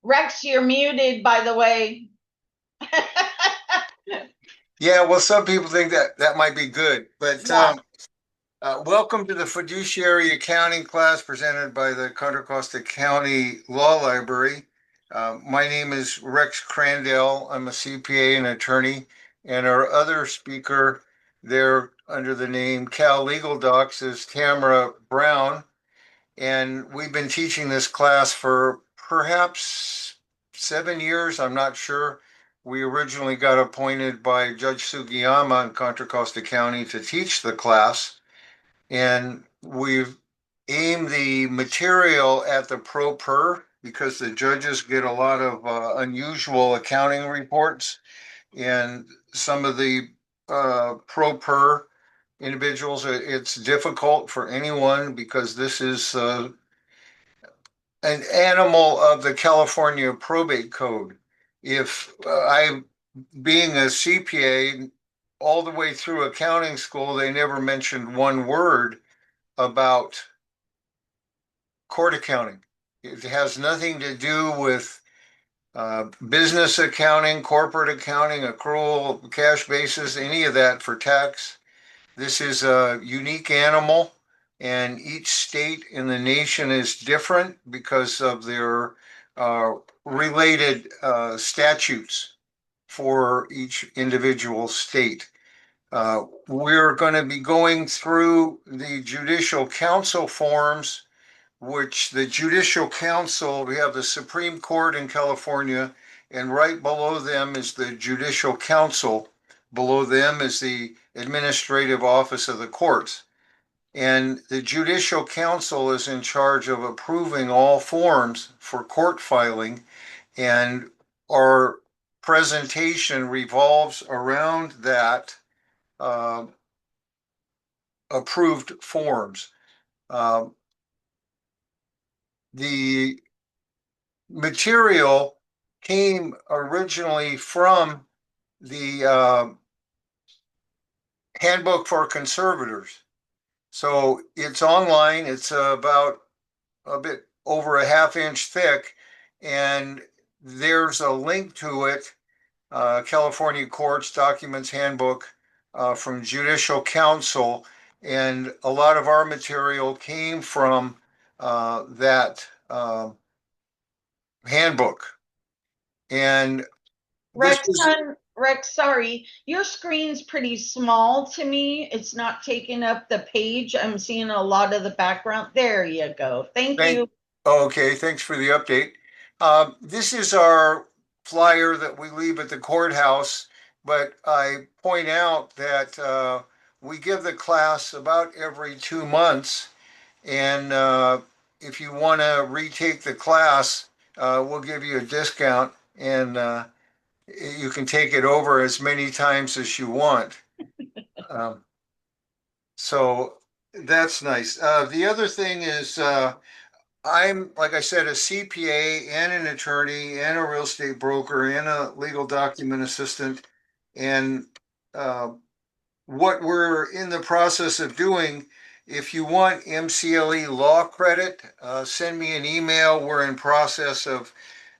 Rex, you're muted, by the way. Yeah, well, some people think that that might be good, but Yeah. welcome to the fiduciary accounting class presented by the Contra Costa County Law Library. My name is Rex Crandell. I'm a CPA and attorney, and our other speaker there under the name Cal Legal Docs is Tamara Brown. And we've been teaching this class for perhaps 7 years. I'm not sure. We originally got appointed by Judge Sugiyama in Contra Costa County to teach the class, and we've aimed the material at the pro per because the judges get a lot of unusual accounting reports, and some of the pro per individuals, it's difficult for anyone because this is an animal of the California probate code. If I, being a CPA, all the way through accounting school, they never mentioned one word about court accounting. It has nothing to do with business accounting, corporate accounting, accrual, cash basis, any of that for tax. This is a unique animal, and each state in the nation is different because of their uh, related statutes for each individual state. We're going to be going through the judicial council forms, which the judicial council, we have the Supreme Court in California, and right below them is the judicial council. Below them is the administrative office of the courts. And the judicial council is in charge of approving all forms for court filing. And our presentation revolves around that uh, approved forms. Uh, the material came originally from the Handbook for Conservators. So it's online. It's about a bit over a half inch thick, and there's a link to it, California Courts Documents Handbook from Judicial Council. And a lot of our material came from that handbook. And this Rex, is hon, Rex, sorry. Your screen's pretty small to me. It's not taking up the page. I'm seeing a lot of the background. There you go. Thank thank, you. okay, thanks for the update. This is our flyer that we leave at the courthouse, but I point out that we give the class about every 2 months. And if you want to retake the class, we'll give you a discount, and you can take it over as many times as you want. Um, so that's nice. The other thing is, I'm, like I said, a CPA and an attorney and a real estate broker and a legal document assistant. And uh, what we're in the process of doing, if you want MCLE law credit, send me an email. We're in process of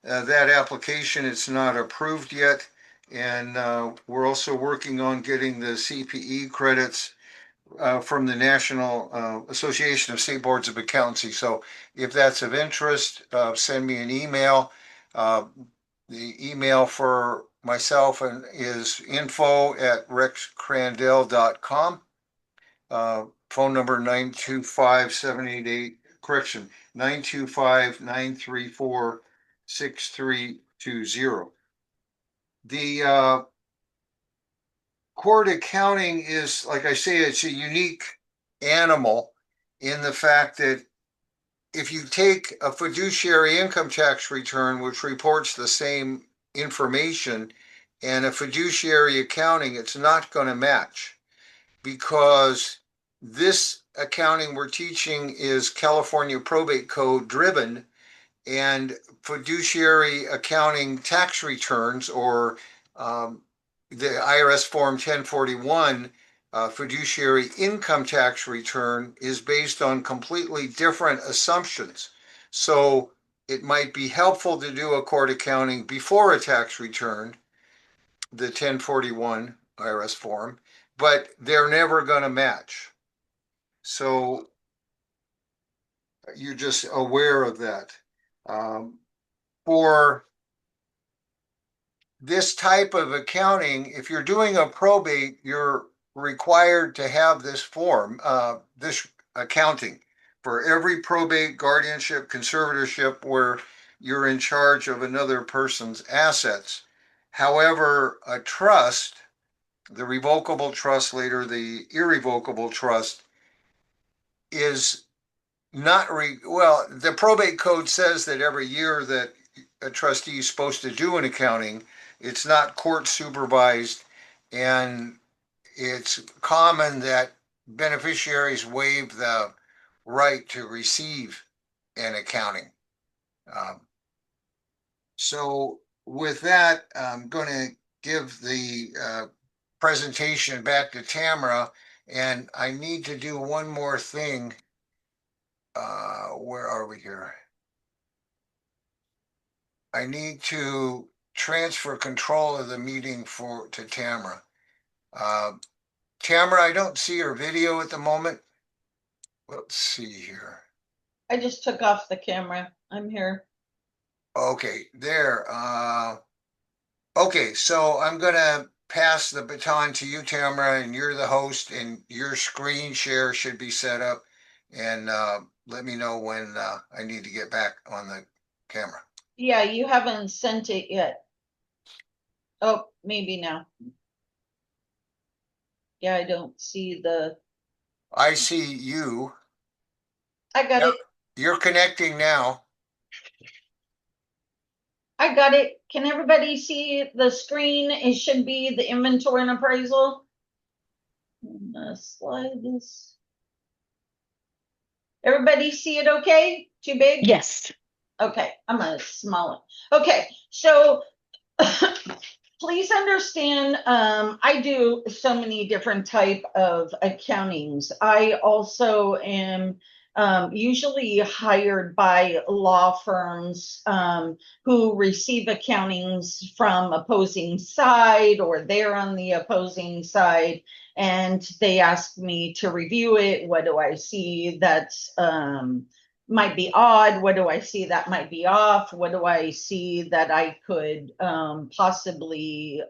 that application. It's not approved yet. And we're also working on getting the CPE credits from the National Association of State Boards of Accountancy. So if that's of interest, send me an email. Uh, the email for myself is info@rexcrandell.com. Phone number 925-788, correction, 925-934-6320. The court accounting is, like I say, it's a unique animal in the fact that if you take a fiduciary income tax return, which reports the same information, and a fiduciary accounting, it's not going to match because this accounting we're teaching is California probate code driven, and fiduciary accounting tax returns or um, the IRS Form 1041 fiduciary income tax return is based on completely different assumptions. So it might be helpful to do a court accounting before a tax return, the 1041 IRS form, but they're never going to match. So you're just aware of that. For this type of accounting, if you're doing a probate, you're required to have this form, this accounting for every probate, guardianship, conservatorship where you're in charge of another person's assets. However, a trust, the revocable trust, later the irrevocable trust, is not well, the probate code says that every year that a trustee is supposed to do an accounting, it's not court supervised, and it's common that beneficiaries waive the right to receive an accounting. Um, so with that, I'm going to give the presentation back to Tamara, and I need to do one more thing. Where are we here? I need to transfer control of the meeting to Tamara. Uh, Tamara, I don't see her video at the moment. Let's see here. I just took off the camera. I'm here. Okay, there. Okay, so I'm gonna pass the baton to you, Tamara, and you're the host, and your screen share should be set up. And let me know when I need to get back on the camera. Yeah, you haven't sent it yet. Oh, maybe now. Yeah, I don't see the. I see you. I got Yep. it. You're connecting now. I got it. Can everybody see the screen? It should be the inventory and appraisal. I'm gonna slide this. Everybody see it okay? Too big? Yes. Okay, I'm gonna small it. Okay, so please understand, I do so many different type of accountings. I also am usually hired by law firms who receive accountings from opposing side, or they're on the opposing side, and they ask me to review it. What do I see that's might be odd? What do I see that might be off? What do I see that I could possibly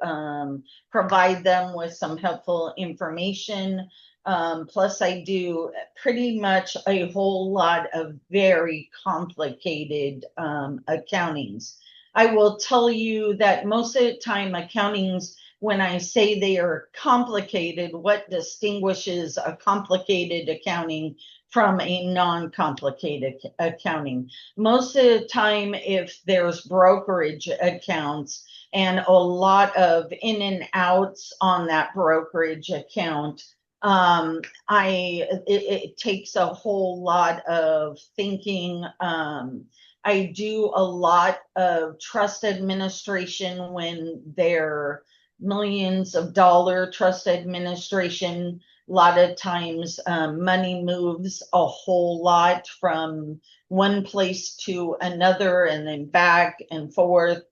provide them with some helpful information? Plus, I do pretty much a whole lot of very complicated accountings. I will tell you that most of the time, accountings, when I say they are complicated, what distinguishes a complicated accounting from a non-complicated accounting? Most of the time, if there's brokerage accounts and a lot of in and outs on that brokerage account, it takes a whole lot of thinking. I do a lot of trust administration when they're millions of dollar trust administration. A lot of times money moves a whole lot from one place to another and then back and forth.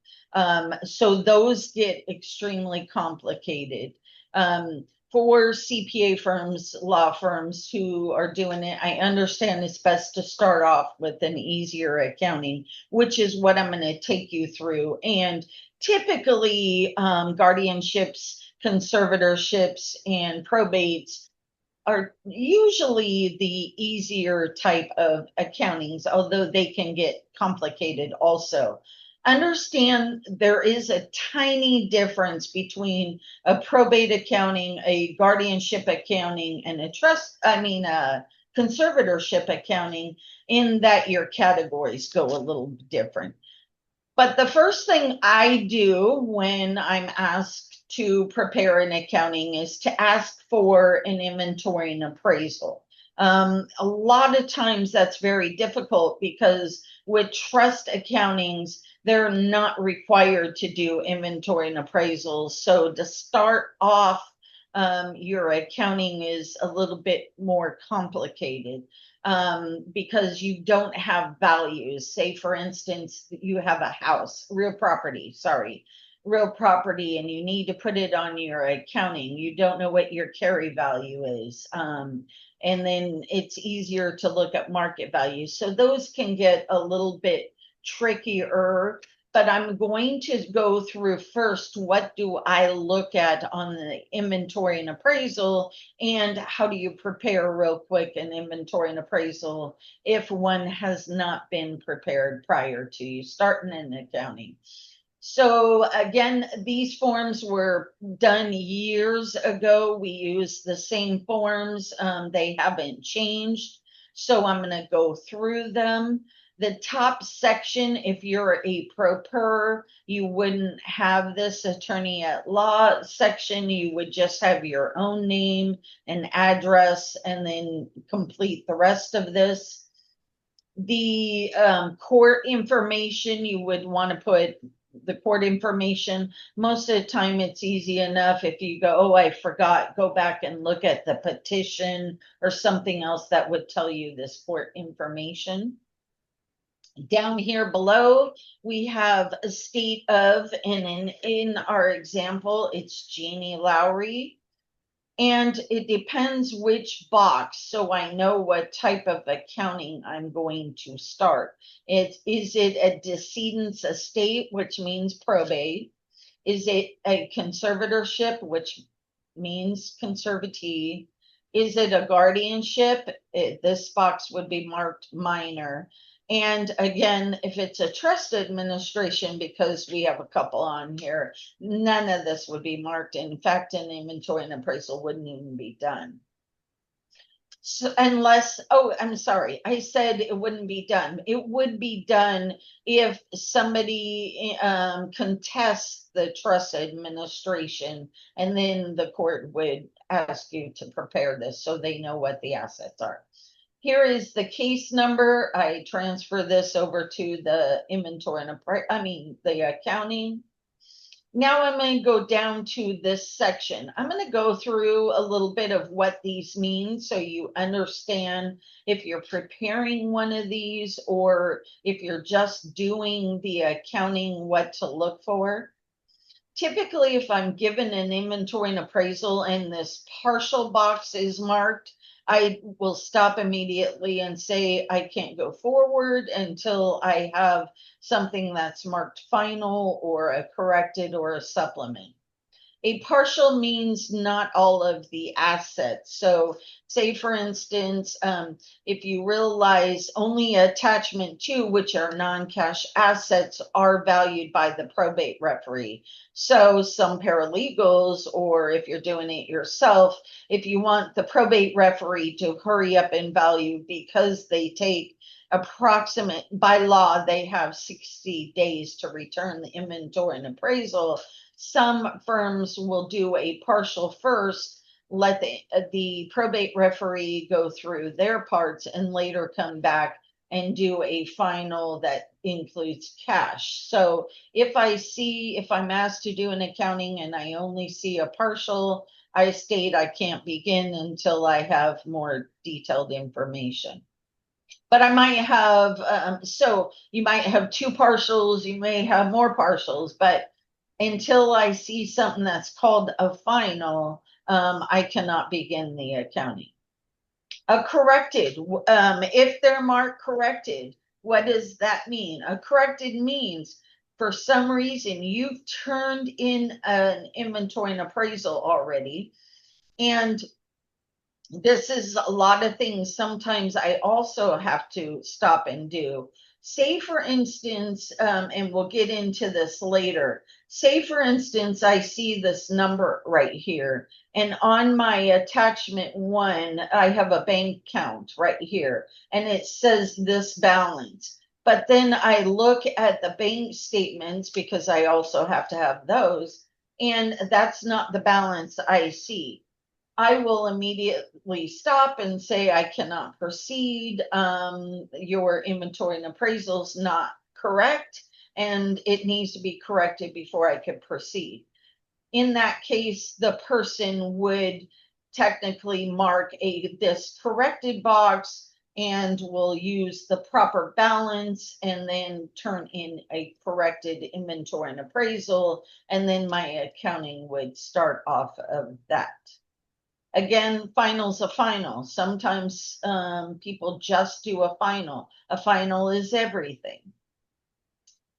So those get extremely complicated. For CPA firms, law firms who are doing it, I understand it's best to start off with an easier accounting, which is what I'm going to take you through. And typically, guardianships, conservatorships, and probates are usually the easier type of accountings, although they can get complicated also. Understand there is a tiny difference between a probate accounting, a guardianship accounting, and a conservatorship accounting, in that your categories go a little different. But the first thing I do when I'm asked to prepare an accounting is to ask for an inventory and appraisal. A lot of times that's very difficult because with trust accountings, they're not required to do inventory and appraisals. So to start off your accounting is a little bit more complicated because you don't have values. Say, for instance, you have a house, real property, and you need to put it on your accounting. You don't know what your carry value is. And then it's easier to look at market value. So those can get a little bit trickier, but I'm going to go through first, what do I look at on the inventory and appraisal, and how do you prepare real quick an inventory and appraisal if one has not been prepared prior to you starting an accounting. So again, these forms were done years ago. We use the same forms. They haven't changed. So I'm going to go through them. The top section, if you're a pro per, you wouldn't have this attorney at law section. You would just have your own name and address and then complete the rest of this. The court information, you would want to put the court information. Most of the time it's easy enough. If you go, oh, I forgot, go back and look at the petition or something else that would tell you this court information. Down here below, we have a state of, and in our example, it's Jeannie Lowry. And it depends which box, so I know what type of accounting I'm going to start. Is it a decedent's estate, which means probate? Is it a conservatorship, which means conservatee? Is it a guardianship? This box would be marked minor. And again, if it's a trust administration, because we have a couple on here, none of this would be marked. In fact, an inventory and appraisal wouldn't even be done. So unless, oh, I'm sorry, I said it wouldn't be done. It would be done if somebody contests the trust administration, and then the court would ask you to prepare this so they know what the assets are. Here is the case number. I transfer this over to the inventory and the accounting. Now I'm going to go down to this section. I'm going to go through a little bit of what these mean so you understand if you're preparing one of these or if you're just doing the accounting, what to look for. Typically, if I'm given an inventory and appraisal and this partial box is marked, I will stop immediately and say I can't go forward until I have something that's marked final or a corrected or a supplement. A partial means not all of the assets. So say, for instance, if you realize only attachment 2, which are non-cash assets, are valued by the probate referee. So some paralegals, or if you're doing it yourself, if you want the probate referee to hurry up in value because they take approximate, by law, they have 60 days to return the inventory and appraisal. Some firms will do a partial first, let the probate referee go through their parts, and later come back and do a final that includes cash. So if I'm asked to do an accounting and I only see a partial, I state I can't begin until I have more detailed information. But I might have, so you might have 2 partials, you may have more partials, but until I see something that's called a final, I cannot begin the accounting. A corrected, if they're marked corrected, what does that mean? A corrected means for some reason you've turned in an inventory and appraisal already, and this is a lot of things. Sometimes I also have to stop and do. Say, for instance, and we'll get into this later. Say, for instance, I see this number right here, and on my attachment 1, I have a bank account right here, and it says this balance. But then I look at the bank statements because I also have to have those, and that's not the balance I see. I will immediately stop and say I cannot proceed. Your inventory and appraisal is not correct, and it needs to be corrected before I can proceed. in that case, the person would technically mark this corrected box and will use the proper balance and then turn in a corrected inventory and appraisal. And then my accounting would start off of that. Again, final's a final. Sometimes people just do a final. A final is everything.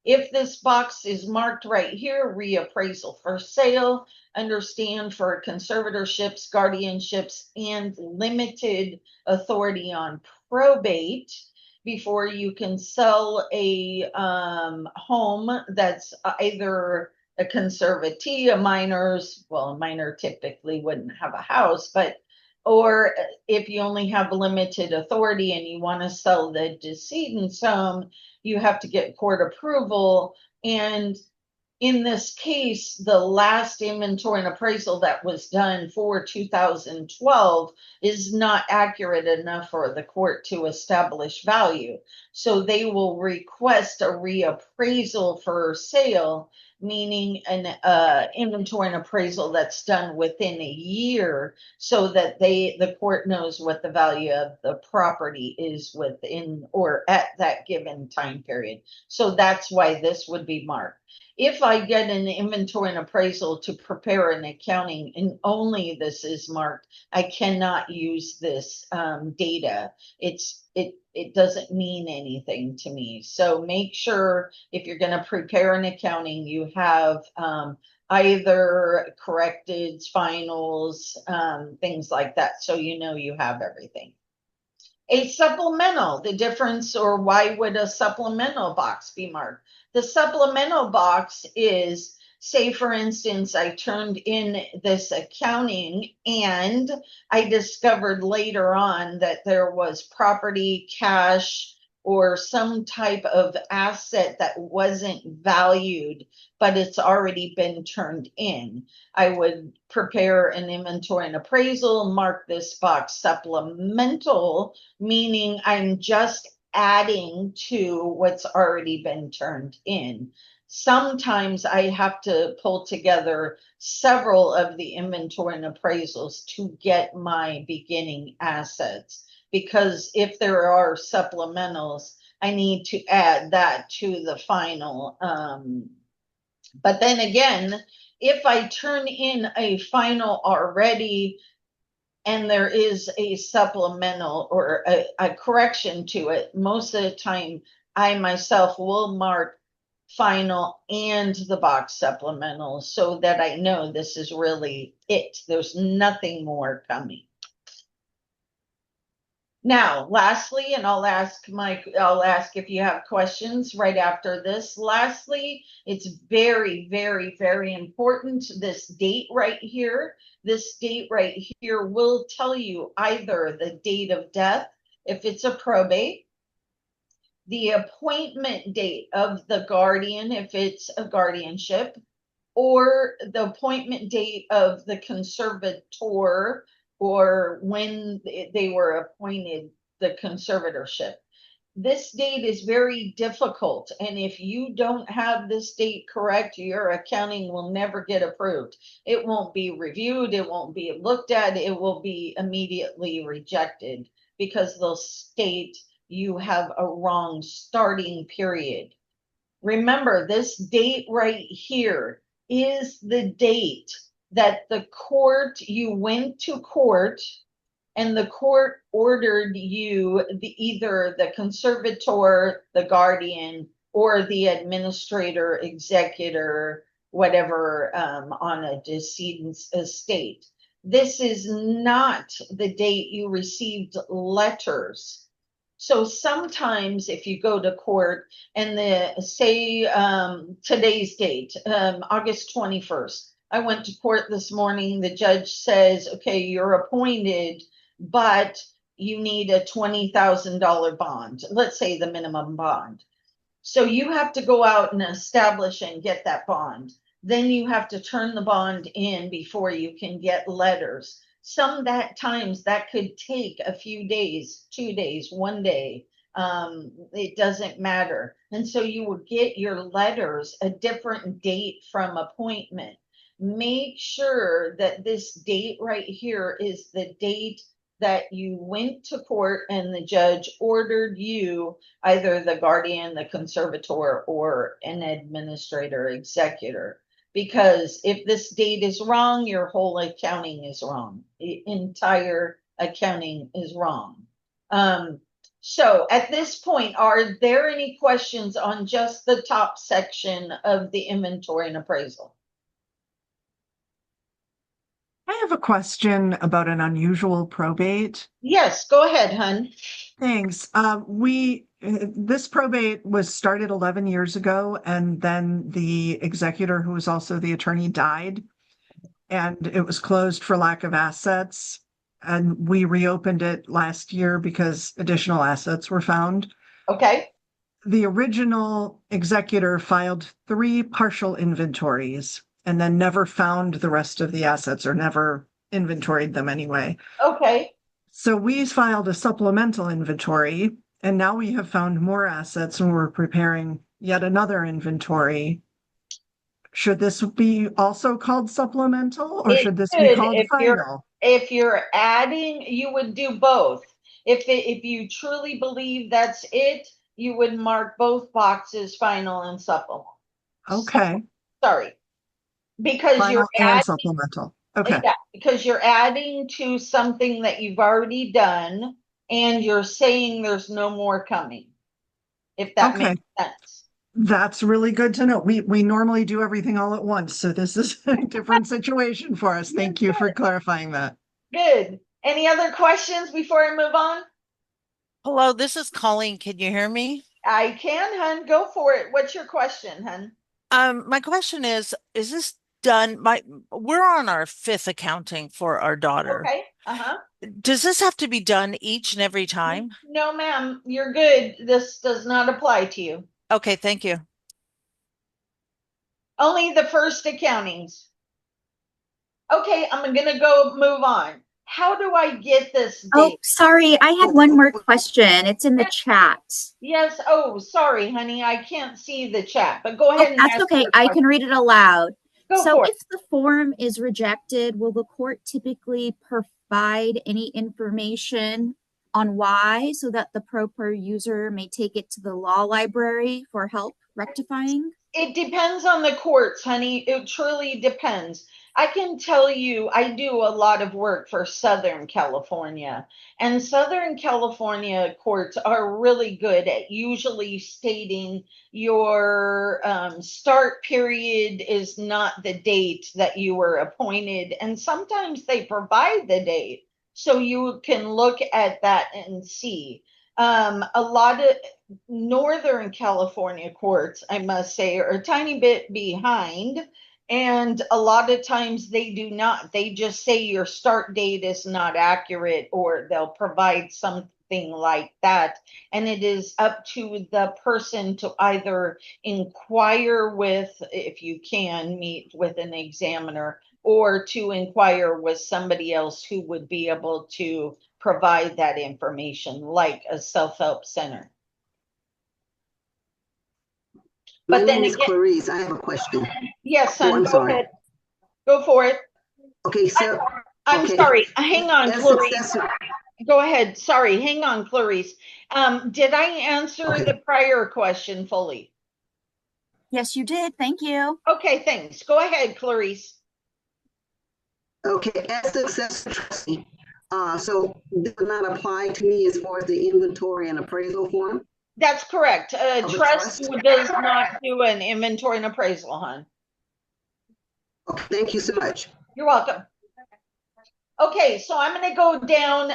If this box is marked right here, reappraisal for sale, understand for conservatorships, guardianships, and limited authority on probate, before you can sell a home that's either a conservatee, a minor's, well, a minor typically wouldn't have a house, but or if you only have limited authority and you want to sell the decedent's home, you have to get court approval. And in this case, the last inventory and appraisal that was done for 2012 is not accurate enough for the court to establish value. So they will request a reappraisal for sale, meaning an inventory and appraisal that's done within a year, so that the court knows what the value of the property is within or at that given time period. So that's why this would be marked. If I get an inventory and appraisal to prepare an accounting and only this is marked, I cannot use this data. It doesn't mean anything to me. So make sure if you're going to prepare an accounting, you have either correcteds, finals, things like that. So you know you have everything. A supplemental, the difference, or why would a supplemental box be marked? The supplemental box is, say, for instance, I turned in this accounting and I discovered later on that there was property, cash, or some type of asset that wasn't valued, but it's already been turned in. I would prepare an inventory and appraisal, mark this box supplemental, meaning I'm just adding to what's already been turned in. Sometimes I have to pull together several of the inventory and appraisals to get my beginning assets, because if there are supplementals, I need to add that to the final. But then again, if I turn in a final already and there is a supplemental or a correction to it, most of the time I myself will mark final and the box supplemental so that I know this is really it. There's nothing more coming. Now, lastly, and I'll ask if you have questions right after this. Lastly, it's very, very, very important. This date right here will tell you either the date of death, if it's a probate, the appointment date of the guardian, if it's a guardianship, or the appointment date of the conservator, or when they were appointed the conservatorship. This date is very difficult, and if you don't have this date correct, your accounting will never get approved. It won't be reviewed, it won't be looked at, it will be immediately rejected because they'll state you have a wrong starting period. Remember, this date right here is the date that you went to court and the court ordered you either the conservator, the guardian, or the administrator, executor, whatever, on a decedent's estate. This is not the date you received letters. So sometimes if you go to court and say today's date, August 21st, I went to court this morning, the judge says, okay, you're appointed, but you need a $20,000 bond, let's say the minimum bond. So you have to go out and establish and get that bond. Then you have to turn the bond in before you can get letters. Times that could take a few days, 2 days, 1 day. It doesn't matter. And so you will get your letters a different date from appointment. make sure that this date right here is the date that you went to court and the judge ordered you, either the guardian, the conservator, or an administrator executor. Because if this date is wrong, your whole accounting is wrong. The entire accounting is wrong. So at this point, are there any questions on just the top section of the inventory and appraisal? I have a question about an unusual probate. Yes, go ahead, hun. Thanks. This probate was started 11 years ago, and then the executor, who was also the attorney, died, and it was closed for lack of assets. And we reopened it last year because additional assets were found. Okay. The original executor filed 3 partial inventories and then never found the rest of the assets, or never inventoried them anyway. Okay. So we filed a supplemental inventory, and now we have found more assets and we're preparing yet another inventory. Should this be also called supplemental, or It should this be should, called final? if you're adding, you would do both. If you truly believe that's it, you would mark both boxes final and supplemental. Okay, Sorry. Because you're final and adding, supplemental. Okay, yeah, because you're adding to something that you've already done and you're saying there's no more coming. If that okay. makes sense. That's really good to know. We normally do everything all at once, so this is a different situation for us. Thank you for clarifying that. Good. Any other questions before I move on? Hello, this is Colleen. Can you hear me? I can, hun. Go for it. What's your question, hun? My question is this done? We're on our 5th accounting for our daughter. Okay. Uh-huh. Does this have to be done each and every time? No, ma'am. You're good. This does not apply to you. Okay, thank you. Only the first accountings. Okay, I'm gonna go move on. How do I get this Oh, date? sorry. I had one more question. It's in the chat. Yes. Oh, sorry, honey. I can't see the chat, but go ahead Oh, and that's ask okay. your I question. can read it aloud. Go So for it. if the form is rejected, will the court typically provide any information on why, so that the proper user may take it to the law library for help rectifying? It depends on the courts, honey. It truly depends. I can tell you, I do a lot of work for Southern California, and Southern California courts are really good at usually stating your start period is not the date that you were appointed, and sometimes they provide the date so you can look at that and see. A lot of Northern California courts, I must say, are a tiny bit behind. And a lot of times they do not. They just say your start date is not accurate, or they'll provide something like that. And it is up to the person to either inquire with, if you can, meet with an examiner, or to inquire with somebody else who would be able to provide that information, like a self-help center. My But then name is again, Clarice. I have a question. yes, Oh, son, I'm go sorry. ahead. Go for it. Okay, so I'm okay. sorry. Hang on, As Clarice. successor, Go ahead. Sorry. Hang on, Clarice. Did I answer Okay. the prior question fully? Yes, you did. Thank you. Okay, thanks. Go ahead, Clarice. okay, as successor trustee, so this does not apply to me as far as the inventory and appraisal form That's correct. of a Trust trust? does not do an inventory and appraisal, hon. Okay, thank you so much. You're welcome. Okay, so I'm going to go down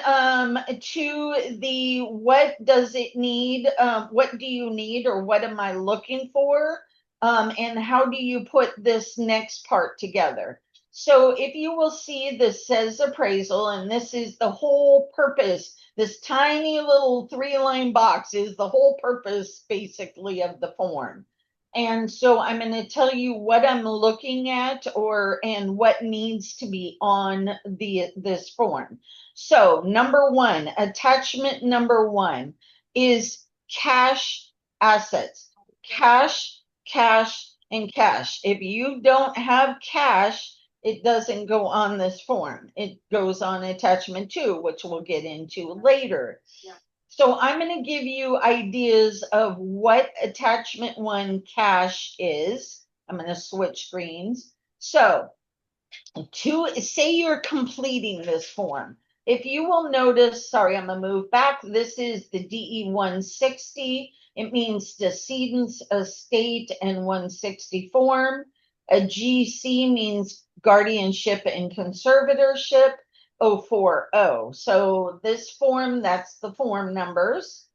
to the what does it need? What do you need, or what am I looking for? And how do you put this next part together? So if you will see, this says appraisal, and this is the whole purpose. This tiny little 3-line box is the whole purpose, basically, of the form. And so I'm going to tell you what I'm looking at, and what needs to be on this form. So number one, attachment number one is cash assets. Cash, cash, and cash. If you don't have cash, it doesn't go on this form. It goes on attachment 2, which we'll get into later. Yeah. So I'm going to give you ideas of what attachment 1 cash is. I'm going to switch screens. So say you're completing this form. If you will notice, sorry, I'm going to move back. This is the DE 160. It means decedent's estate and 160 form. A GC means guardianship and conservatorship, 040. So this form, that's the form numbers.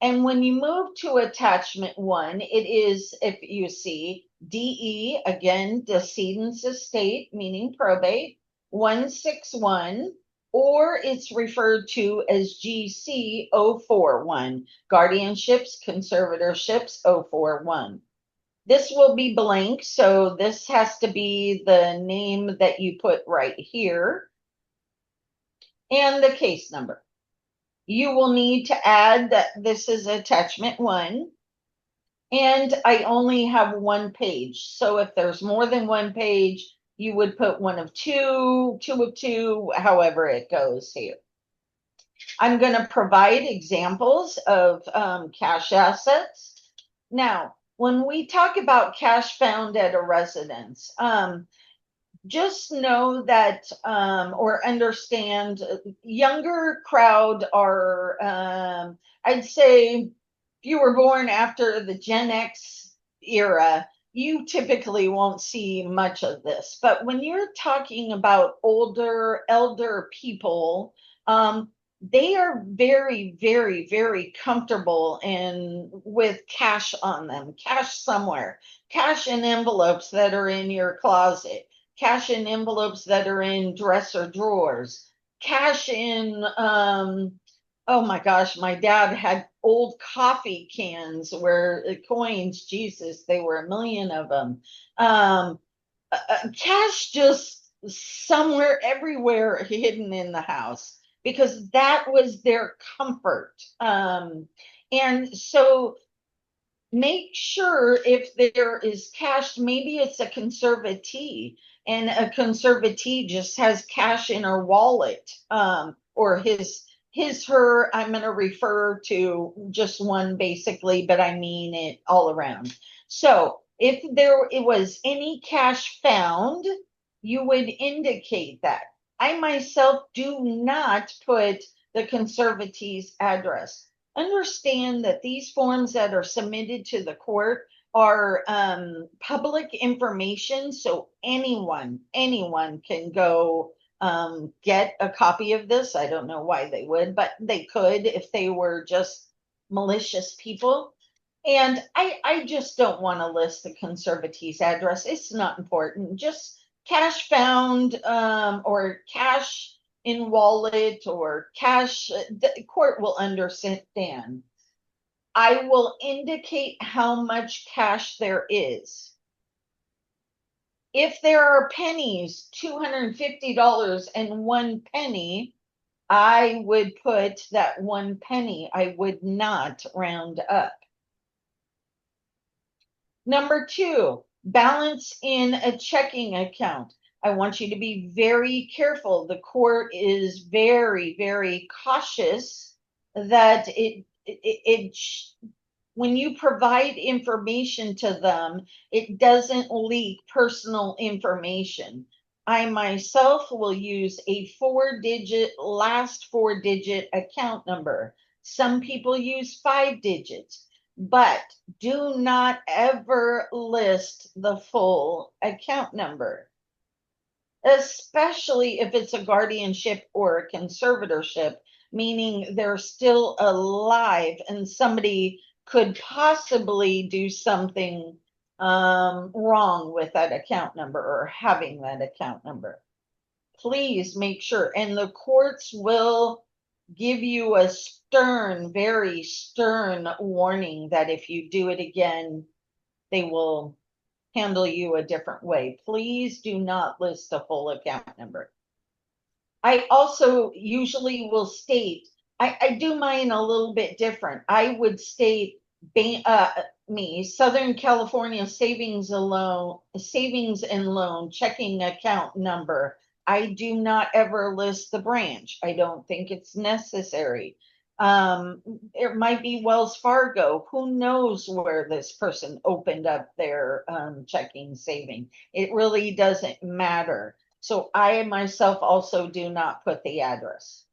And when you move to attachment 1, it is, if you see, DE, again, decedent's estate, meaning probate, 161, or it's referred to as GC 041, guardianships, conservatorships 041. This will be blank, so this has to be the name that you put right here, and the case number. You will need to add that this is attachment 1, and I only have 1 page. So if there's more than 1 page, you would put 1 of 2, 2 of 2, however it goes here. I'm going to provide examples of cash assets. Now, when we talk about cash found at a residence, just know that or understand, younger crowd are I'd say if you were born after the Gen X era, you typically won't see much of this. But when you're talking about elder people, they are very, very, very comfortable with cash on them, cash somewhere, cash in envelopes that are in your closet, cash in envelopes that are in dresser drawers, cash in, oh my gosh, my dad had old coffee cans where coins, Jesus, they were a million of them. Cash just somewhere, everywhere hidden in the house because that was their comfort. And so make sure if there is cash, maybe it's a conservatee, and a conservatee just has cash in her wallet, or her, I'm going to refer to just one basically, but I mean it all around. So if it was any cash found, you would indicate that. I myself do not put the conservatee's address. Understand that these forms that are submitted to the court are public information, so anyone can go get a copy of this. I don't know why they would, but they could if they were just malicious people. And I just don't want to list the conservatee's address. It's not important. Just cash found, or cash in wallet, or cash, the court will understand. I will indicate how much cash there is. If there are pennies, $250 and 1 penny, I would put that 1 penny. I would not round up. Number 2, balance in a checking account. I want you to be very careful. The court is very, very cautious that when you provide information to them, it doesn't leak personal information. I myself will use a last 4-digit account number. Some people use 5 digits. But do not ever list the full account number, especially if it's a guardianship or a conservatorship, meaning they're still alive and somebody could possibly do something wrong with that account number or having that account number. Please make sure, and the courts will give you a very stern warning that if you do it again, they will handle you a different way. Please do not list a full account number. I also usually will state, I do mine a little bit different. I would state Southern California savings and loan checking account number. I do not ever list the branch. I don't think it's necessary. It might be Wells Fargo. Who knows where this person opened up their checking saving? It really doesn't matter. So I myself also do not put the address.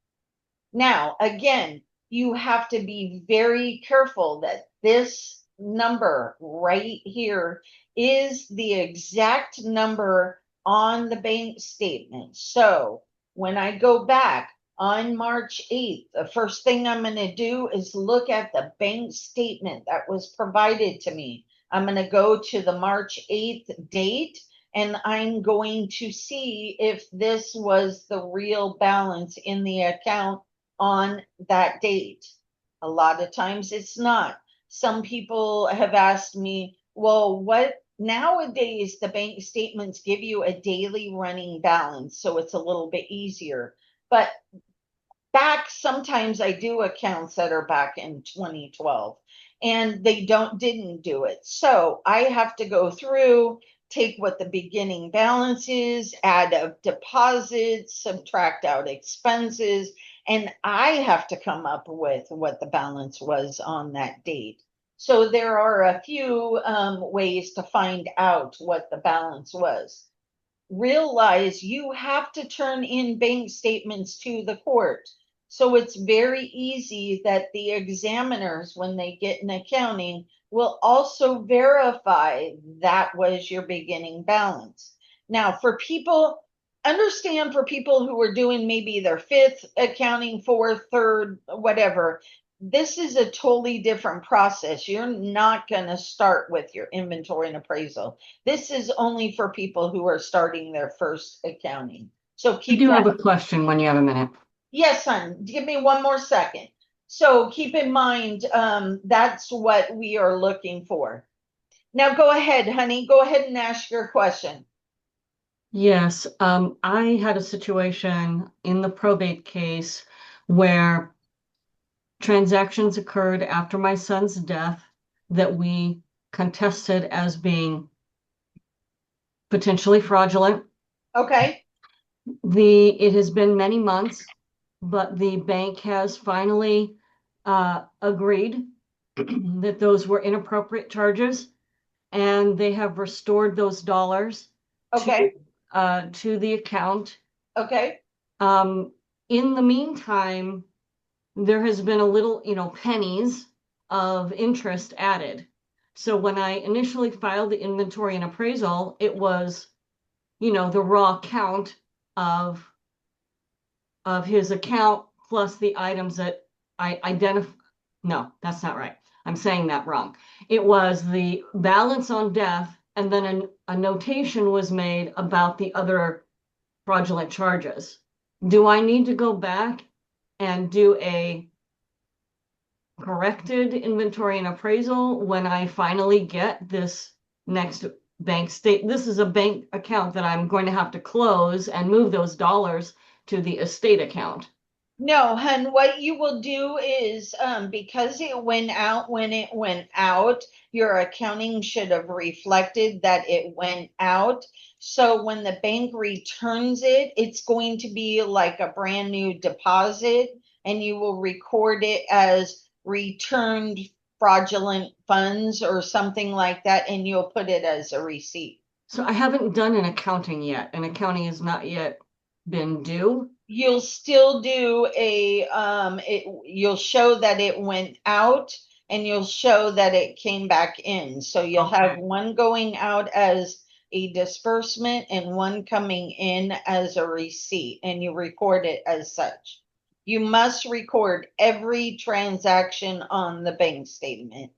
Now, again, you have to be very careful that this number right here is the exact number on the bank statement. So when I go back on March 8th, the first thing I'm going to do is look at the bank statement that was provided to me. I'm going to go to the March 8th date, and I'm going to see if this was the real balance in the account on that date. A lot of times it's not. Some people have asked me, well, what nowadays the bank statements give you a daily running balance, so it's a little bit easier. But back, sometimes I do accounts that are back in 2012 and they didn't do it. So I have to go through, take what the beginning balance is, add up deposits, subtract out expenses, and I have to come up with what the balance was on that date. So there are a few ways to find out what the balance was. Realize you have to turn in bank statements to the court. So it's very easy that the examiners, when they get an accounting, will also verify that was your beginning balance. Now, for people, understand for people who are doing maybe their fifth accounting, fourth, third, whatever, this is a totally different process. You're not going to start with your inventory and appraisal. This is only for people who are starting their first accounting. So I keep do that. have a question when you have a minute. Yes, son, give me one more second. So keep in mind, that's what we are looking for. Now go ahead, honey. Go ahead and ask your question. Yes, I had a situation in the probate case where transactions occurred after my son's death that we contested as being potentially fraudulent. Okay. It has been many months, but the bank has finally agreed that those were inappropriate charges, and they have restored those dollars Okay. to the account. Okay. In the meantime, there has been a little, pennies of interest added. So when I initially filed the inventory and appraisal, it was, the raw count of his account plus the items that I identify. No, that's not right. I'm saying that wrong. It was the balance on death, and then a notation was made about the other fraudulent charges. Do I need to go back and do a corrected inventory and appraisal when I finally get this next bank state? This is a bank account that I'm going to have to close and move those dollars to the estate account. No, hun, what you will do is because it went out when it went out, your accounting should have reflected that it went out. So when the bank returns it, it's going to be like a brand new deposit, and you will record it as returned fraudulent funds or something like that, and you'll put it as a receipt. So I haven't done an accounting yet. An accounting has not yet been due. You'll still do you'll show that it went out, and you'll show that it came back in. So you'll have one going out as a disbursement and one coming in as a receipt, and you record it as such. You must record every transaction on the bank statement.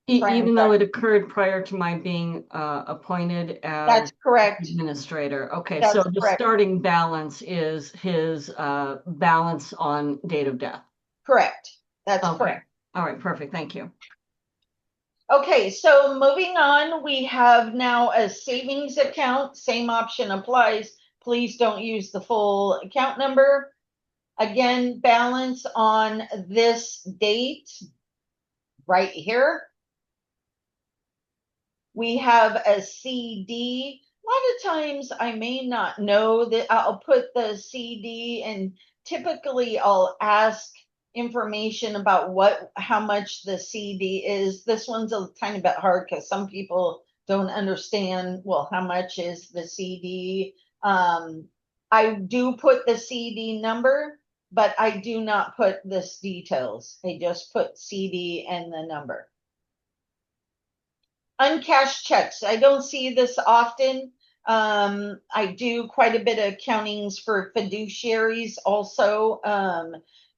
Even though it occurred prior to my being appointed as That's correct. Administrator. Okay, That's so the correct. starting balance is his balance on date of death. Correct. That's Okay. correct. All right, perfect. Thank you. Okay, so moving on, we have now a savings account. Same option applies. Please don't use the full account number. Again, balance on this date. right here. We have a CD. A lot of times I may not know that I'll put the CD, and typically I'll ask information about how much the CD is. This one's a tiny bit hard because some people don't understand, well, how much is the CD? I do put the CD number, but I do not put this details. I just put CD and the number. Uncashed checks. I don't see this often. I do quite a bit of accountings for fiduciaries also.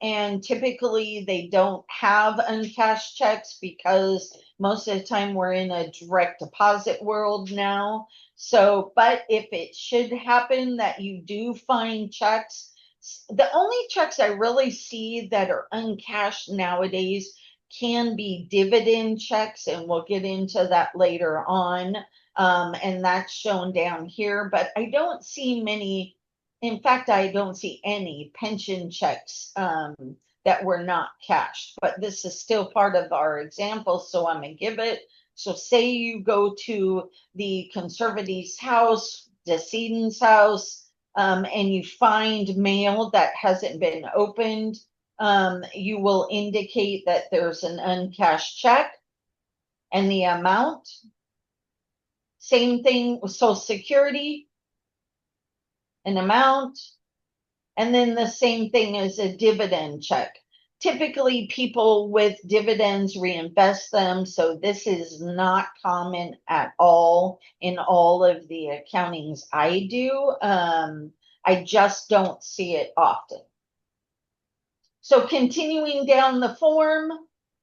And typically they don't have uncashed checks because most of the time we're in a direct deposit world now. So, but if it should happen that you do find checks, the only checks I really see that are uncashed nowadays can be dividend checks, and we'll get into that later on. And that's shown down here, but I don't see many. In fact, I don't see any pension checks that were not cashed, but this is still part of our example, so I'm going to give it. So say you go to the conservative's house, decedent's house, and you find mail that hasn't been opened. You will indicate that there's an uncashed check and the amount. Same thing with Social Security, an amount, and then the same thing as a dividend check. Typically, people with dividends reinvest them, so this is not common at all in all of the accountings I do. I just don't see it often. So continuing down the form,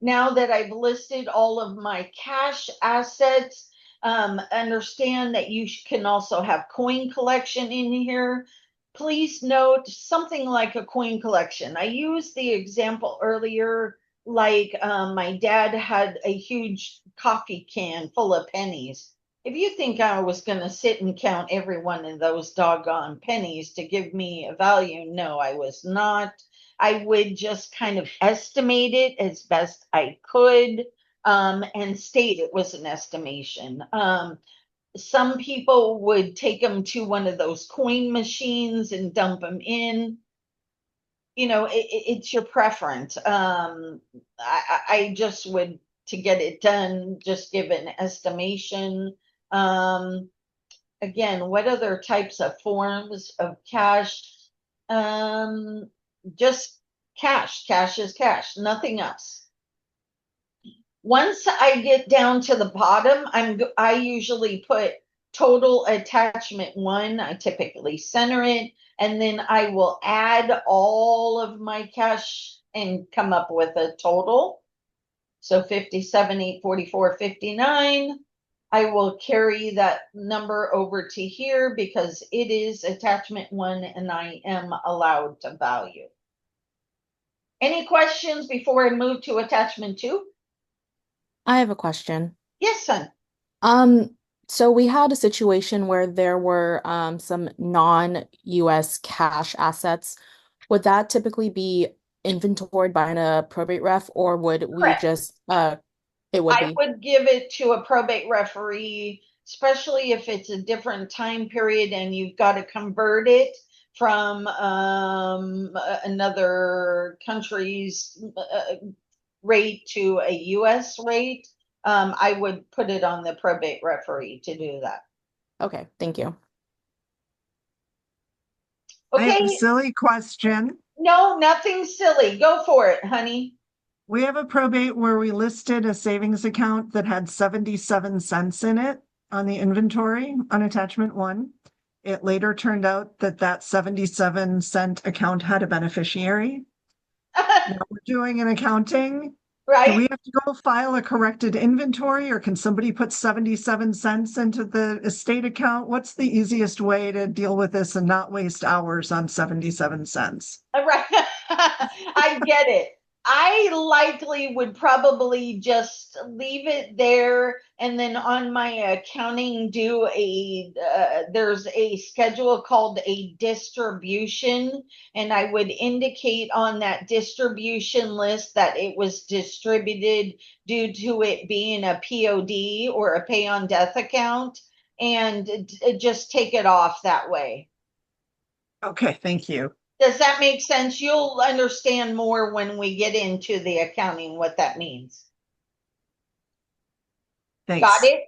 now that I've listed all of my cash assets, understand that you can also have coin collection in here. Please note something like a coin collection. I used the example earlier, like my dad had a huge coffee can full of pennies. If you think I was going to sit and count every one of those doggone pennies to give me a value, no, I was not. I would just kind of estimate it as best I could and state it was an estimation. Some people would take them to one of those coin machines and dump them in. You know, it's your preference. I just would, to get it done, just give an estimation. Again, what other types of forms of cash? Just cash. Cash is cash, nothing else. Once I get down to the bottom, I usually put total attachment 1. I typically center it, and then I will add all of my cash and come up with a total. So 57,844.59. I will carry that number over to here because it is attachment 1 and I am allowed to value. Any questions before I move to attachment 2? I have a question. Yes, son. So we had a situation where there were some non-US cash assets. Would that typically be inventoried by a probate ref, or would we Correct. just it would I be? would give it to a probate referee, especially if it's a different time period and you've got to convert it from another country's rate to a US rate. I would put it on the probate referee to do that. Okay, thank you. I have a Okay, silly question. no, nothing silly. Go for it, honey. We have a probate where we listed a savings account that had 77 cents in it on the inventory on attachment 1. It later turned out that that 77-cent account had a beneficiary. Now we're doing an accounting. Do Right? we have to go file a corrected inventory, or can somebody put 77 cents into the estate account? What's the easiest way to deal with this and not waste hours on 77 cents? Right. I get it. I likely would probably just leave it there and then on my accounting do there's a schedule called a distribution, and I would indicate on that distribution list that it was distributed due to it being a POD or a pay on death account, and just take it off that way. Okay, thank you. Does that make sense? You'll understand more when we get into the accounting, what that means. Thanks. Got it?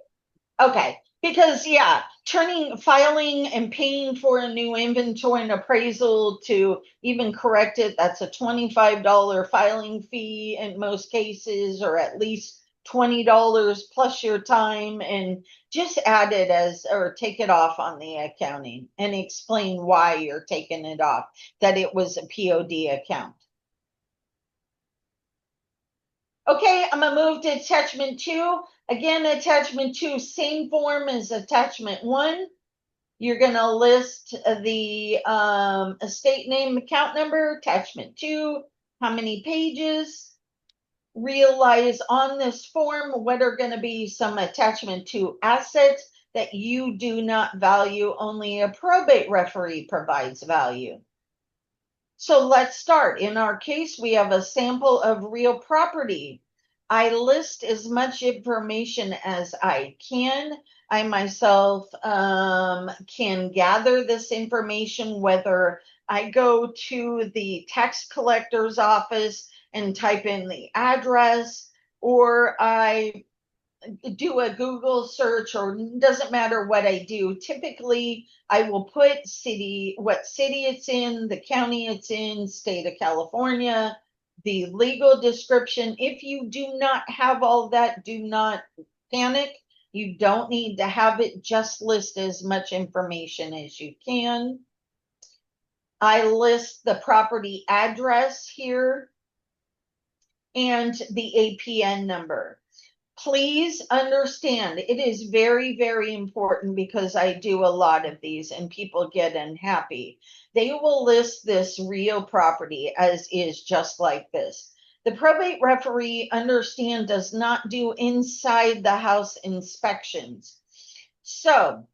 Okay. Because yeah, filing and paying for a new inventory and appraisal to even correct it, that's a $25 filing fee in most cases, or at least $20 plus your time, and just add it as, or take it off on the accounting and explain why you're taking it off, that it was a POD account. Okay, I'm gonna move to attachment 2. Again, attachment 2, same form as attachment 1. You're gonna list the estate name, account number, attachment 2, how many pages. Realize on this form what are going to be some attachment 2 assets that you do not value, only a probate referee provides value. So let's start. In our case, we have a sample of real property. I list as much information as I can. I myself can gather this information, whether I go to the tax collector's office and type in the address, or I do a Google search, or doesn't matter what I do. Typically, I will put city, what city it's in, the county it's in, state of California, the legal description. If you do not have all that, do not panic. You don't need to have it. Just list as much information as you can. I list the property address here and the APN number. Please understand, it is very, very important, because I do a lot of these and people get unhappy. They will list this real property as is, just like this. The probate referee, understand, does not do inside the house inspections. So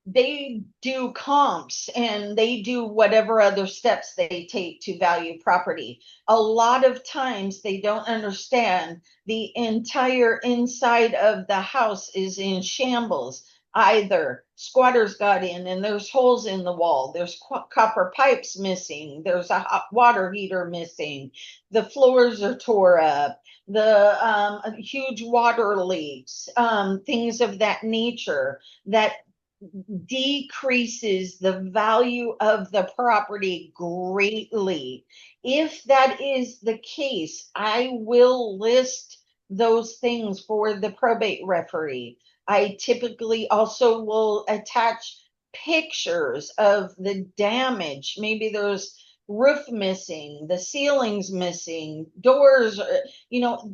they do comps and they do whatever other steps they take to value property. A lot of times they don't understand the entire inside of the house is in shambles. Either squatters got in and there's holes in the wall, there's copper pipes missing, there's a hot water heater missing, the floors are tore up, the huge water leaks, things of that nature that decreases the value of the property greatly. If that is the case, I will list those things for the probate referee. I typically also will attach pictures of the damage. Maybe there's roof missing, the ceilings missing, doors,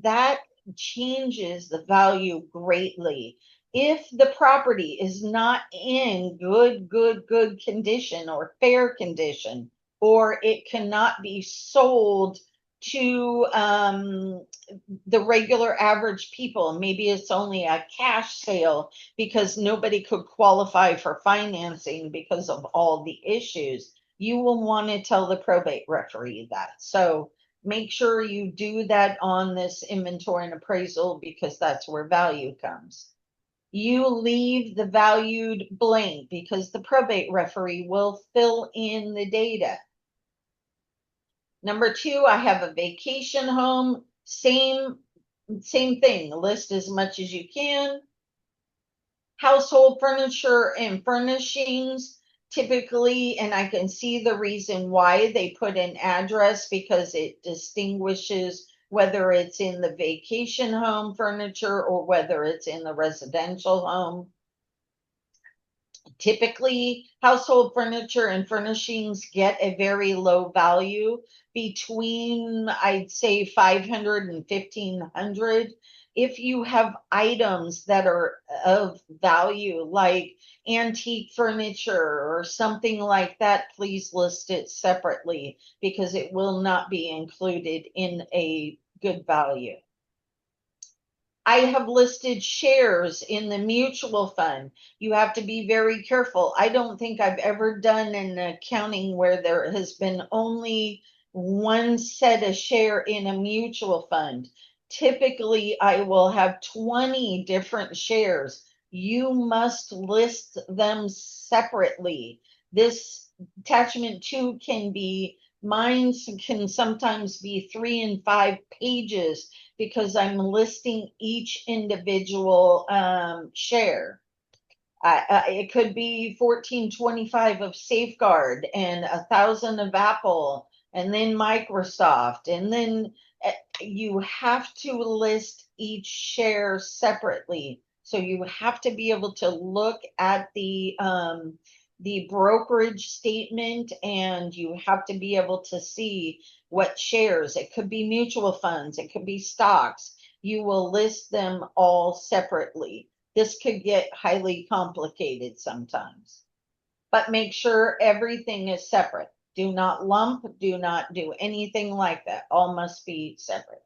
that changes the value greatly. If the property is not in good condition or fair condition, or it cannot be sold to the regular average people, maybe it's only a cash sale because nobody could qualify for financing because of all the issues, you will want to tell the probate referee that. So make sure you do that on this inventory and appraisal, because that's where value comes. You leave the valued blank because the probate referee will fill in the data. Number 2, I have a vacation home. Same thing. List as much as you can. Household furniture and furnishings. Typically, and I can see the reason why they put an address, because it distinguishes whether it's in the vacation home furniture or whether it's in the residential home. Typically, household furniture and furnishings get a very low value, between, I'd say, $500 and $1,500. if you have items that are of value, like antique furniture or something like that, please list it separately because it will not be included in a good value. I have listed shares in the mutual fund. You have to be very careful. I don't think I've ever done an accounting where there has been only one set of share in a mutual fund. Typically, I will have 20 different shares. You must list them separately. This attachment 2 can be, mine can sometimes be 3 and 5 pages because I'm listing each individual share. It could be 1425 of Safeguard and 1,000 of Apple and then Microsoft. And then you have to list each share separately. So you have to be able to look at the brokerage statement, and you have to be able to see what shares. It could be mutual funds, it could be stocks. You will list them all separately. This could get highly complicated sometimes, but make sure everything is separate. Do not lump, do not do anything like that. All must be separate.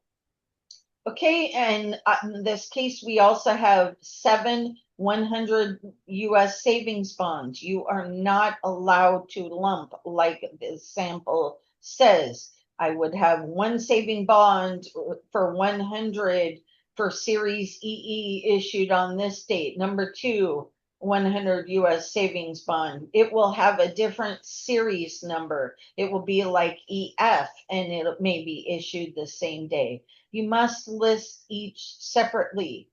Okay, and in this case, we also have 7 100 US savings bonds. You are not allowed to lump like the sample says. I would have one saving bond for 100 for Series EE issued on this date. Number 2, 100 US savings bond. It will have a different series number. It will be like EF, and it may be issued the same day. You must list each separately.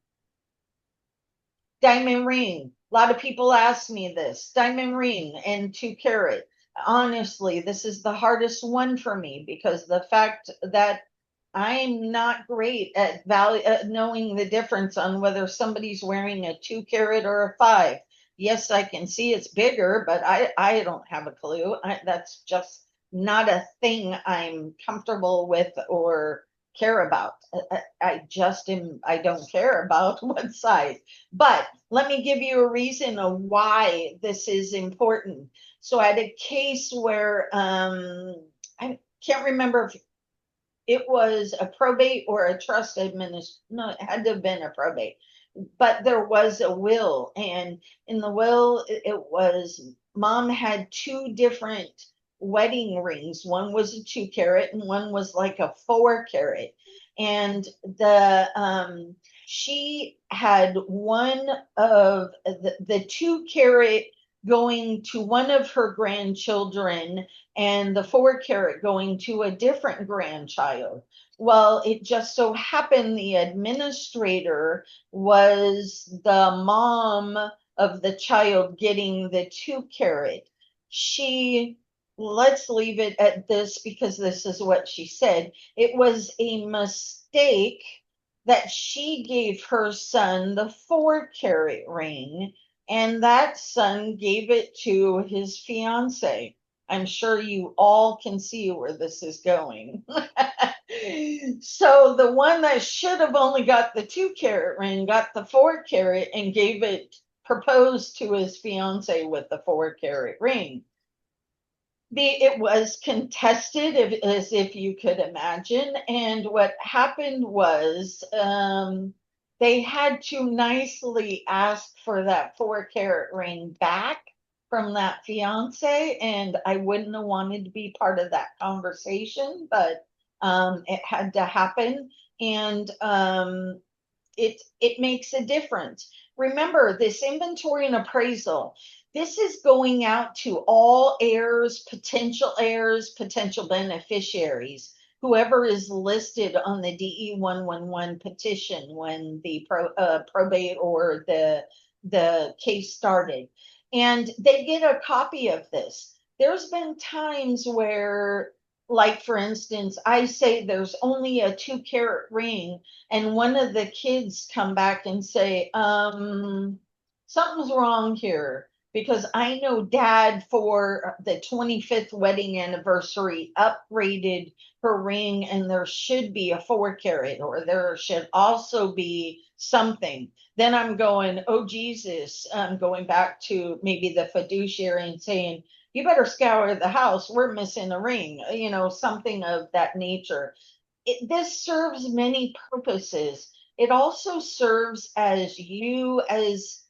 Diamond ring. A lot of people ask me this. Diamond ring and 2 carat. Honestly, this is the hardest one for me because the fact that I'm not great at knowing the difference on whether somebody's wearing a 2 carat or a 5. Yes, I can see it's bigger, but I don't have a clue. That's just not a thing I'm comfortable with or care about. I don't care about what size. But let me give you a reason of why this is important. So I had a case where I can't remember if it was a probate or a trust administration. No, it had to have been a probate. But there was a will, and in the will, it was mom had 2 different wedding rings. One was a 2 carat, and one was like a 4 carat. And she had one of the 2 carat going to one of her grandchildren, and the 4 carat going to a different grandchild. Well, it just so happened the administrator was the mom of the child getting the 2 carat. Let's leave it at this because this is what she said. It was a mistake that she gave her son the 4 carat ring, and that son gave it to his fiance. I'm sure you all can see where this is going. So the one that should have only got the 2 carat ring got the 4 carat and proposed to his fiance with the 4 carat ring. It was contested, as if you could imagine. And what happened was they had to nicely ask for that 4 carat ring back from that fiance. And I wouldn't have wanted to be part of that conversation, but it had to happen. And it makes a difference. Remember, this inventory and appraisal, this is going out to all heirs, potential beneficiaries, whoever is listed on the DE 111 petition when the probate or the case started. And they get a copy of this. There's been times where, like for instance, I say there's only a 2 carat ring, and one of the kids come back and say, something's wrong here. because I know dad for the 25th wedding anniversary upgraded her ring, and there should be a 4 carat, or there should also be something. Then I'm going, oh Jesus, I'm going back to maybe the fiduciary and saying, you better scour the house. We're missing a ring, something of that nature. This serves many purposes. It also serves as you, as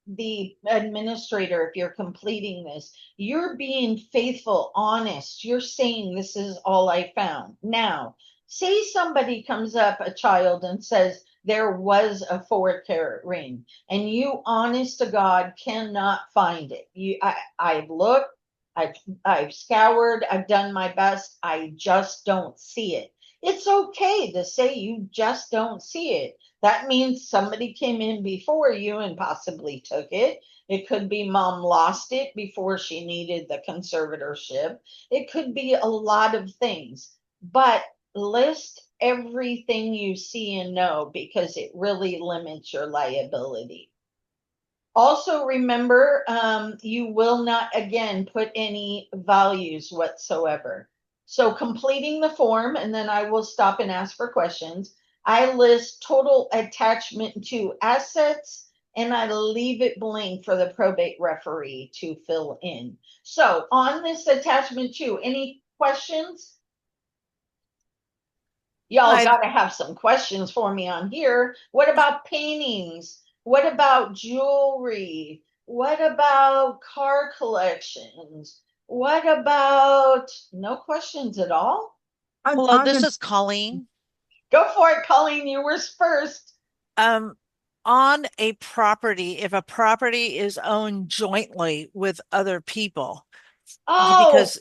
the administrator, if you're completing this, you're being faithful, honest. You're saying, this is all I found. Now, say somebody comes up, a child, and says, there was a 4 carat ring, and you, honest to God, cannot find it. I've looked, I've scoured, I've done my best. I just don't see it. It's okay to say you just don't see it. That means somebody came in before you and possibly took it. It could be mom lost it before she needed the conservatorship. It could be a lot of things, but list everything you see and know, because it really limits your liability. Also remember, you will not again put any values whatsoever. So completing the form, and then I will stop and ask for questions. I list total attachment to assets, and I leave it blank for the probate referee to fill in. So on this attachment to, any questions? Y'all got to have some questions for me on here. What about paintings? What about jewelry? What about car collections? What about no questions at all? Hello, this is Colleen. Go for it, Colleen. You were first. On a property, if a property is owned jointly with other people, because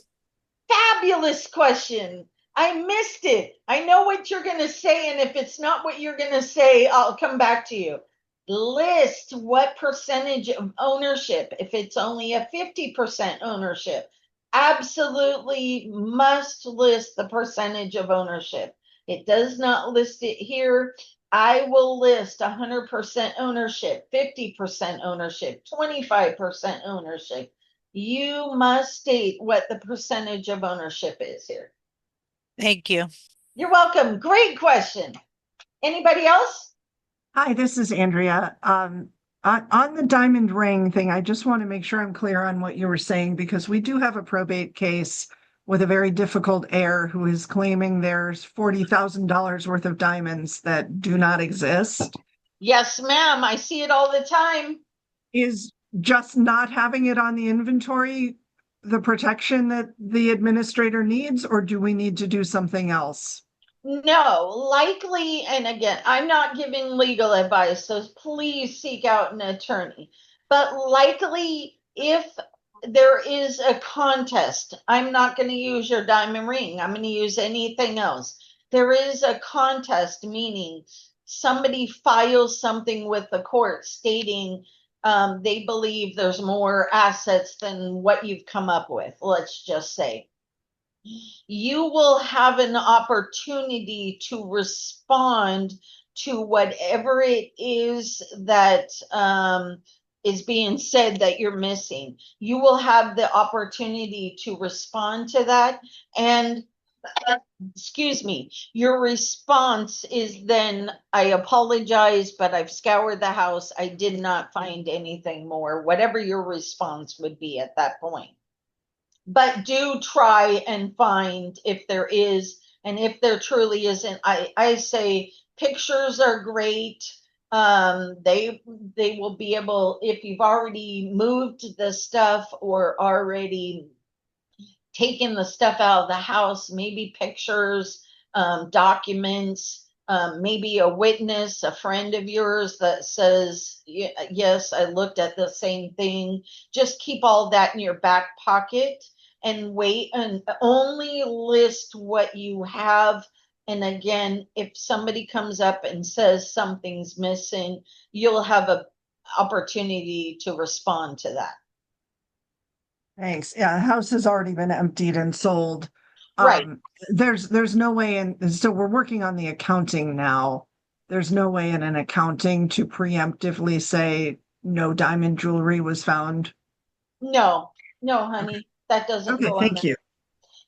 fabulous question. I missed it. I know what you're going to say, and if it's not what you're going to say, I'll come back to you. List what percentage of ownership. If it's only a 50% ownership, absolutely must list the percentage of ownership. It does not list it here. I will list 100% ownership, 50% ownership, 25% ownership. You must state what the percentage of ownership is here. Thank you. You're welcome. Great question. Anybody else? Hi, this is Andrea. On the diamond ring thing, I just want to make sure I'm clear on what you were saying, because we do have a probate case with a very difficult heir who is claiming there's $40,000 worth of diamonds that do not exist. Yes, ma'am. I see it all the time. Is just not having it on the inventory the protection that the administrator needs, or do we need to do something else? No, likely, and again, I'm not giving legal advice, so please seek out an attorney. But likely, if there is a contest, I'm not going to use your diamond ring, I'm going to use anything else. There is a contest, meaning somebody files something with the court stating they believe there's more assets than what you've come up with, let's just say. You will have an opportunity to respond to whatever it is that is being said that you're missing. You will have the opportunity to respond to that. And excuse me, your response is then, I apologize, but I've scoured the house. I did not find anything more, whatever your response would be at that point. But do try and find if there is, and if there truly isn't, I say pictures are great. They will be able, if you've already moved the stuff or already taken the stuff out of the house, maybe pictures, documents, maybe a witness, a friend of yours that says, yes, I looked at the same thing. Just keep all that in your back pocket and wait, and only list what you have. And again, if somebody comes up and says something's missing, you'll have an opportunity to respond to that. Thanks. Yeah, the house has already been emptied and sold. Right. There's no way in, so we're working on the accounting now. There's no way in an accounting to preemptively say no diamond jewelry was found. No, no, honey, that doesn't Okay, go on thank there. you.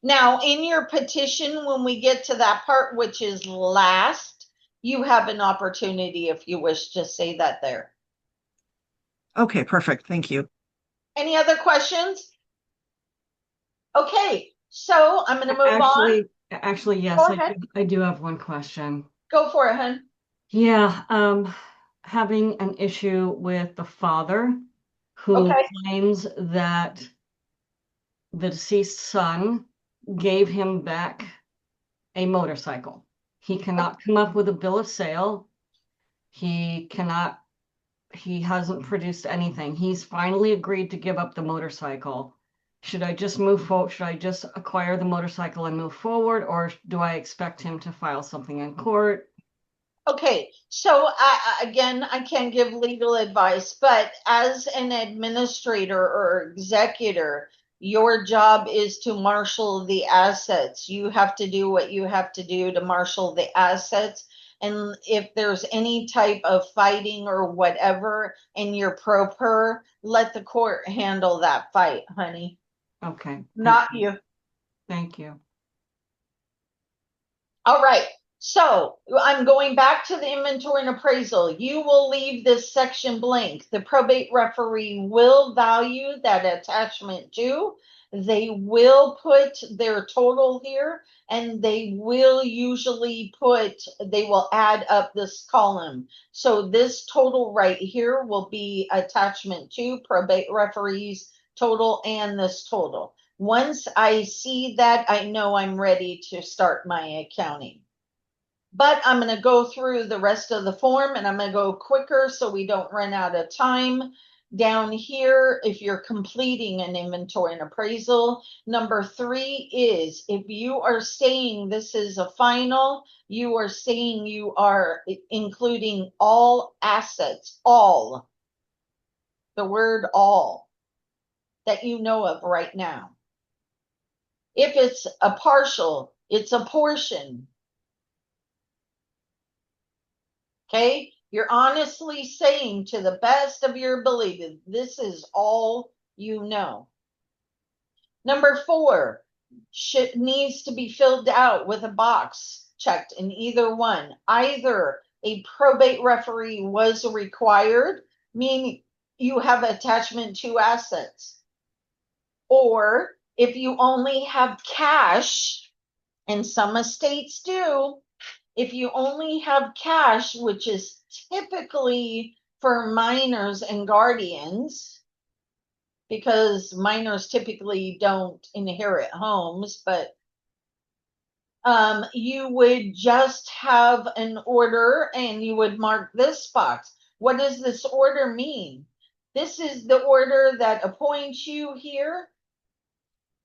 Now, in your petition, when we get to that part, which is last, you have an opportunity if you wish to say that there. Okay, perfect. Thank you. Any other questions? Okay, so I'm going to move on. Actually, yes, Go ahead. I do have one question. Go for it, hun. Yeah, having an issue with the father who Okay. claims that the deceased son gave him back a motorcycle. He cannot come up with a bill of sale. He hasn't produced anything. He's finally agreed to give up the motorcycle. Should I just move forward? Should I just acquire the motorcycle and move forward, or do I expect him to file something in court? Okay, so again, I can't give legal advice, but as an administrator or executor, your job is to marshal the assets. You have to do what you have to do to marshal the assets. And if there's any type of fighting or whatever and you're pro per, let the court handle that fight, honey. Okay. Not you. Thank you. All right. So I'm going back to the inventory and appraisal. You will leave this section blank. The probate referee will value that attachment too. They will put their total here and they will add up this column. So this total right here will be attachment 2, probate referee's total and this total. Once I see that, I know I'm ready to start my accounting. But I'm going to go through the rest of the form and I'm going to go quicker so we don't run out of time. Down here, if you're completing an inventory and appraisal, number 3 is if you are saying this is a final, you are saying you are including all assets, all, the word all, that you know of right now. If it's a partial, it's a portion. Okay, you're honestly saying to the best of your ability, this is all you know. Number 4, needs to be filled out with a box checked in either one. Either a probate referee was required, meaning you have attachment to assets, or if you only have cash, and some estates do, if you only have cash, which is typically for minors and guardians, because minors typically don't inherit homes, but you would just have an order and you would mark this box. What does this order mean? This is the order that appoints you here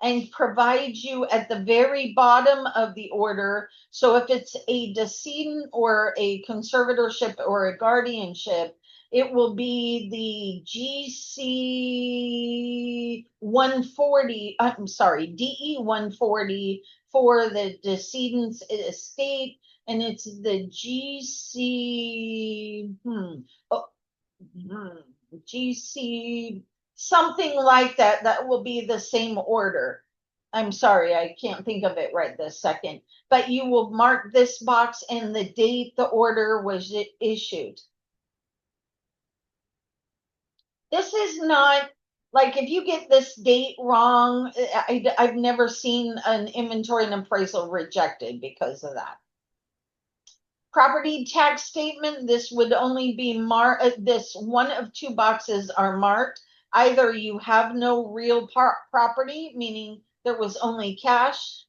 and provides you at the very bottom of the order. So if it's a decedent or a conservatorship or a guardianship, it will be the GC 140, I'm sorry, DE 140 for the decedent's estate, and it's the GC something like that. That will be the same order. I'm sorry, I can't think of it right this second, but you will mark this box and the date the order was issued. This is not like if you get this date wrong, I've never seen an inventory and appraisal rejected because of that. Property tax statement, this would only be marked, this one of 2 boxes are marked. Either you have no real property, meaning there was only cash,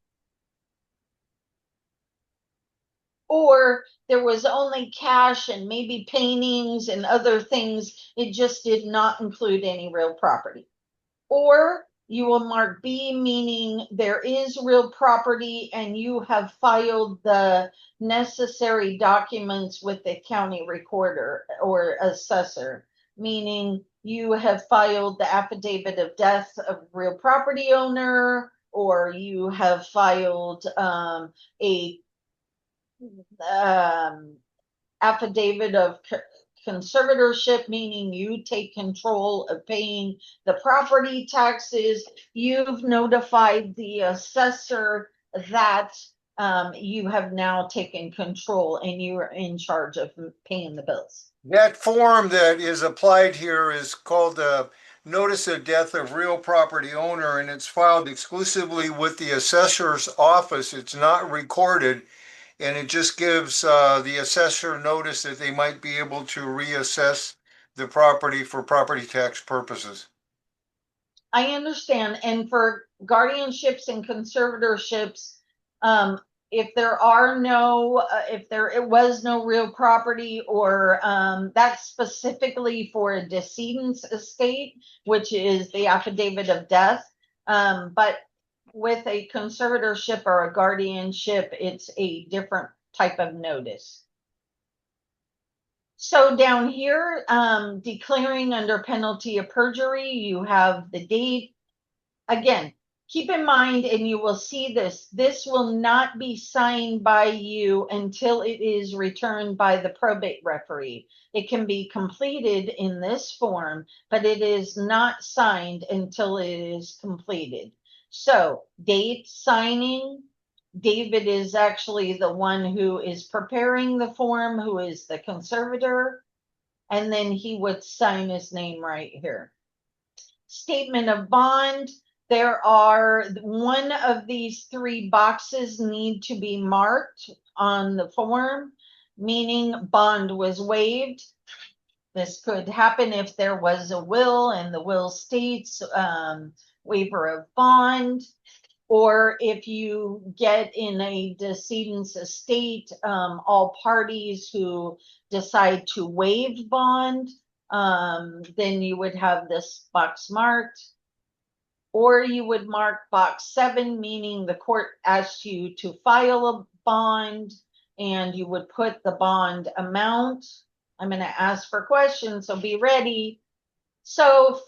or there was only cash and maybe paintings and other things. It just did not include any real property. Or you will mark B, meaning there is real property and you have filed the necessary documents with the county recorder or assessor, meaning you have filed the affidavit of death of real property owner, or you have filed a affidavit of conservatorship, meaning you take control of paying the property taxes. You've notified the assessor that you have now taken control and you are in charge of paying the bills. That form that is applied here is called a Notice of Death of Real Property Owner, and it's filed exclusively with the assessor's office. It's not recorded, and it just gives the assessor notice that they might be able to reassess the property for property tax purposes. I understand. And for guardianships and conservatorships, if there are no, if there it was no real property, or that's specifically for a decedent's estate, which is the affidavit of death. But with a conservatorship or a guardianship, it's a different type of notice. So down here, declaring under penalty of perjury, you have the date. Again, keep in mind, and you will see this will not be signed by you until it is returned by the probate referee. It can be completed in this form, but it is not signed until it is completed. So date, signing. David is actually the one who is preparing the form, who is the conservator, and then he would sign his name right here. Statement of bond. There are one of these three boxes need to be marked on the form, meaning bond was waived. This could happen if there was a will and the will states waiver of bond. Or if you get in a decedent's estate, all parties who decide to waive bond, then you would have this box marked. Or you would mark box 7, meaning the court asks you to file a bond, and you would put the bond amount. I'm going to ask for questions, so be ready. So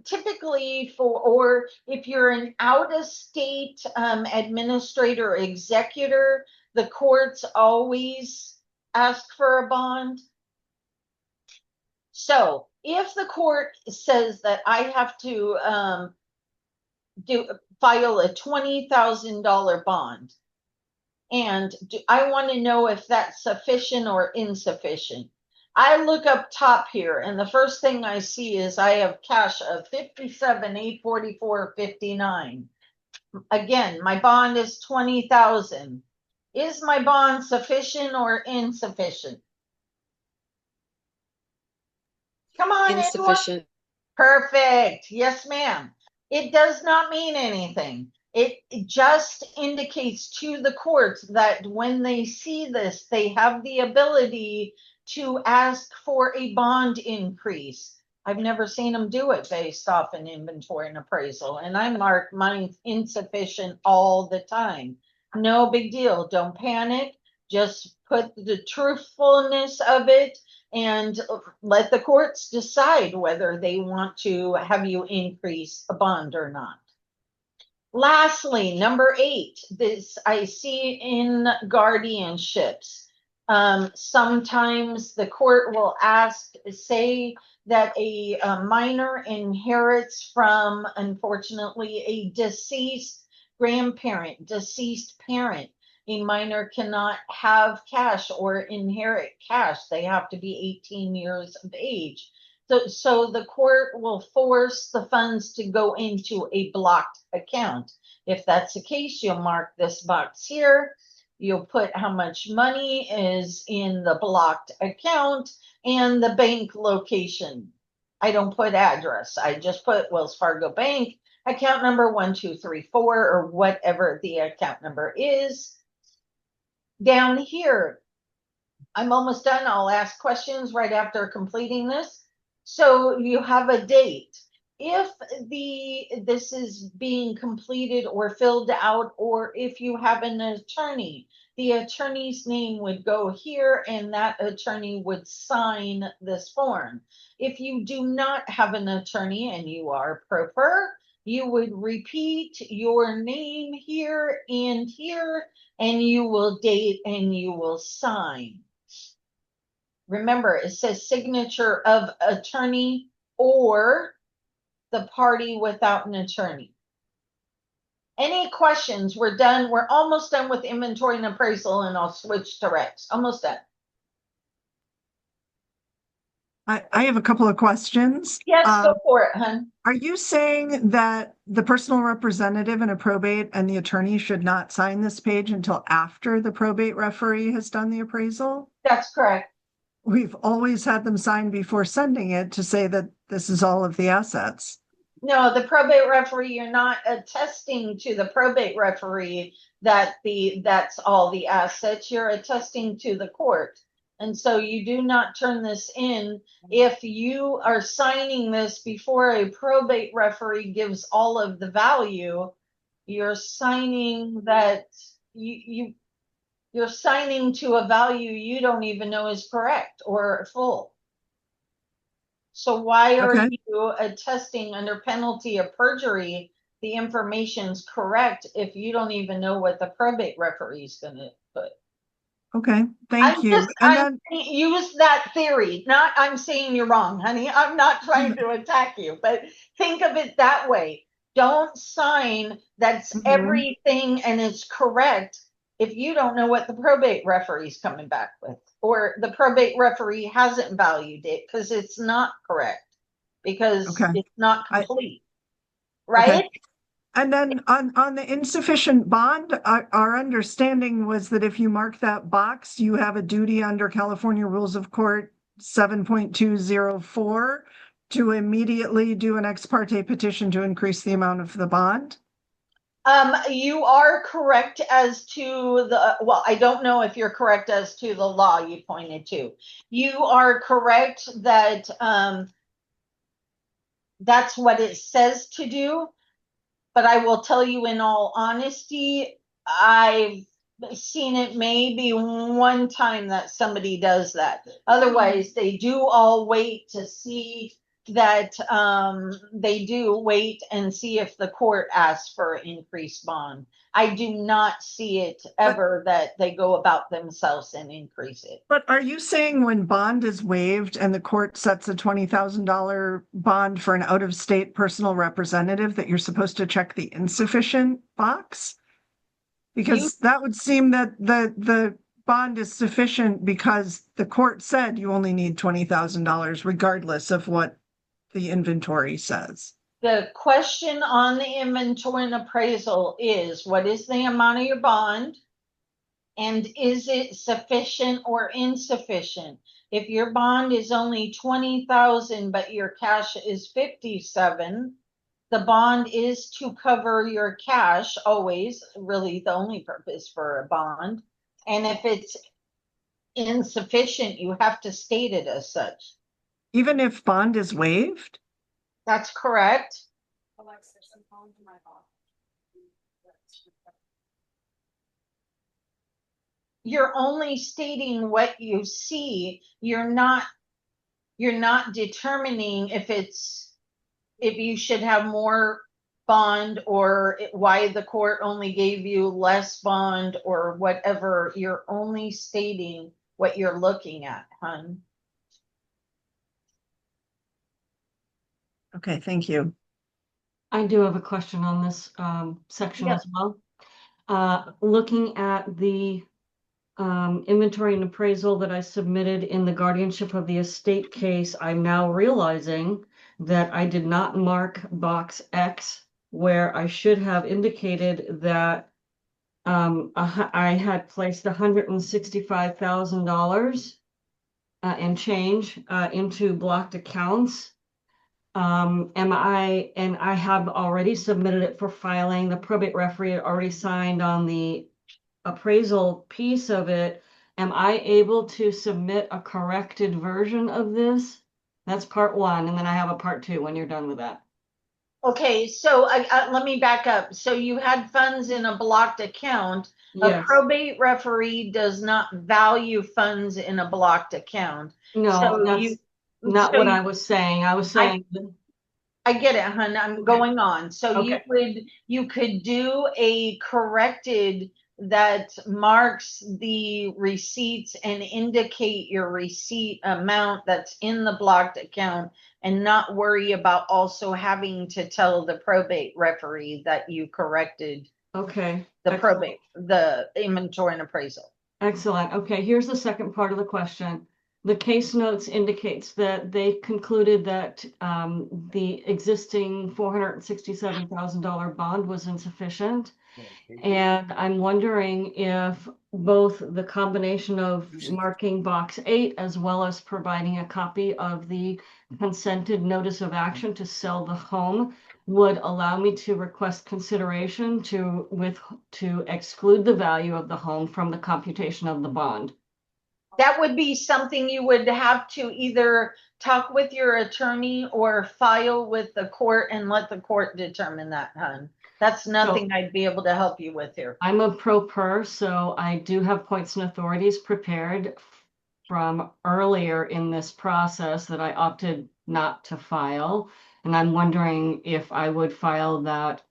typically or if you're an out-of-state administrator or executor, the courts always ask for a bond. So if the court says that I have to file a $20,000 bond, and I want to know if that's sufficient or insufficient, I look up top here, and the first thing I see is I have cash of $57,844.59. Again, my bond is $20,000. Is my bond sufficient or insufficient? Come on, Insufficient. Perfect. Yes, ma'am. It does not mean anything. It just indicates to the courts that when they see this, they have the ability to ask for a bond increase. I've never seen them do it based off an inventory and appraisal, and I mark mine insufficient all the time. No big deal. Don't panic. Just put the truthfulness of it and let the courts decide whether they want to have you increase a bond or not. Lastly, number 8, this I see in guardianships. Sometimes the court will ask, say that a minor inherits from, unfortunately, a deceased grandparent, deceased parent. A minor cannot have cash or inherit cash. They have to be 18 years of age. So the court will force the funds to go into a blocked account. If that's the case, you'll mark this box here. You'll put how much money is in the blocked account and the bank location. I don't put address. I just put Wells Fargo Bank, account number 1234, or whatever the account number is. Down here, I'm almost done. I'll ask questions right after completing this. So you have a date. If this is being completed or filled out, or if you have an attorney, the attorney's name would go here and that attorney would sign this form. If you do not have an attorney and you are proper, you would repeat your name here, and you will date and you will sign. Remember, it says signature of attorney or the party without an attorney. Any questions? We're done. We're almost done with inventory and appraisal, and I'll switch to Rex. Almost done. I have a couple of questions. Yes, go for it, hun. Are you saying that the personal representative in a probate and the attorney should not sign this page until after the probate referee has done the appraisal? That's correct. We've always had them sign before sending it to say that this is all of the assets. No, the probate referee, you're not attesting to the probate referee that that's all the assets. You're attesting to the court. And so you do not turn this in if you are signing this before a probate referee gives all of the value. You're signing that you're signing to a value you don't even know is correct or full. So why are you attesting under penalty of perjury the information's correct if you don't even know what the probate referee is going to put? Okay, thank you. Use that theory. Not, I'm saying you're wrong, honey. I'm not trying to attack you, but think of it that way. Don't sign that's everything and it's correct if you don't know what the probate referee's coming back with, or the probate referee hasn't valued it because it's not correct, because it's not complete. Right? And then on the insufficient bond, our understanding was that if you mark that box, you have a duty under California Rules of Court 7.204 to immediately do an ex parte petition to increase the amount of the bond. You are correct as to well, I don't know if you're correct as to the law you pointed to. You are correct that that's what it says to do. But I will tell you in all honesty, I've seen it maybe one time that somebody does that. Otherwise, they do all wait to see that they do wait and see if the court asks for increased bond. I do not see it ever that they go about themselves and increase it. But are you saying when bond is waived and the court sets a $20,000 bond for an out-of-state personal representative that you're supposed to check the insufficient box? Because that would seem that the bond is sufficient because the court said you only need $20,000 regardless of what the inventory says. The question on the inventory and appraisal is, what is the amount of your bond? And is it sufficient or insufficient? If your bond is only 20,000, but your cash is 57, the bond is to cover your cash always, really the only purpose for a bond. And if it's insufficient, you have to state it as such. Even if bond is waived? That's correct. You're only stating what you see. You're not determining if you should have more bond or why the court only gave you less bond or whatever. You're only stating what you're looking at, hon. Okay, thank you. I do have a question on this section as well. Looking at the inventory and appraisal that I submitted in the guardianship of the estate case, I'm now realizing that I did not mark box X where I should have indicated that I had placed $165,000 and change into blocked accounts. And I have already submitted it for filing. The probate referee had already signed on the appraisal piece of it. Am I able to submit a corrected version of this? That's part one. And then I have a part two when you're done with that. Okay, so let me back up. So you had funds in a blocked account. Yes. A probate referee does not value funds in a blocked account. No, so that's not what I was saying. I was saying I get it, hon. I'm going on. So okay. you could do a corrected that marks the receipts and indicate your receipt amount that's in the blocked account, and not worry about also having to tell the probate referee that you corrected Okay. the probate, the inventory and appraisal. Excellent. Okay, here's the second part of the question. The case notes indicates that they concluded that the existing $467,000 bond was insufficient. And I'm wondering if both the combination of marking box 8 as well as providing a copy of the consented notice of action to sell the home would allow me to request consideration to exclude the value of the home from the computation of the bond. That would be something you would have to either talk with your attorney or file with the court and let the court determine that, hon. That's nothing I'd be able to help you with here. I'm a pro per, so I do have points and authorities prepared from earlier in this process that I opted not to file. And I'm wondering if I would file that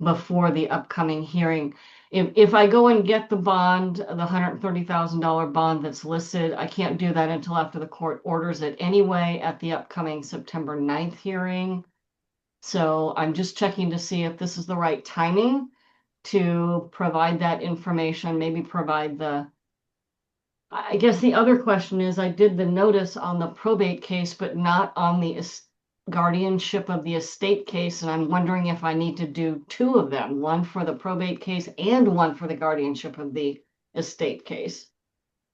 before the upcoming hearing. If I go and get the bond, the $130,000 bond that's listed, I can't do that until after the court orders it anyway at the upcoming September 9th hearing. So I'm just checking to see if this is the right timing to provide that information, maybe provide the, I guess the other question is, I did the notice on the probate case, but not on the guardianship of the estate case. And I'm wondering if I need to do two of them, one for the probate case and one for the guardianship of the estate case.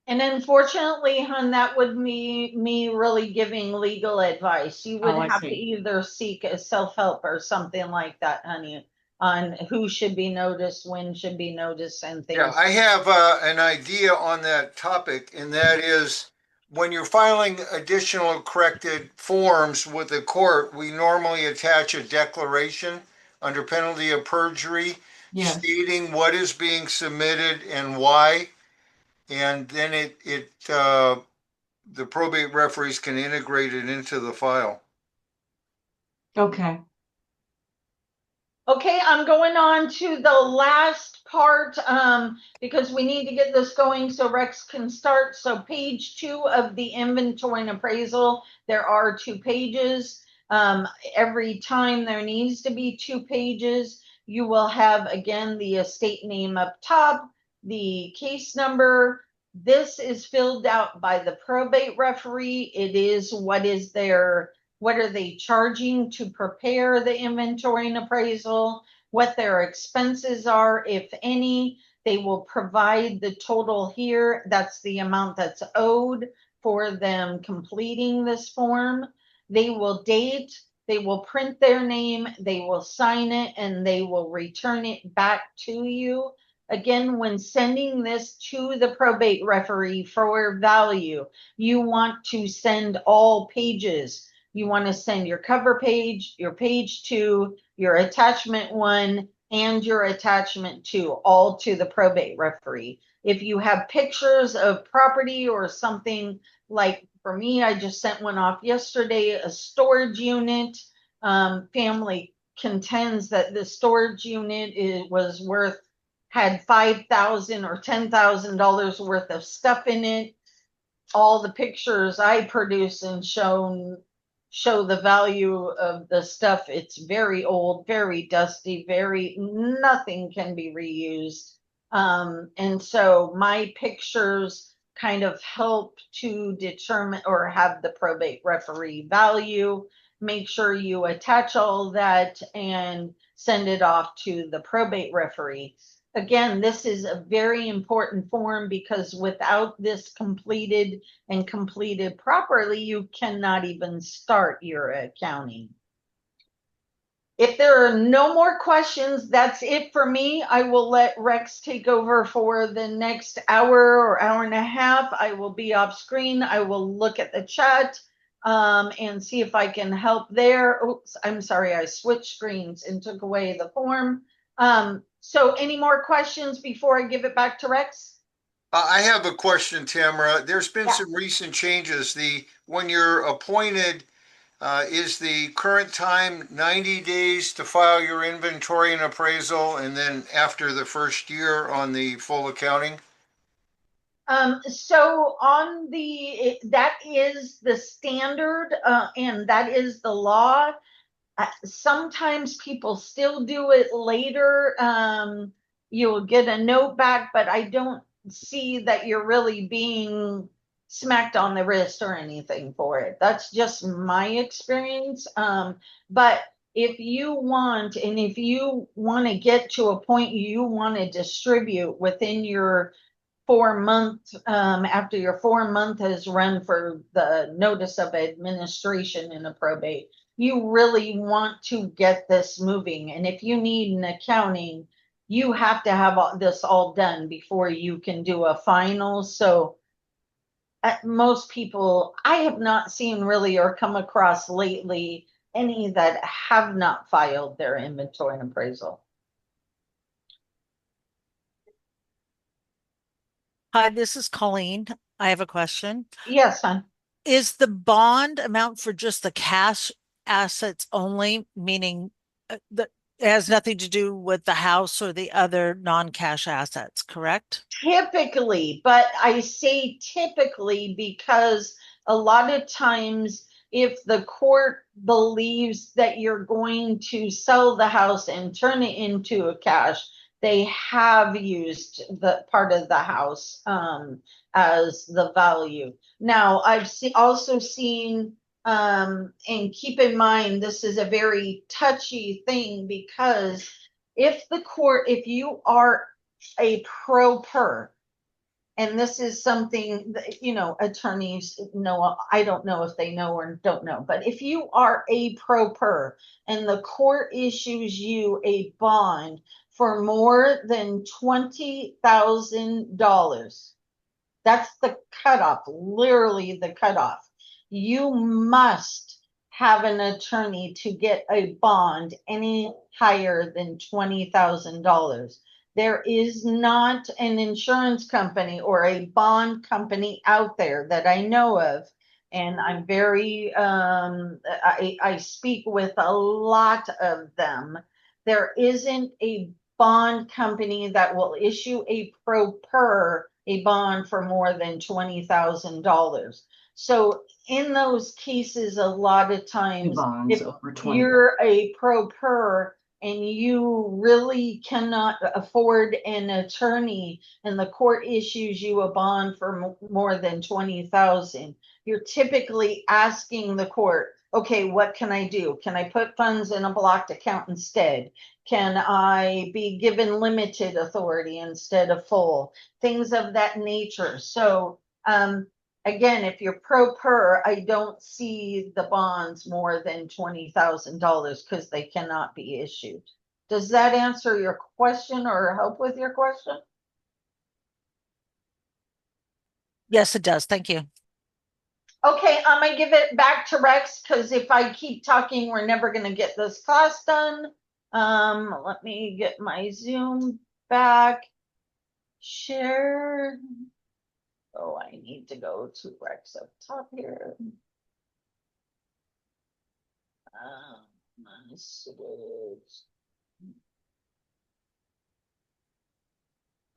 And unfortunately, hon, that would be me really giving legal advice. You would have to either seek a self-help or something like that, honey, on who should be noticed, when should be noticed, and things. Yeah, I have an idea on that topic, and that is when you're filing additional corrected forms with the court, we normally attach a declaration under penalty of perjury stating what is being submitted and why. And then the probate referees can integrate it into the file. Okay. Okay, I'm going on to the last part because we need to get this going so Rex can start. So page 2 of the inventory and appraisal, there are 2 pages. Every time there needs to be 2 pages, you will have, again, the estate name up top, the case number. This is filled out by the probate referee. It is what are they charging to prepare the inventory and appraisal, what their expenses are, if any. They will provide the total here. That's the amount that's owed for them completing this form. They will date, they will print their name, they will sign it, and they will return it back to you. Again, when sending this to the probate referee for value, you want to send all pages. You want to send your cover page, your page 2, your attachment 1, and your attachment 2, all to the probate referee. If you have pictures of property or something, like for me, I just sent one off yesterday, a storage unit. Family contends that the storage unit had $5,000 or $10,000 worth of stuff in it. All the pictures I produce and show the value of the stuff. It's very old, very dusty, nothing can be reused. And so my pictures kind of help to determine or have the probate referee value. Make sure you attach all that and send it off to the probate referee. Again, this is a very important form because without this completed and completed properly, you cannot even start your accounting. If there are no more questions, that's it for me. I will let Rex take over for the next hour or hour and a half. I will be off screen. I will look at the chat and see if I can help there. Oops, I'm sorry, I switched screens and took away the form. So any more questions before I give it back to Rex? I have a question, Tamara. There's been some recent changes. When you're appointed Is the current time 90 days to file your inventory and appraisal, and then after the first year on the full accounting? So on that is the standard, and that is the law. Sometimes people still do it later. You'll get a note back, but I don't see that you're really being smacked on the wrist or anything for it. That's just my experience. But if you want, and if you want to get to a point you want to distribute within your 4 month, after your 4 month has run for the notice of administration in a probate, you really want to get this moving. And if you need an accounting, you have to have this all done before you can do a final. So most people, I have not seen really or come across lately any that have not filed their inventory and appraisal. Hi, this is Colleen. I have a question. Yes, hon. Is the bond amount for just the cash assets only, meaning that it has nothing to do with the house or the other non-cash assets, correct? Typically, but I say typically because a lot of times, if the court believes that you're going to sell the house and turn it into a cash, they have used the part of the house as the value. Now, also seen, and keep in mind, this is a very touchy thing because if you are a pro per, and this is something that, attorneys know, I don't know if they know or don't know, but if you are a pro per and the court issues you a bond for more than $20,000, that's the cutoff, literally the cutoff. You must have an attorney to get a bond any higher than $20,000. There is not an insurance company or a bond company out there that I know of. And I'm I speak with a lot of them. There isn't a bond company that will issue a pro per a bond for more than $20,000. So in those cases, a lot of times, Bonds if over 20. you're a pro per and you really cannot afford an attorney and the court issues you a bond for more than 20,000, you're typically asking the court, okay, what can I do? Can I put funds in a blocked account instead? Can I be given limited authority instead of full? Things of that nature. So, again, if you're pro per, I don't see the bonds more than $20,000 because they cannot be issued. Does that answer your question or help with your question? Yes, it does. Thank you. Okay, I'm gonna give it back to Rex because if I keep talking, we're never gonna get this class done. Let me get my Zoom back. Share. Oh, I need to go to Rex up top here.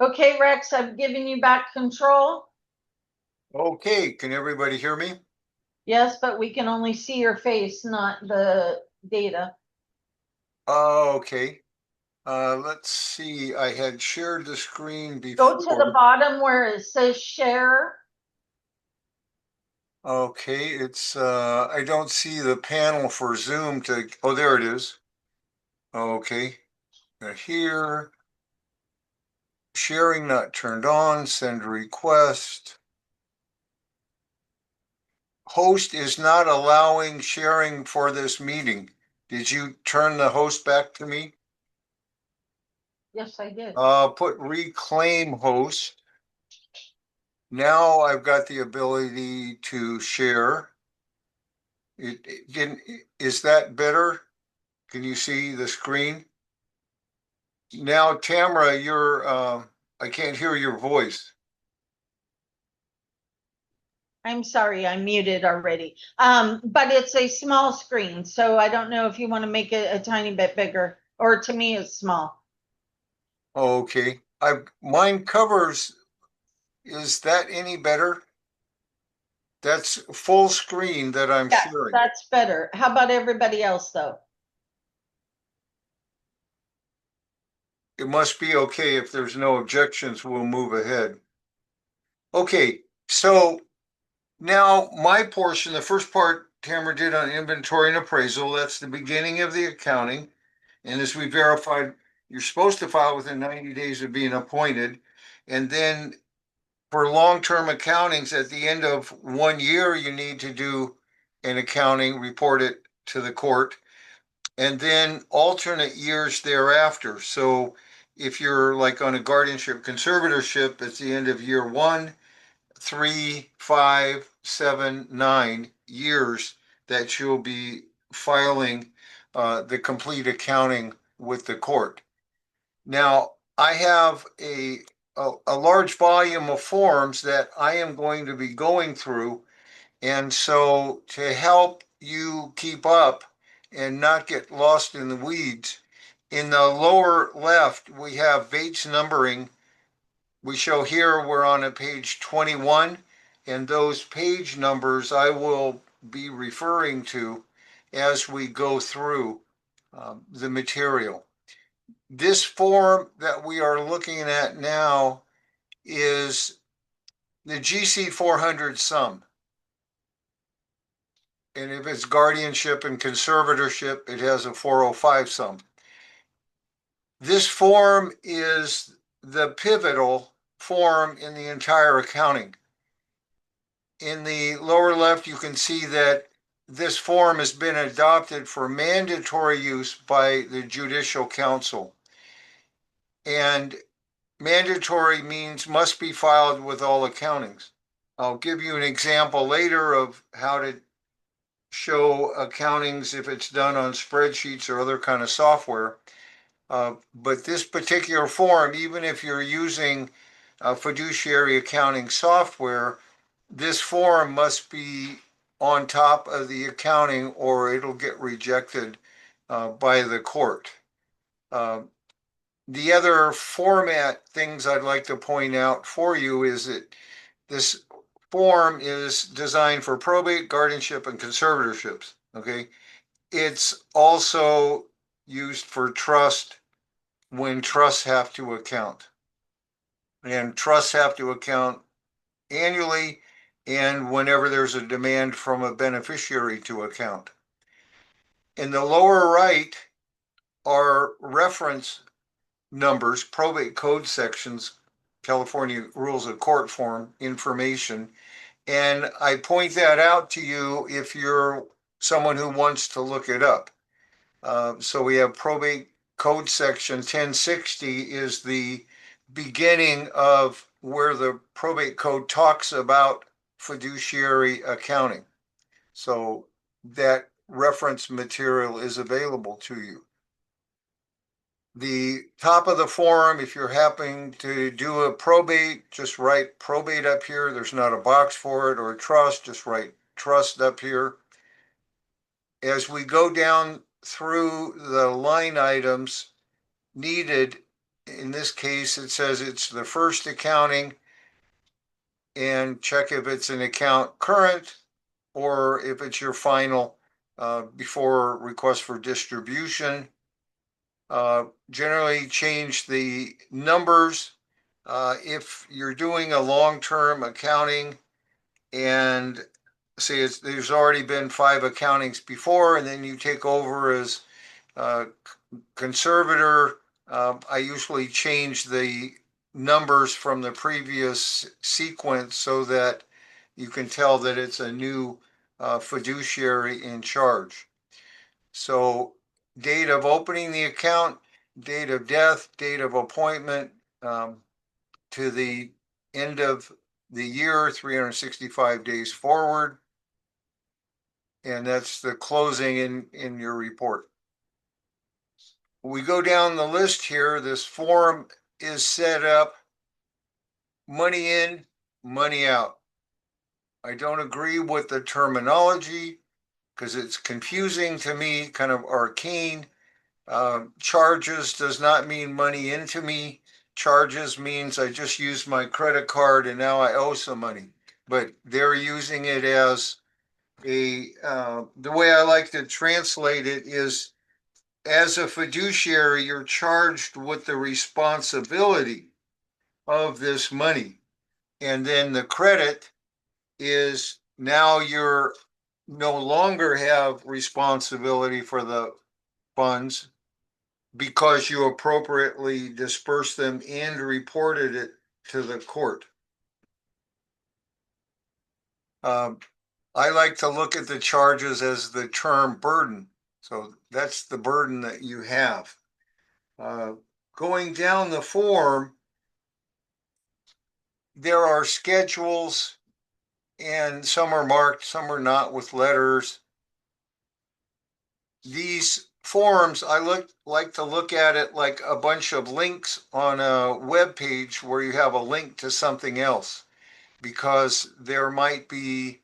Okay, Rex, I've given you back control. Okay, can everybody hear me? Yes, but we can only see your face, not the data. Okay. Let's see, I had shared the screen Go to the before. bottom where it says share. Okay, I don't see the panel for Zoom oh, there it is. Okay, here. Sharing not turned on, send request. Host is not allowing sharing for this meeting. Did you turn the host back to me? Yes, I did. Put reclaim host. Now I've got the ability to share. It didn't, is that better? Can you see the screen? Now, Tamara, I can't hear your voice. I'm sorry, I muted already. But it's a small screen, so I don't know if you want to make it a tiny bit bigger, or to me, it's small. Okay, mine covers, is that any better? That's full screen that I'm Yes, sharing. that's better. How about everybody else, though? It must be okay. If there's no objections, we'll move ahead. Okay, so now my portion, the first part Tamara did on inventory and appraisal, that's the beginning of the accounting. And as we verified, you're supposed to file within 90 days of being appointed. And then for long-term accountings, at the end of 1 year, you need to do an accounting, report it to the court, and then alternate years thereafter. So if you're like on a guardianship conservatorship, it's the end of year 1, 3, 5, 7, 9 years that you'll be filing the complete accounting with the court. Now, I have a large volume of forms that I am going to be going through. And so to help you keep up and not get lost in the weeds, in the lower left, we have Bates numbering. We show here we're on a page 21, and those page numbers I will be referring to as we go through the material. This form that we are looking at now is the GC 400 sum. And if it's guardianship and conservatorship, it has a 405 sum. This form is the pivotal form in the entire accounting. In the lower left, you can see that this form has been adopted for mandatory use by the Judicial Council. And mandatory means must be filed with all accountings. I'll give you an example later of how to show accountings if it's done on spreadsheets or other kind of software. But this particular form, even if you're using fiduciary accounting software, this form must be on top of the accounting or it'll get rejected by the court. The other format things I'd like to point out for you is that this form is designed for probate, guardianship, and conservatorships, okay? It's also used for trust when trusts have to account. And trusts have to account annually and whenever there's a demand from a beneficiary to account. In the lower right are reference numbers, probate code sections, California Rules of Court form information. And I point that out to you if you're someone who wants to look it up. So we have probate code section 1060 is the beginning of where the probate code talks about fiduciary accounting. So that reference material is available to you. The top of the form, if you're happening to do a probate, just write probate up here. There's not a box for it, or trust, just write trust up here. As we go down through the line items needed, in this case, it says it's the first accounting and check if it's an account current or if it's your final before request for distribution. Generally change the numbers. If you're doing a long-term accounting and say there's already been 5 accountings before and then you take over as conservator, I usually change the numbers from the previous sequence so that you can tell that it's a new fiduciary in charge. So date of opening the account, date of death, date of appointment to the end of the year, 365 days forward. And that's the closing in your report. We go down the list here. This form is set up money in, money out. I don't agree with the terminology because it's confusing to me, kind of arcane. Charges does not mean money into me. Charges means I just used my credit card and now I owe some money. But they're using it as the way I like to translate it is as a fiduciary, you're charged with the responsibility of this money. And then the credit is now you're no longer have responsibility for the funds because you appropriately dispersed them and reported it to the court. I like to look at the charges as the term burden. So that's the burden that you have. Going down the form, there are schedules and some are marked, some are not with letters. These forms, I like to look at it like a bunch of links on a web page where you have a link to something else, because there might be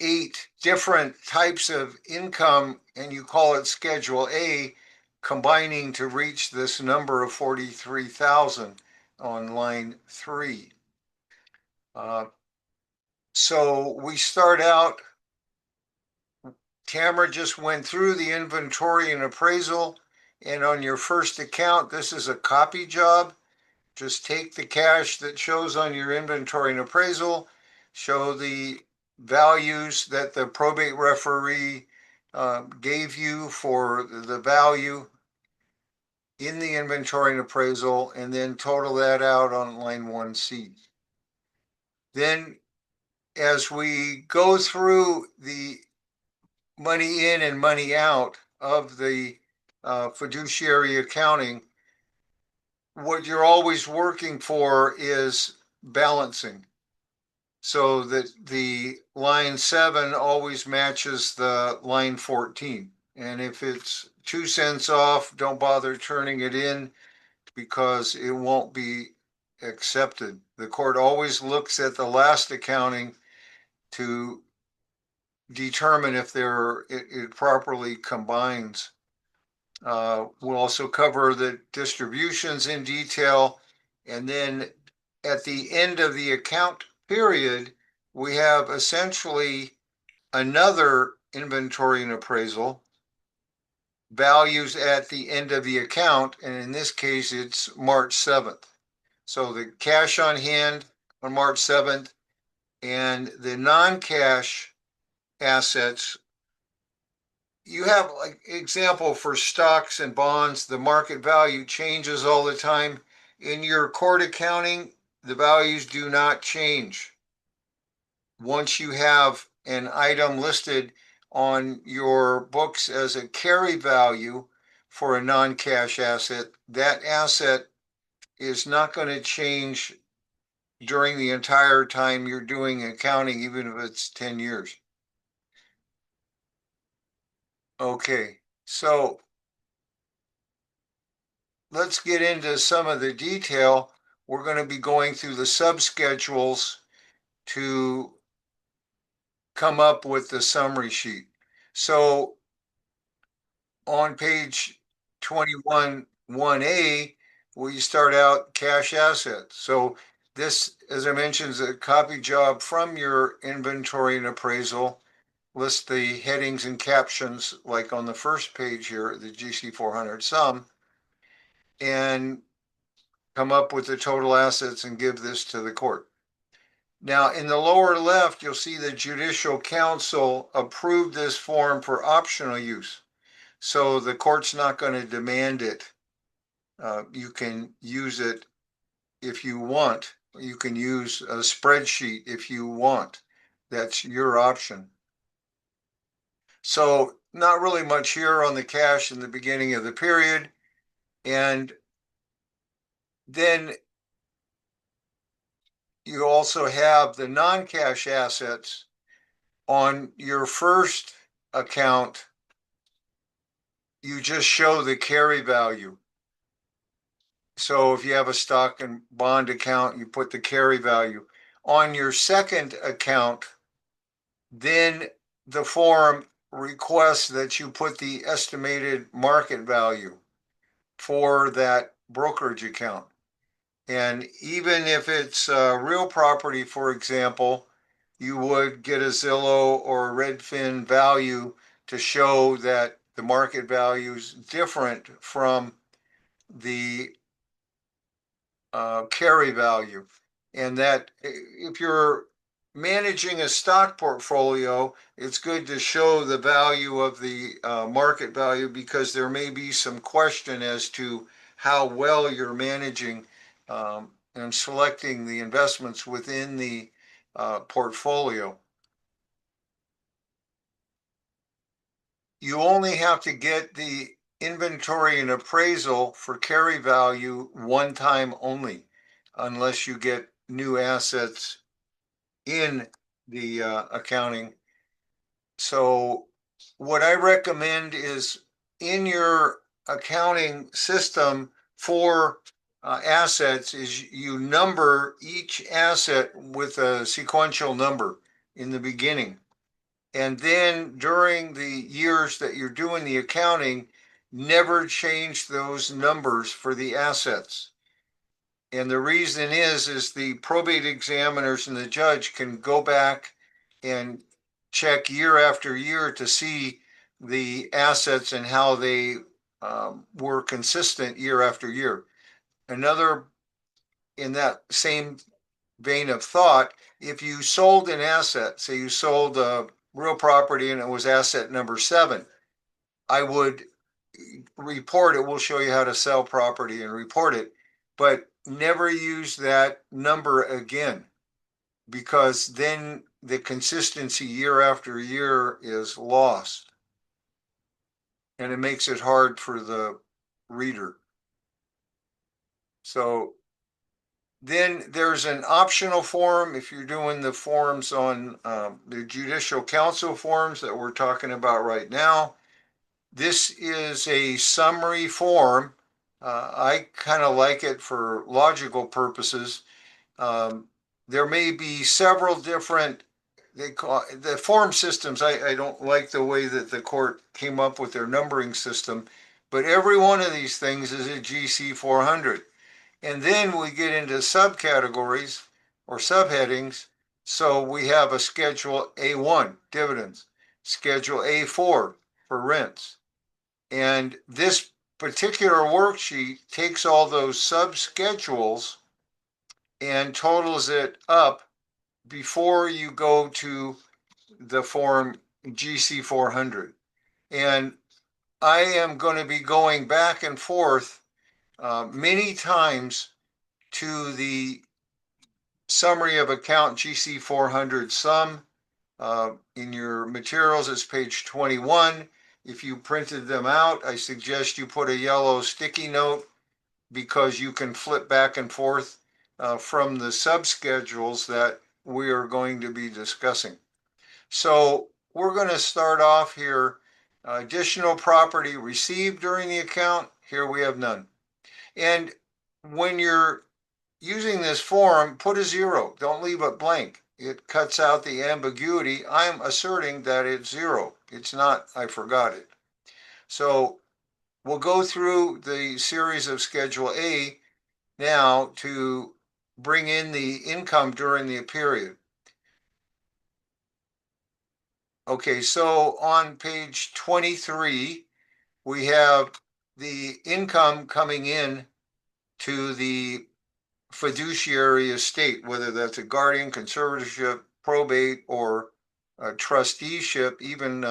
8 different types of income and you call it Schedule A, combining to reach this number of 43,000 on line 3. So we start out, Tamara just went through the inventory and appraisal, and on your first account, this is a copy job. Just take the cash that shows on your inventory and appraisal, show the values that the probate referee gave you for the value in the inventory and appraisal, and then total that out on line 1C. Then as we go through the money in and money out of the fiduciary accounting, what you're always working for is balancing, so that the line 7 always matches the line 14. And if it's 2 cents off, don't bother turning it in because it won't be accepted. The court always looks at the last accounting to determine if it properly combines. We'll also cover the distributions in detail. And then at the end of the account period, we have essentially another inventory and appraisal, values at the end of the account. And in this case, it's March 7th. So the cash on hand on March 7th and the non-cash assets, you have like example for stocks and bonds, the market value changes all the time. In your court accounting, the values do not change. Once you have an item listed on your books as a carry value for a non-cash asset, that asset is not going to change during the entire time you're doing accounting, even if it's 10 years. Okay, so let's get into some of the detail. We're going to be going through the subschedules to come up with the summary sheet. So on page 21, 1A, we start out cash assets. So this, as I mentioned, is a copy job from your inventory and appraisal. List the headings and captions like on the first page here, the GC 400 sum, and come up with the total assets and give this to the court. Now, in the lower left, you'll see the Judicial Council approved this form for optional use. So the court's not going to demand it. You can use it if you want. You can use a spreadsheet if you want. That's your option. So not really much here on the cash in the beginning of the period. And then you also have the non-cash assets on your first account. You just show the carry value. So if you have a stock and bond account, you put the carry value. On your second account, then the form requests that you put the estimated market value for that brokerage account. And even if it's real property, for example, you would get a Zillow or a Redfin value to show that the market value is different from the carry value. And that if you're managing a stock portfolio, it's good to show the value of the market value, because there may be some question as to how well you're managing and selecting the investments within the portfolio. You only have to get the inventory and appraisal for carry value one time only, unless you get new assets in the accounting. So what I recommend is, in your accounting system for assets, is you number each asset with a sequential number in the beginning. And then during the years that you're doing the accounting, never change those numbers for the assets. And the reason is the probate examiners and the judge can go back and check year after year to see the assets and how they were consistent year after year. Another, in that same vein of thought, if you sold an asset, say you sold a real property and it was asset number 7, I would report it. We'll show you how to sell property and report it, but never use that number again, because then the consistency year after year is lost and it makes it hard for the reader. So then there's an optional form if you're doing the forms on the judicial council forms that we're talking about right now. This is a summary form. I kind of like it for logical purposes. There may be several different, they call the form systems. I don't like the way that the court came up with their numbering system, but every one of these things is a GC 400. And then we get into subcategories or subheadings. So we have a Schedule A1, dividends, Schedule A4 for rents. And this particular worksheet takes all those subschedules and totals it up before you go to the form GC 400. And I am going to be going back and forth many times to the summary of account GC 400 sum. In your materials, it's page 21. If you printed them out, I suggest you put a yellow sticky note, because you can flip back and forth from the subschedules that we are going to be discussing. So we're going to start off here. Additional property received during the account. Here we have none. And when you're using this form, put a 0. Don't leave it blank. It cuts out the ambiguity. I'm asserting that it's 0. It's not, I forgot it. So we'll go through the series of Schedule A now to bring in the income during the period. Okay, so on page 23, we have the income coming in to the fiduciary estate, whether that's a guardian, conservatorship, probate, or a trusteeship. Even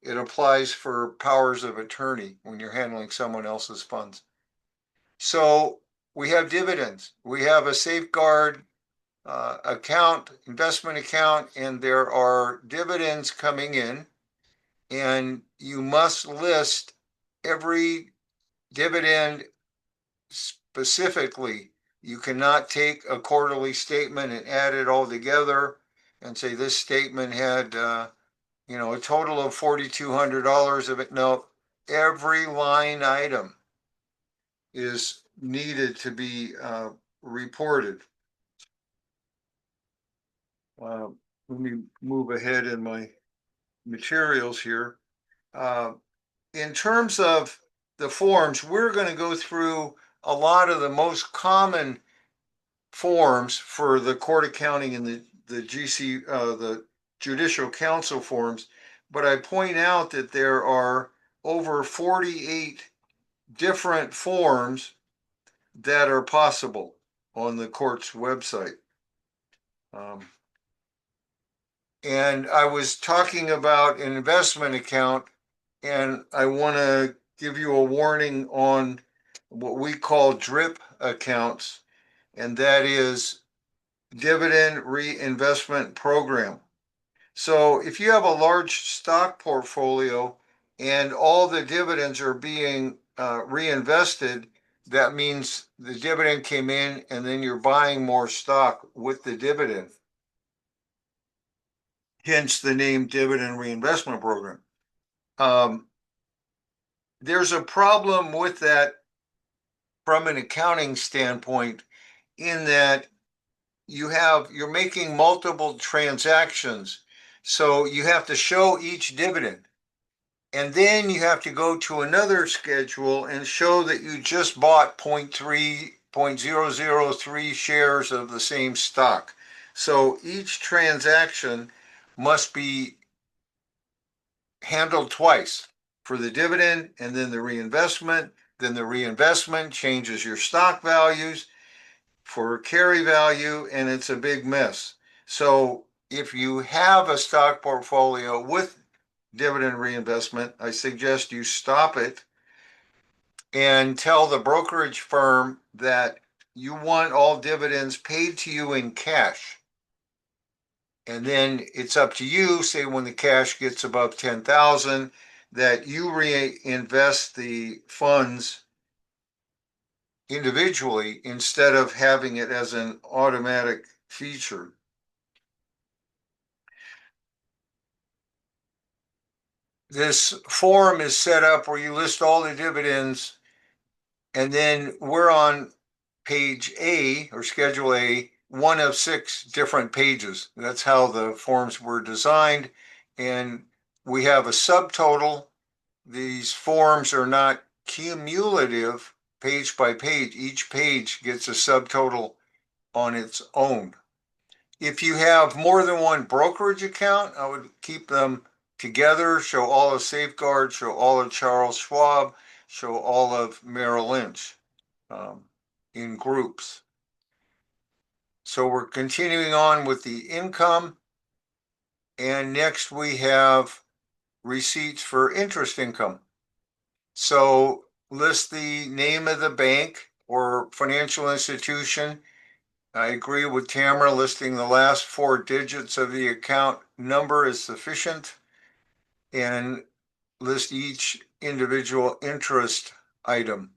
it applies for powers of attorney when you're handling someone else's funds. So we have dividends. We have a safeguard account, investment account, and there are dividends coming in. And you must list every dividend specifically. You cannot take a quarterly statement and add it all together and say this statement had, a total of $4,200 of it. No, every line item is needed to be reported. Let me move ahead in my materials here. In terms of the forms, we're going to go through a lot of the most common forms for the Court Accounting and the the Judicial Council forms, but I point out that there are over 48 different forms that are possible on the court's website. And I was talking about an investment account, and I want to give you a warning on what we call DRIP accounts, and that is dividend reinvestment program. So if you have a large stock portfolio and all the dividends are being reinvested, that means the dividend came in and then you're buying more stock with the dividend. Hence the name dividend reinvestment program. There's a problem with that from an accounting standpoint in that you're making multiple transactions. So you have to show each dividend. And then you have to go to another schedule and show that you just bought 0.003 shares of the same stock. So each transaction must be handled twice for the dividend and then the reinvestment. Then the reinvestment changes your stock values for carry value, and it's a big mess. So if you have a stock portfolio with dividend reinvestment, I suggest you stop it and tell the brokerage firm that you want all dividends paid to you in cash. And then it's up to you, say when the cash gets above 10,000, that you reinvest the funds individually instead of having it as an automatic feature. This form is set up where you list all the dividends, and then we're on page A or Schedule A, one of 6 different pages. That's how the forms were designed. And we have a subtotal. These forms are not cumulative page by page. Each page gets a subtotal on its own. If you have more than one brokerage account, I would keep them together, show all of Safeguard, show all of Charles Schwab, show all of Merrill Lynch in groups. So we're continuing on with the income. And next we have receipts for interest income. So list the name of the bank or financial institution. I agree with Tamara, listing the last 4 digits of the account number is sufficient, and list each individual interest item.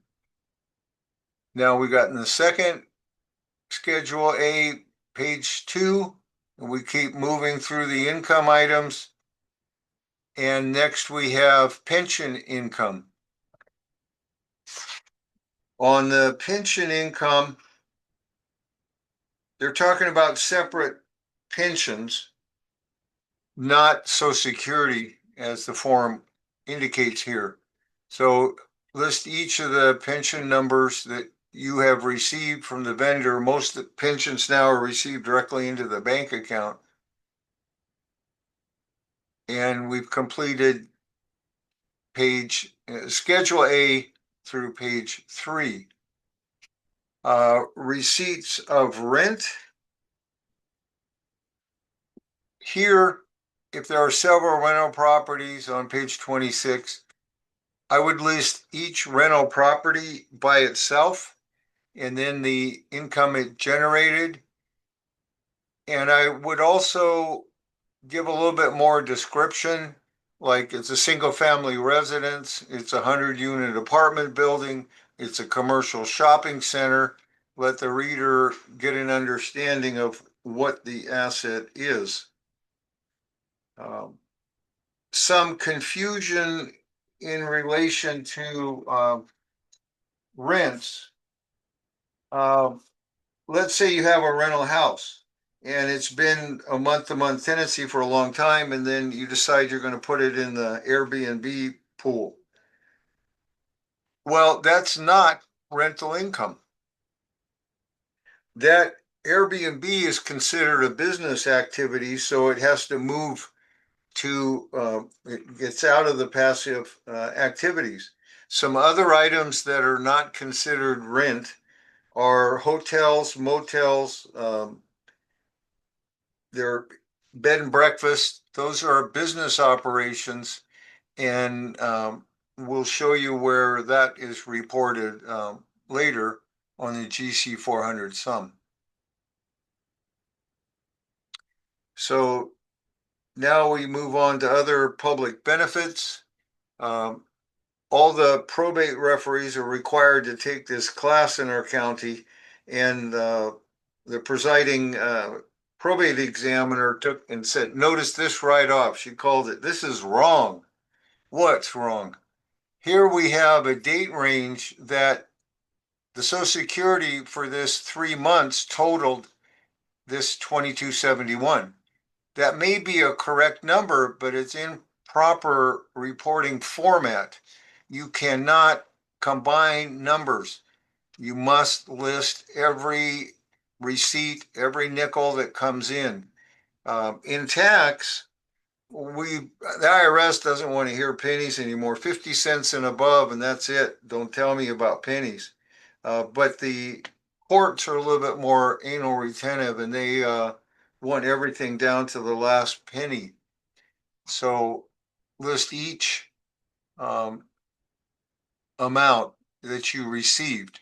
Now we got in the second Schedule A, page 2, and we keep moving through the income items. And next we have pension income. On the pension income, they're talking about separate pensions, not Social Security as the form indicates here. So list each of the pension numbers that you have received from the vendor. Most of the pensions now are received directly into the bank account. And we've completed Schedule A through page 3. Receipts of rent. Here, if there are several rental properties on page 26, I would list each rental property by itself and then the income it generated. And I would also give a little bit more description, like it's a single family residence, it's a 100-unit apartment building, it's a commercial shopping center. Let the reader get an understanding of what the asset is. Some confusion in relation to rents. Let's say you have a rental house and it's been a month-to-month tenancy for a long time, and then you decide you're going to put it in the Airbnb pool. Well, that's not rental income. That Airbnb is considered a business activity, so it has to move to, it gets out of the passive activities. Some other items that are not considered rent are hotels, motels, they're bed and breakfast. Those are business operations, and we'll show you where that is reported later on the GC 400 sum. So now we move on to other public benefits. All the probate referees are required to take this class in our county, and the presiding probate examiner took and said, notice this right off. She called it, this is wrong. What's wrong? Here we have a date range that the Social Security for this 3 months totaled this 2271. That may be a correct number, but it's in proper reporting format. You cannot combine numbers. You must list every receipt, every nickel that comes in. In tax, the IRS doesn't want to hear pennies anymore. 50 cents and above, and that's it. Don't tell me about pennies. But the courts are a little bit more anal retentive, and they want everything down to the last penny. So list each amount that you received.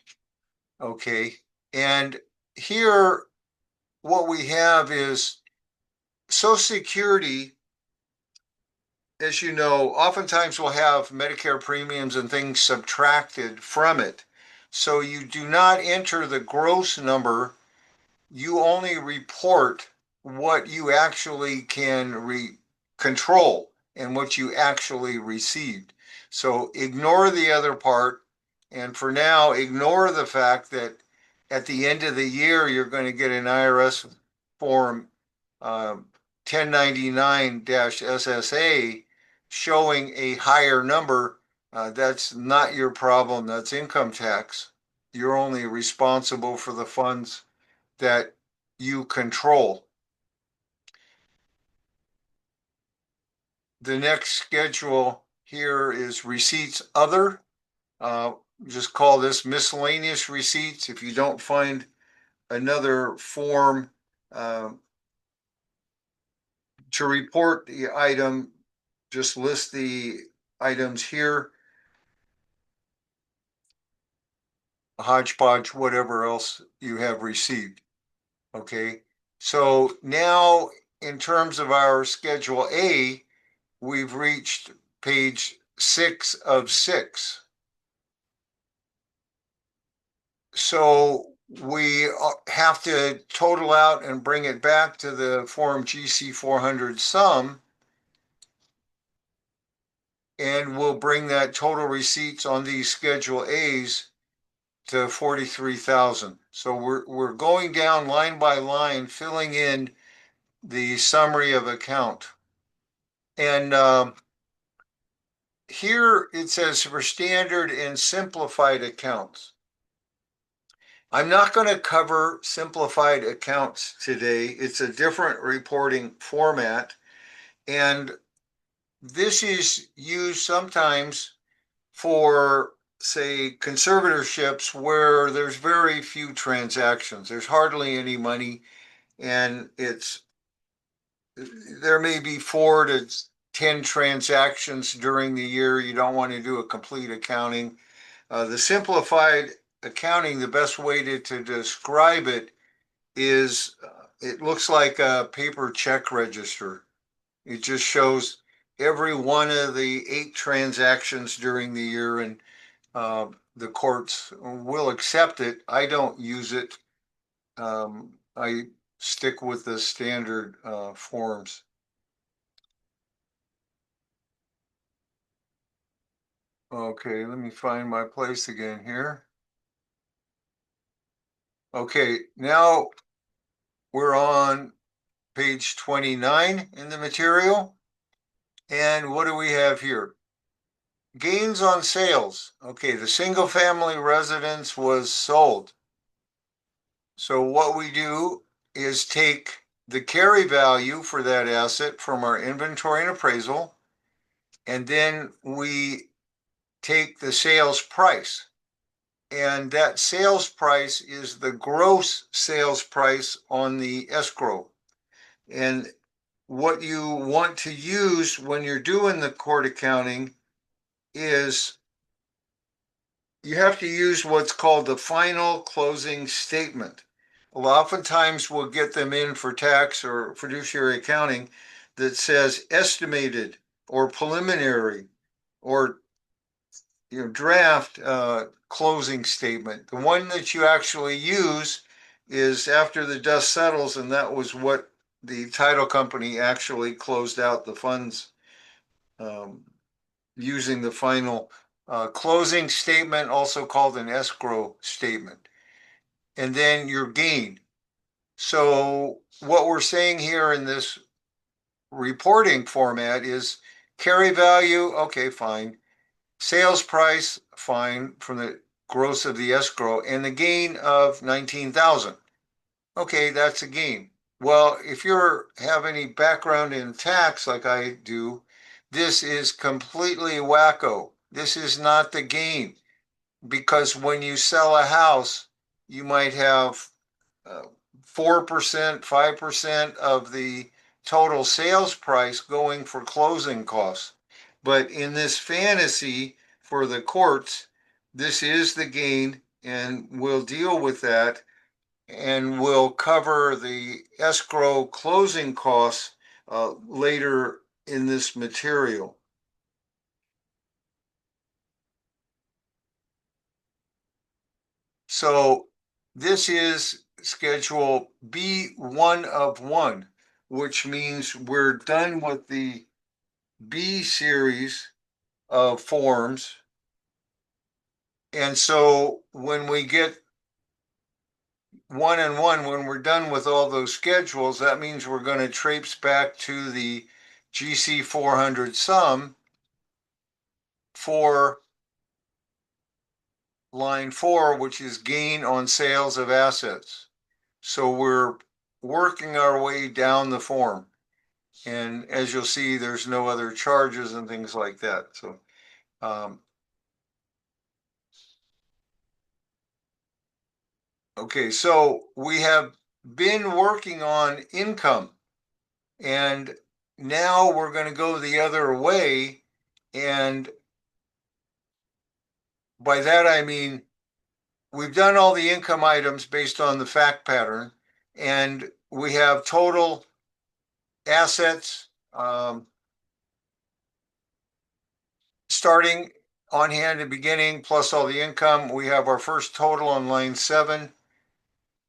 Okay. And here, what we have is Social Security, as you know, oftentimes we'll have Medicare premiums and things subtracted from it. So you do not enter the gross number, you only report what you actually can control and what you actually received. So ignore the other part, and for now, ignore the fact that at the end of the year, you're going to get an IRS form 1099-SSA showing a higher number. That's not your problem. That's income tax. You're only responsible for the funds that you control. The next schedule here is receipts other. Just call this miscellaneous receipts. If you don't find another form to report the item, just list the items here. Hodgepodge, whatever else you have received. Okay, so now in terms of our Schedule A, we've reached page 6 of 6. So we have to total out and bring it back to the Form GC 400 sum, and we'll bring that total receipts on these Schedule A's to 43,000. So we're going down line by line, filling in the summary of account. And here it says for standard and simplified accounts. I'm not going to cover simplified accounts today. It's a different reporting format. And this is used sometimes for, say, conservatorships where there's very few transactions. There's hardly any money, and there may be 4 to 10 transactions during the year. You don't want to do a complete accounting. The simplified accounting, the best way to describe it is it looks like a paper check register. It just shows every one of the 8 transactions during the year, and the courts will accept it. I don't use it. I stick with the standard forms. Okay, let me find my place again here. Okay, now we're on page 29 in the material. And what do we have here? Gains on sales. Okay, the single family residence was sold. So what we do is take the carry value for that asset from our inventory and appraisal, and then we take the sales price. And that sales price is the gross sales price on the escrow. And what you want to use when you're doing the court accounting is you have to use what's called the final closing statement. Oftentimes we'll get them in for tax or fiduciary accounting that says estimated or preliminary or draft closing statement. The one that you actually use is after the dust settles, and that was what the title company actually closed out the funds using the final closing statement, also called an escrow statement, and then your gain. So what we're saying here in this reporting format is carry value, okay, fine. Sales price, fine, from the gross of the escrow, and the gain of 19,000. Okay, that's a gain. Well, if you have any background in tax like I do, this is completely wacko. This is not the gain, because when you sell a house, you might have 4%, 5% of the total sales price going for closing costs. But in this fantasy for the courts, this is the gain, and we'll deal with that, and we'll cover the escrow closing costs later in this material. So this is schedule B1 of 1, which means we're done with the B series of forms. And so when we get 1 and 1, when we're done with all those schedules, that means we're going to traipse back to the GC 400 sum for line 4, which is gain on sales of assets. So we're working our way down the form. And as you'll see, there's no other charges and things like that. So, okay, so we have been working on income, and now we're going to go the other way. And by that, I mean, we've done all the income items based on the fact pattern, and we have total assets starting on hand and beginning plus all the income. We have our first total on line 7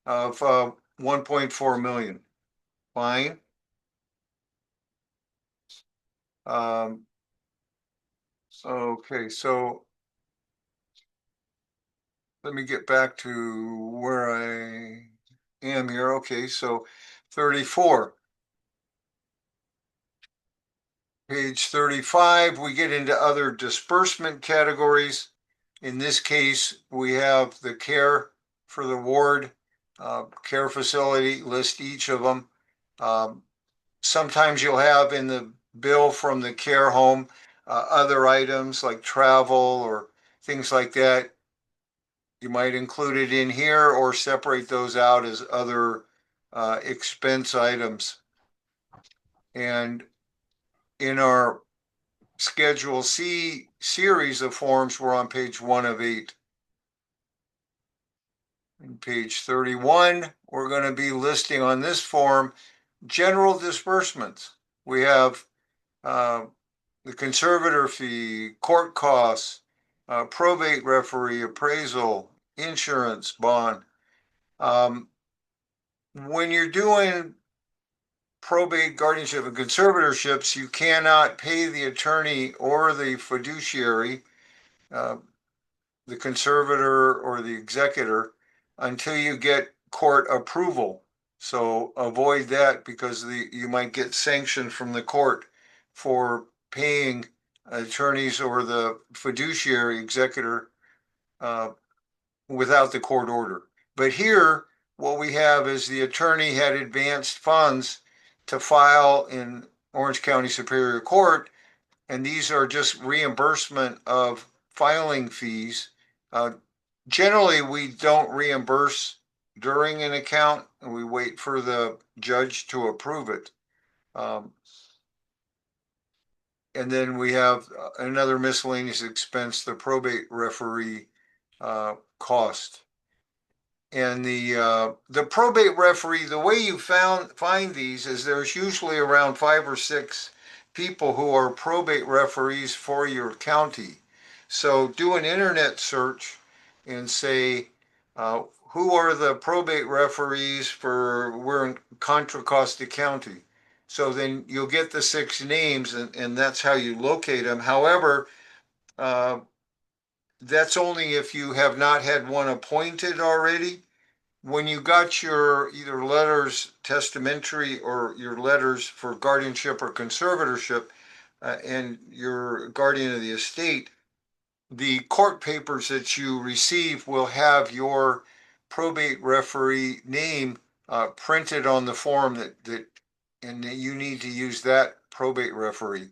of 1.4 million. Fine. Okay, so let me get back to where I am here. Okay, so 34. Page 35, we get into other disbursement categories. In this case, we have the care for the ward, care facility, list each of them. Sometimes you'll have in the bill from the care home other items like travel or things like that. You might include it in here or separate those out as other expense items. And in our Schedule C series of forms, we're on page 1 of 8. In page 31, we're going to be listing on this form general disbursements. We have the conservator fee, court costs, probate referee, appraisal, insurance, bond. When you're doing probate, guardianship, and conservatorships, you cannot pay the attorney or the fiduciary, the conservator or the executor, until you get court approval. So avoid that because you might get sanctioned from the court for paying attorneys or the fiduciary executor without the court order. But here, what we have is the attorney had advanced funds to file in Orange County Superior Court, and these are just reimbursement of filing fees. Generally, we don't reimburse during an account, and we wait for the judge to approve it. And then we have another miscellaneous expense, the probate referee cost. And the probate referee, the way you find these is there's usually around 5 or 6 people who are probate referees for your county. So do an internet search and say, who are the probate referees we're in Contra Costa County. So then you'll get the 6 names and that's how you locate them. However, that's only if you have not had one appointed already. When you got your either letters testamentary or your letters for guardianship or conservatorship and your guardian of the estate, the court papers that you receive will have your probate referee name printed on the form and you need to use that probate referee.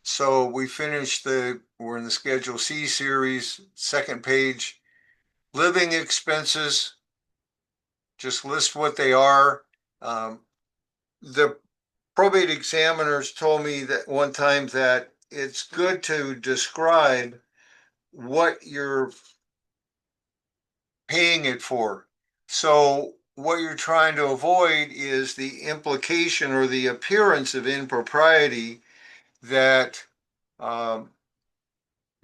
So we finished we're in the Schedule C series, second page, living expenses. Just list what they are. The probate examiners told me that one time that it's good to describe what you're paying it for. So what you're trying to avoid is the implication or the appearance of impropriety that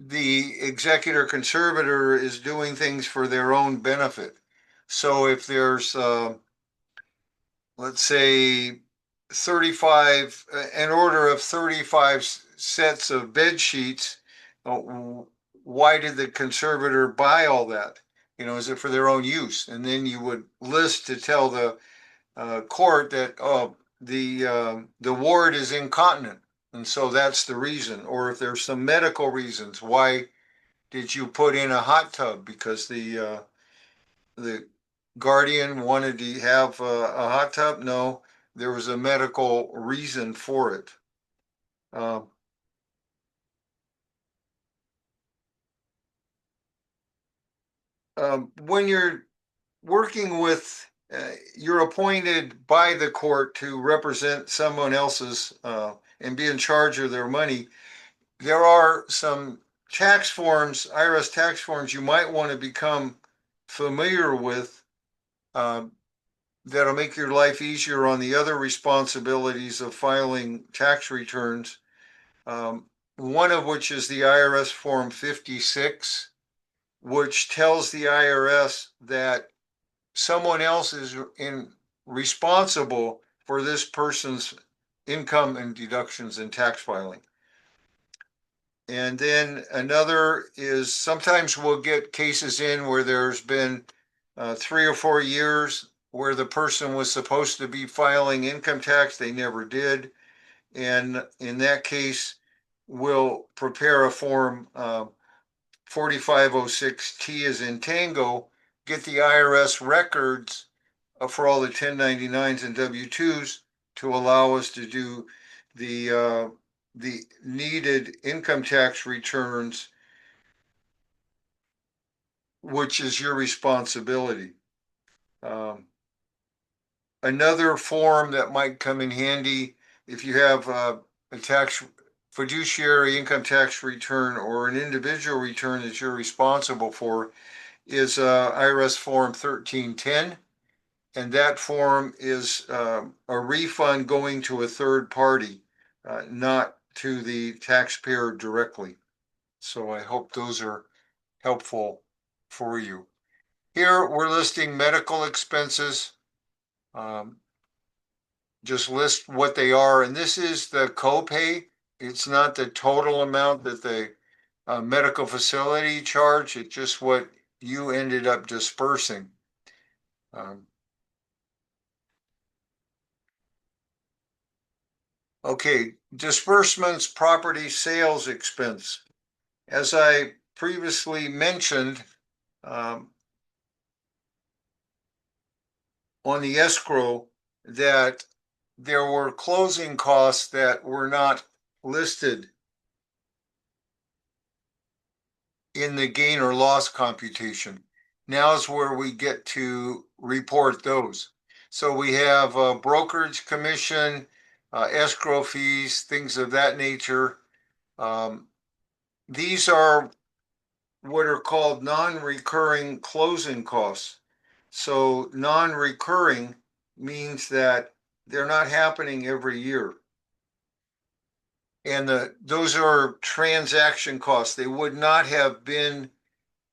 the executor conservator is doing things for their own benefit. So if there's let's say 35, an order of 35 sets of bed sheets, why did the conservator buy all that? Is it for their own use? And then you would list to tell the court that, the ward is incontinent. And so that's the reason. Or if there's some medical reasons, why did you put in a hot tub? Because the guardian wanted to have a hot tub? No, there was a medical reason for it. When you're working with, you're appointed by the court to represent someone else's and be in charge of their money. There are some tax forms, IRS tax forms you might want to become familiar with that'll make your life easier on the other responsibilities of filing tax returns. One of which is the IRS Form 56, which tells the IRS that someone else is responsible for this person's income and deductions and tax filing. And then another is sometimes we'll get cases in where there's been 3 or 4 years where the person was supposed to be filing income tax, they never did. And in that case, we'll prepare a form 4506T as in Tango, get the IRS records for all the 1099s and W-2s to allow us to do the needed income tax returns, which is your responsibility. Another form that might come in handy if you have a tax fiduciary income tax return or an individual return that you're responsible for is IRS Form 1310. And that form is a refund going to a third party, not to the taxpayer directly. So I hope those are helpful for you. Here we're listing medical expenses. Just list what they are, and this is the copay. It's not the total amount that the medical facility charged. It's just what you ended up dispersing. Okay, disbursements, property sales expense. As I previously mentioned, on the escrow, that there were closing costs that were not listed in the gain or loss computation. Now is where we get to report those. So we have brokerage commission, escrow fees, things of that nature. These are what are called non-recurring closing costs. So non-recurring means that they're not happening every year. And those are transaction costs. They would not have been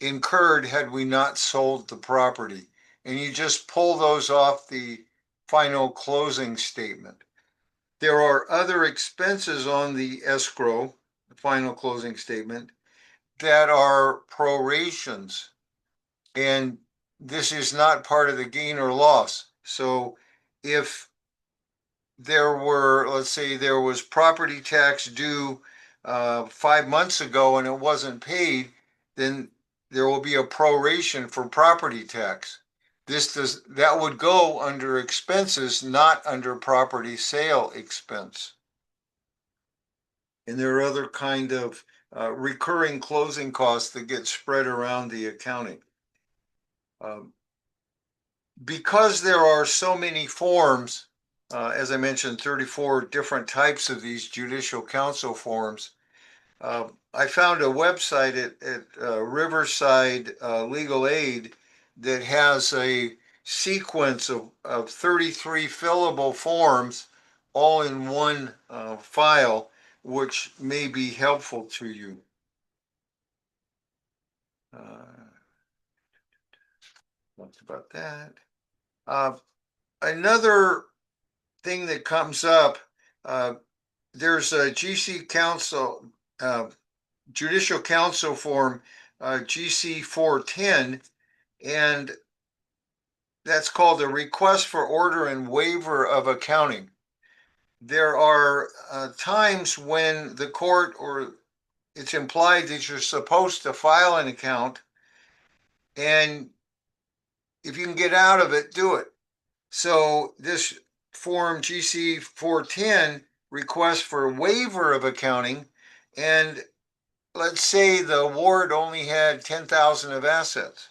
incurred had we not sold the property. And you just pull those off the final closing statement. There are other expenses on the escrow, the final closing statement, that are prorations. And this is not part of the gain or loss. So if there were, let's say there was property tax due 5 months ago and it wasn't paid, then there will be a proration for property tax. That would go under expenses, not under property sale expense. And there are other kind of recurring closing costs that get spread around the accounting. Because there are so many forms, as I mentioned, 34 different types of these judicial council forms, I found a website at Riverside Legal Aid that has a sequence of 33 fillable forms all in one file, which may be helpful to you. Talked about that. Another thing that comes up, there's a GC Council, Judicial Council form, GC 410, and that's called a request for order and waiver of accounting. There are times when the court, or it's implied that you're supposed to file an account, and if you can get out of it, do it. So this form GC 410 requests for waiver of accounting, and let's say the ward only had 10,000 of assets.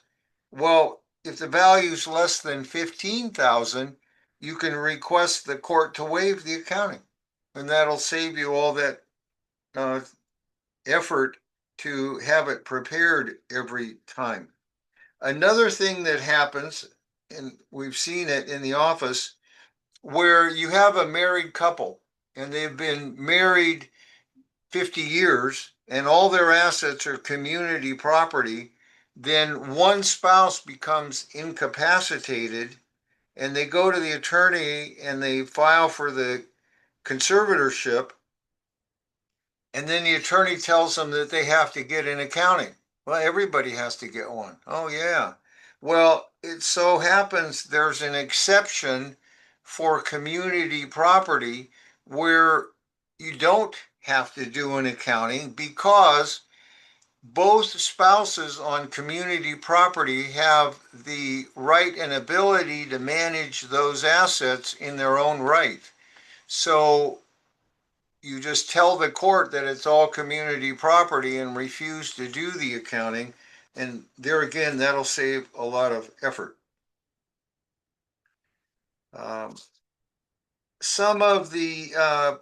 Well, if the value is less than 15,000, you can request the court to waive the accounting, and that'll save you all that effort to have it prepared every time. Another thing that happens, and we've seen it in the office, where you have a married couple and they've been married 50 years and all their assets are community property, then one spouse becomes incapacitated and they go to the attorney and they file for the conservatorship, and then the attorney tells them that they have to get an accounting. Well, everybody has to get one. Oh, yeah. Well, it so happens there's an exception for community property where you don't have to do an accounting because both spouses on community property have the right and ability to manage those assets in their own right. So you just tell the court that it's all community property and refuse to do the accounting. And there again, that'll save a lot of effort. Some of the,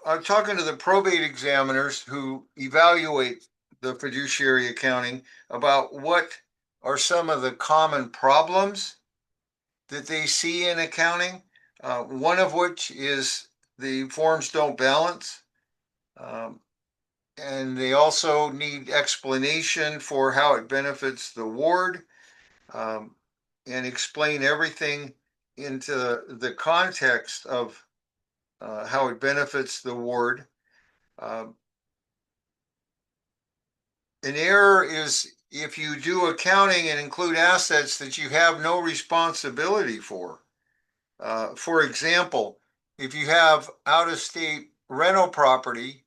I'm talking to the probate examiners who evaluate the fiduciary accounting about what are some of the common problems that they see in accounting. One of which is the forms don't balance. And they also need explanation for how it benefits the ward, and explain everything into the context of how it benefits the ward. An error is if you do accounting and include assets that you have no responsibility for. For example, if you have out-of-state rental property,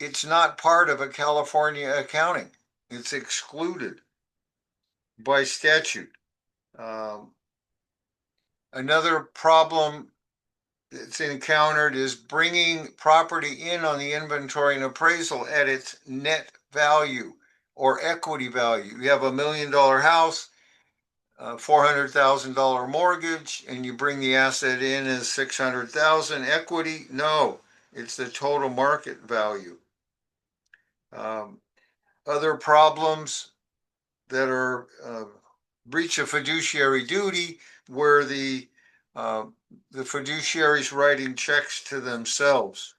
it's not part of a California accounting. It's excluded by statute. Another problem that's encountered is bringing property in on the inventory and appraisal at its net value or equity value. You have $1 million house, $400,000 mortgage, and you bring the asset in as 600,000 equity. No, it's the total market value. Other problems that are breach of fiduciary duty, where the fiduciaries writing checks to themselves.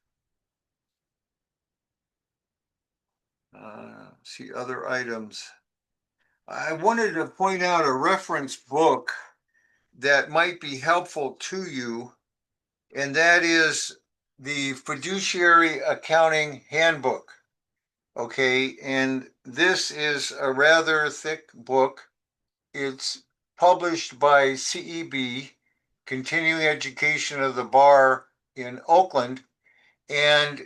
See other items. I wanted to point out a reference book that might be helpful to you, and that is the Fiduciary Accounting Handbook. Okay, and this is a rather thick book. It's published by CEB, Continuing Education of the Bar in Oakland, and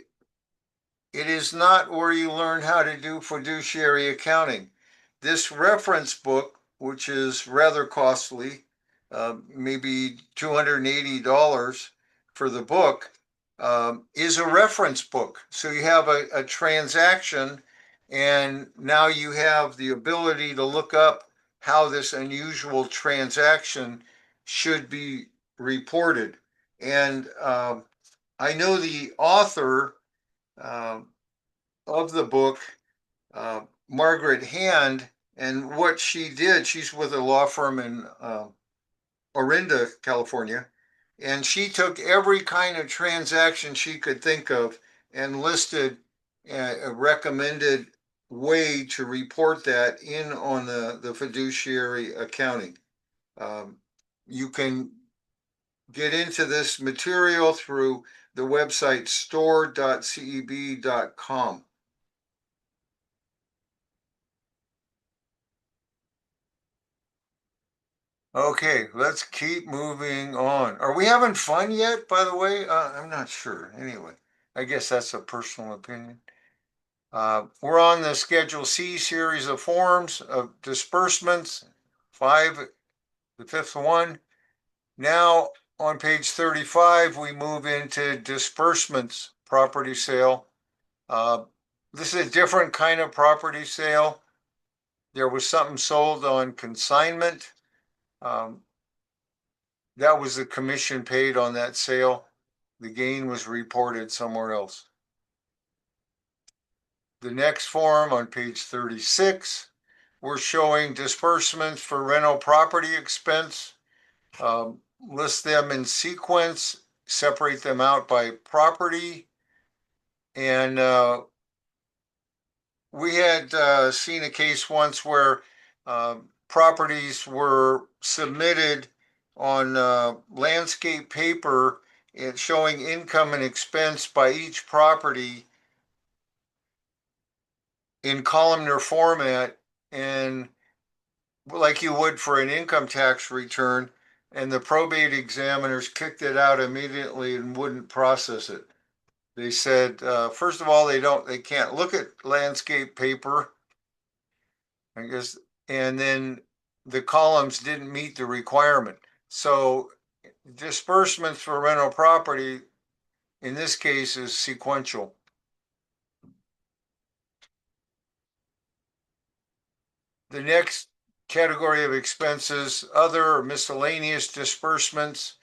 it is not where you learn how to do fiduciary accounting. This reference book, which is rather costly, maybe $280 for the book, is a reference book. So you have a transaction, and now you have the ability to look up how this unusual transaction should be reported. And I know the author of the book, Margaret Hand, and what she did, she's with a law firm in Orinda, California, and she took every kind of transaction she could think of and listed a recommended way to report that in on the fiduciary accounting. You can get into this material through the website store.ceb.com. Okay, let's keep moving on. Are we having fun yet, by the way? I'm not sure. Anyway, I guess that's a personal opinion. We're on the Schedule C series of forms of disbursements, the fifth one. Now, on page 35, we move into disbursements, property sale. This is a different kind of property sale. There was something sold on consignment. That was the commission paid on that sale. The gain was reported somewhere else. The next form on page 36, we're showing disbursements for rental property expense. List them in sequence, separate them out by property. And we had seen a case once where properties were submitted on landscape paper and showing income and expense by each property in columnar format, and like you would for an income tax return, and the probate examiners kicked it out immediately and wouldn't process it. They said, first of all, they can't look at landscape paper, I guess, and then the columns didn't meet the requirement. So disbursements for rental property, in this case, is sequential. The next category of expenses, other or miscellaneous disbursements,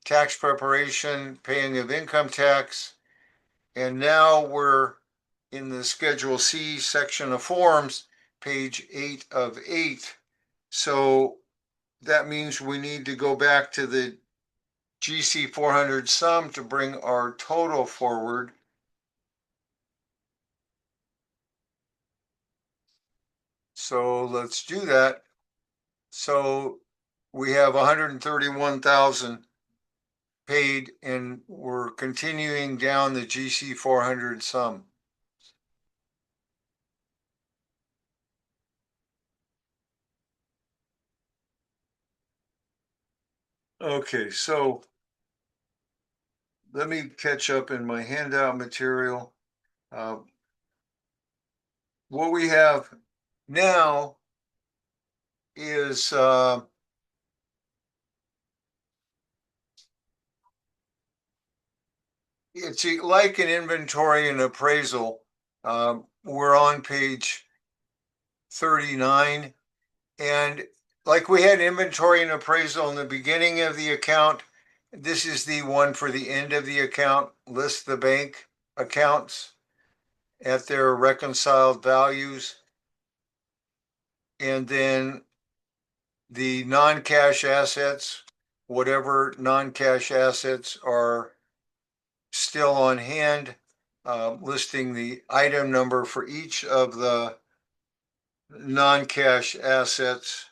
tax preparation, paying of income tax. And now we're in the Schedule C section of forms, page 8 of 8. So that means we need to go back to the GC 400 sum to bring our total forward. So let's do that. So we have 131,000 paid, and we're continuing down the GC 400 sum. Okay, so let me catch up in my handout material. What we have now is it's like an inventory and appraisal. We're on page 39, and like we had inventory and appraisal in the beginning of the account, this is the one for the end of the account. List the bank accounts at their reconciled values, and then the non-cash assets, whatever non-cash assets are still on hand, listing the item number for each of the non-cash assets.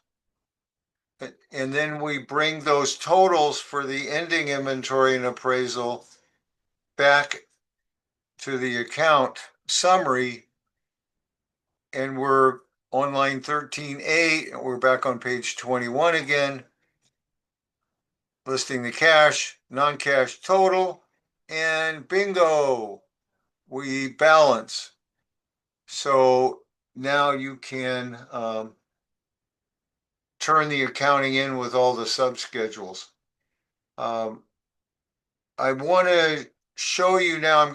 And then we bring those totals for the ending inventory and appraisal back to the account summary. And we're on line 13A, and we're back on page 21 again, listing the cash, non-cash total, and bingo, we balance. So now you can turn the accounting in with all the subschedules. I want to show you now,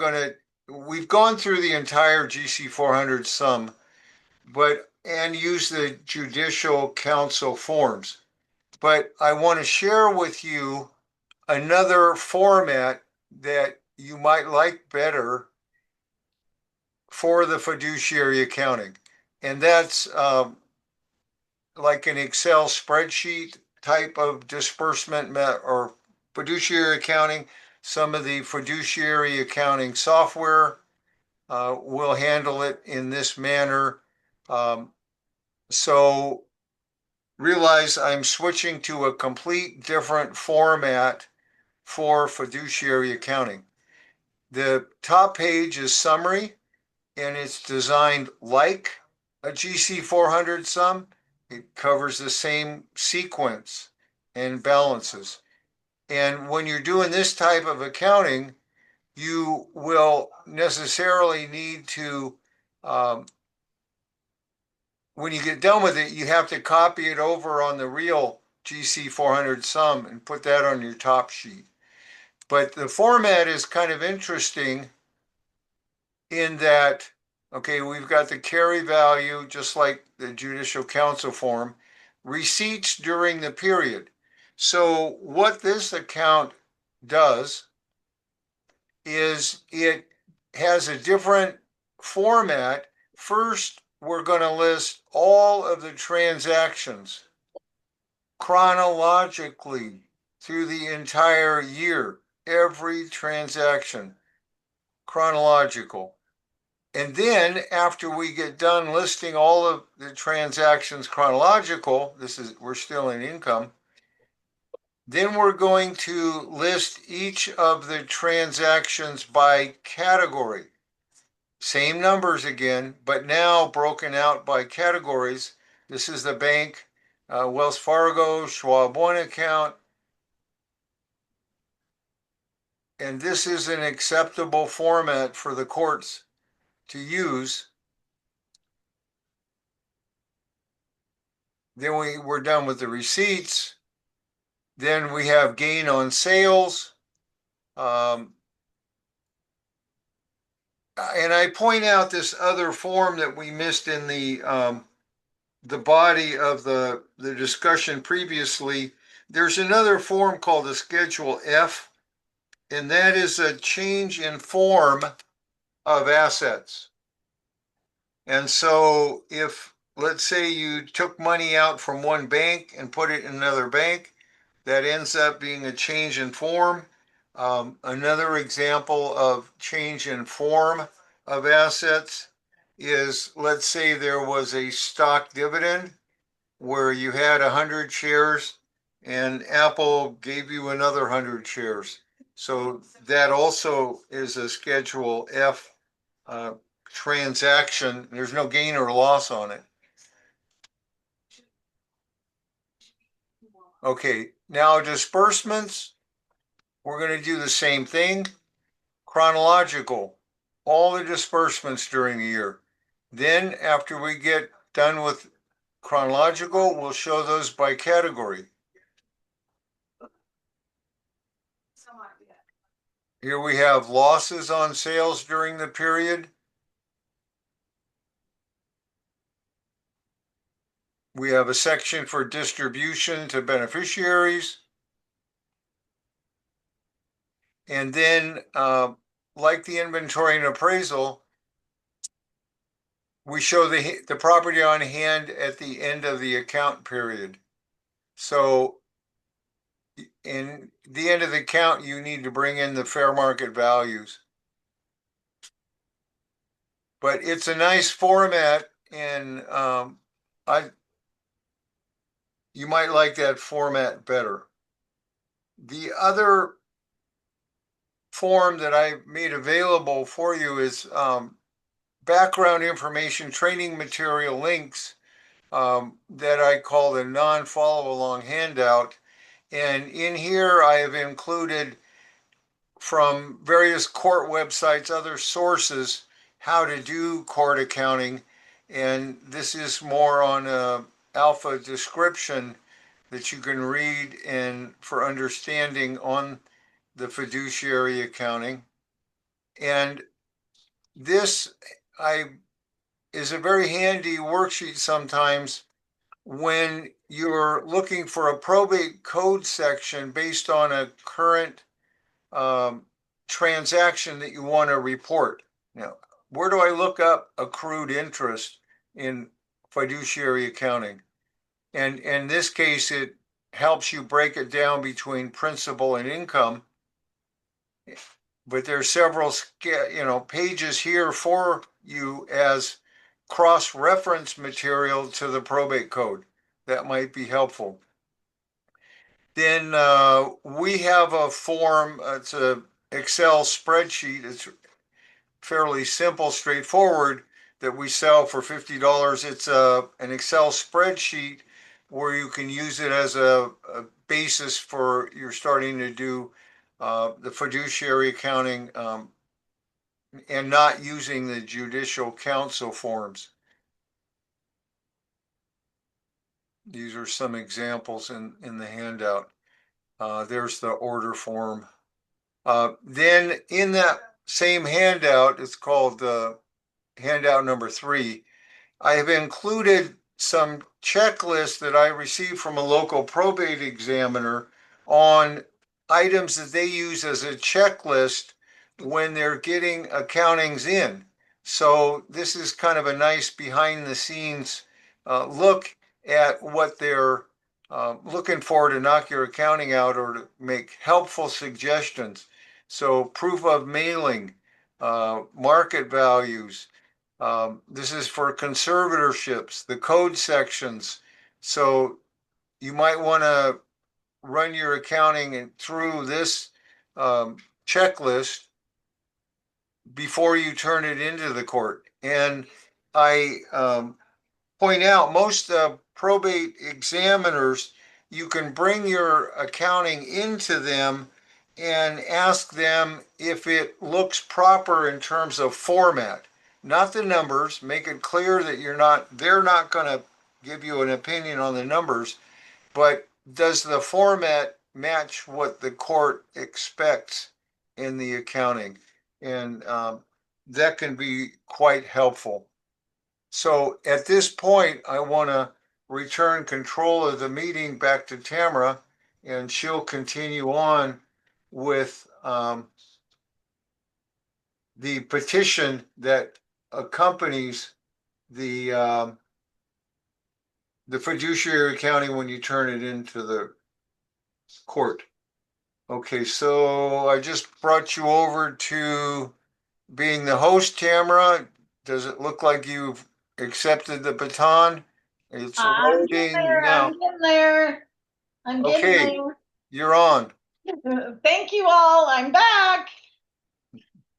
we've gone through the entire GC 400 sum, and use the judicial council forms. But I want to share with you another format that you might like better for the fiduciary accounting. And that's like an Excel spreadsheet type of disbursement or fiduciary accounting. Some of the fiduciary accounting software will handle it in this manner. So realize I'm switching to a complete different format for fiduciary accounting. The top page is summary, and it's designed like a GC 400 sum. It covers the same sequence and balances. And when you're doing this type of accounting, you will necessarily need to, when you get done with it, you have to copy it over on the real GC 400 sum and put that on your top sheet. But the format is kind of interesting in that, okay, we've got the carry value, just like the judicial council form, receipts during the period. So what this account does is it has a different format. First, we're going to list all of the transactions chronologically through the entire year, every transaction chronological. And then after we get done listing all of the transactions chronological, we're still in income, then we're going to list each of the transactions by category. Same numbers again, but now broken out by categories. This is the bank, Wells Fargo, Schwab One account. And this is an acceptable format for the courts to use. Then we're done with the receipts. Then we have gain on sales. And I point out this other form that we missed in the body of the discussion previously. There's another form called the Schedule F, and that is a change in form of assets. And so if, let's say you took money out from one bank and put it in another bank, that ends up being a change in form. Another example of change in form of assets is, let's say there was a stock dividend where you had 100 shares and Apple gave you another 100 shares. So that also is a Schedule F transaction. There's no gain or loss on it. Okay, now disbursements. we're going to do the same thing. Chronological, all the disbursements during the year. Then after we get done with chronological, we'll show those by category. Here we have losses on sales during the period. We have a section for distribution to beneficiaries. And then, like the inventory and appraisal, we show the property on hand at the end of the account period. So in the end of the account, you need to bring in the fair market values. But it's a nice format, and you might like that format better. The other form that I made available for you is background information, training material links that I call the non-follow along handout. And in here, I have included from various court websites, other sources, how to do court accounting. And this is more on a alpha description that you can read and for understanding on the fiduciary accounting. And this is a very handy worksheet sometimes when you're looking for a probate code section based on a current transaction that you want to report. Now, where do I look up accrued interest in fiduciary accounting? And in this case, it helps you break it down between principal and income. But there's several, pages here for you as cross-reference material to the probate code. That might be helpful. Then we have a form, it's an Excel spreadsheet. It's fairly simple, straightforward, that we sell for $50. It's an Excel spreadsheet where you can use it as a basis for you're starting to do the fiduciary accounting and not using the judicial counsel forms. These are some examples in the handout. There's the order form. Then in that same handout, it's called handout number 3, I have included some checklists that I received from a local probate examiner on items that they use as a checklist when they're getting accountings in. So this is kind of a nice behind the scenes look at what they're looking for to knock your accounting out or to make helpful suggestions. So proof of mailing, market values. This is for conservatorships, the code sections. So you might want to run your accounting through this checklist before you turn it into the court. And I point out most probate examiners, you can bring your accounting into them and ask them if it looks proper in terms of format, not the numbers. Make it clear that they're not going to give you an opinion on the numbers, but does the format match what the court expects in the accounting? And that can be quite helpful. So at this point, I want to return control of the meeting back to Tamara, and she'll continue on with the petition that accompanies the fiduciary accounting when you turn it into the court. Okay, so I just brought you over to being the host, Tamara. Does it look like you've accepted the baton? It's I'm getting loading there. now. I'm getting there. I'm getting Okay, you're on. there. Thank you all. I'm back.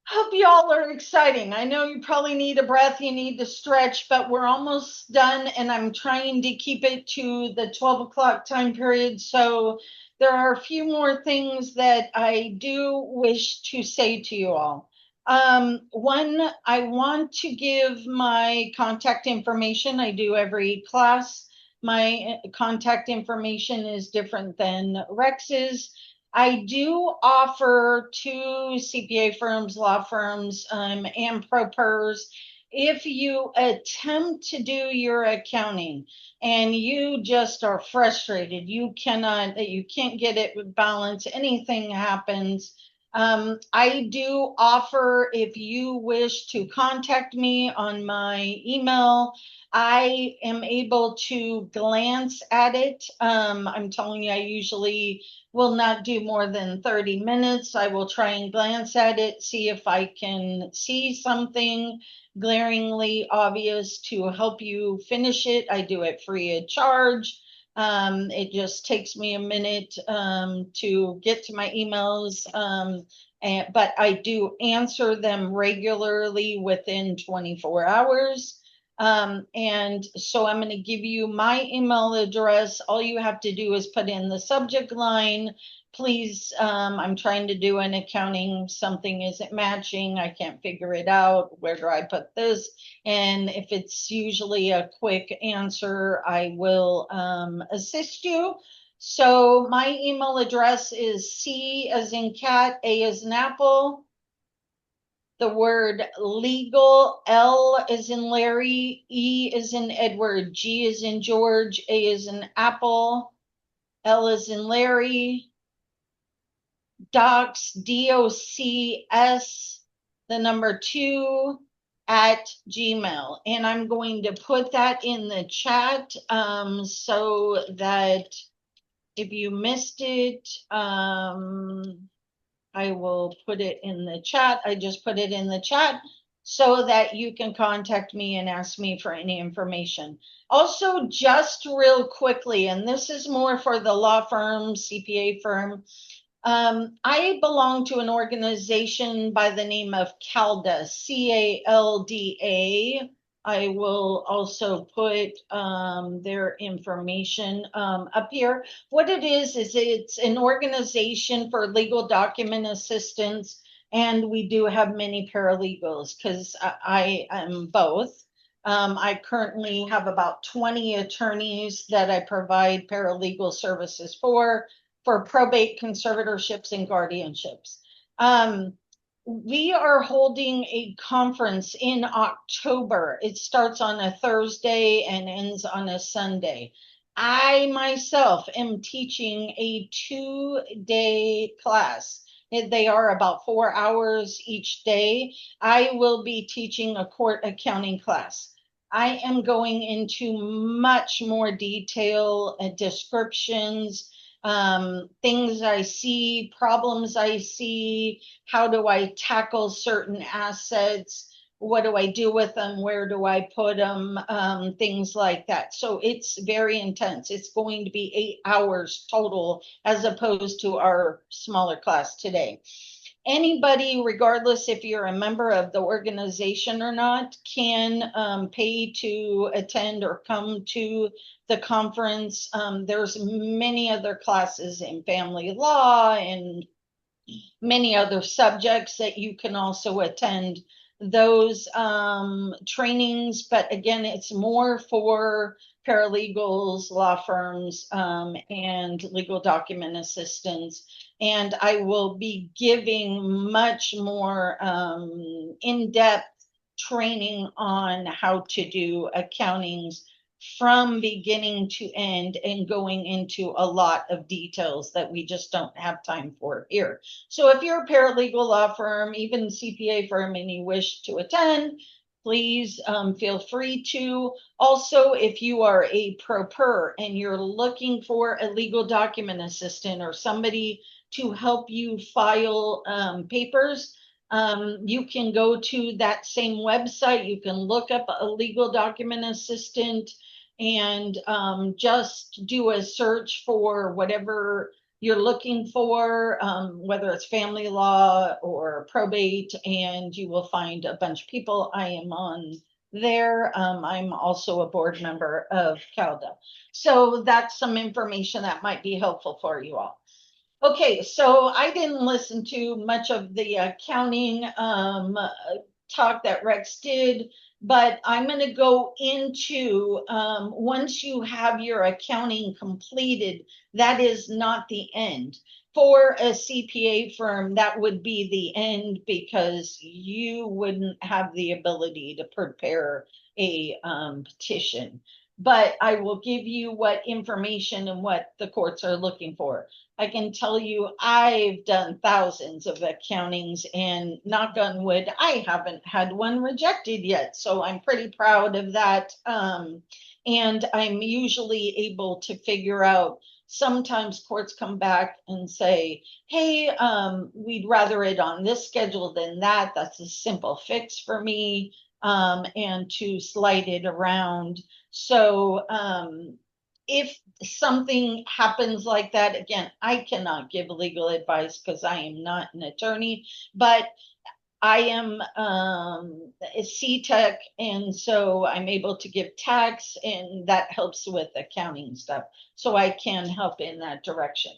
Hope you all are exciting. I know you probably need a breath, you need to stretch, but we're almost done, and I'm trying to keep it to the 12 o'clock time period so There are a few more things that I do wish to say to you all. One, I want to give my contact information. I do every class. My contact information is different than Rex's. I do offer to CPA firms, law firms, and ProPers. If you attempt to do your accounting and you just are frustrated, you can't get it balanced, anything happens. I do offer, if you wish to contact me on my email, I am able to glance at it. I'm telling you, I usually will not do more than 30 minutes. I will try and glance at it, see if I can see something glaringly obvious to help you finish it. I do it free of charge. It just takes me a minute to get to my emails, but I do answer them regularly within 24 hours. And so I'm going to give you my email address. All you have to do is put in the subject line, please, I'm trying to do an accounting, something isn't matching, I can't figure it out, where do I put this? And if it's usually a quick answer, I will assist you. So my email address is C as in cat, A as in apple, the word legal, L is in Larry, E is in Edward, G is in George, A is in apple, L is in Larry, docs, DOCS, the number 2 at Gmail. And I'm going to put that in the chat so that if you missed it, I will put it in the chat. I just put it in the chat so that you can contact me and ask me for any information. Also, just real quickly, and this is more for the law firm, CPA firm, I belong to an organization by the name of CALDA, CALDA. I will also put their information up here. What it is it's an organization for legal document assistance, and we do have many paralegals because I am both. I currently have about 20 attorneys that I provide paralegal services for probate, conservatorships, and guardianships. We are holding a conference in October. It starts on a Thursday and ends on a Sunday. I myself am teaching a 2-day class. They are about 4 hours each day. I will be teaching a court accounting class. I am going into much more detail and descriptions, things I see, problems I see, how do I tackle certain assets, what do I do with them, where do I put them, things like that. So it's very intense. It's going to be 8 hours total as opposed to our smaller class today. Anybody, regardless if you're a member of the organization or not, can pay to attend or come to the conference. There's many other classes in family law and many other subjects that you can also attend those trainings. But again, it's more for paralegals, law firms, and legal document assistants. And I will be giving much more in-depth training on how to do accountings from beginning to end and going into a lot of details that we just don't have time for here. So if you're a paralegal law firm, even CPA firm, and you wish to attend, please feel free to. Also, if you are a ProPer and you're looking for a legal document assistant or somebody to help you file papers, you can go to that same website. You can look up a legal document assistant and just do a search for whatever you're looking for, whether it's family law or probate, and you will find a bunch of people. I am on there. I'm also a board member of CALDA. So that's some information that might be helpful for you all. Okay, so I didn't listen to much of the accounting talk that Rex did, but I'm going to go into once you have your accounting completed, that is not the end. For a CPA firm, that would be the end because you wouldn't have the ability to prepare a petition. But I will give you what information and what the courts are looking for. I can tell you I've done thousands of accountings, and knock on wood, I haven't had one rejected yet. So I'm pretty proud of that. And I'm usually able to figure out, sometimes courts come back and say, hey, we'd rather it on this schedule than that. That's a simple fix for me, and to slide it around. So if something happens like that, again, I cannot give legal advice because I am not an attorney, but I am a C-Tech, and so I'm able to give tax, and that helps with accounting stuff. So I can help in that direction.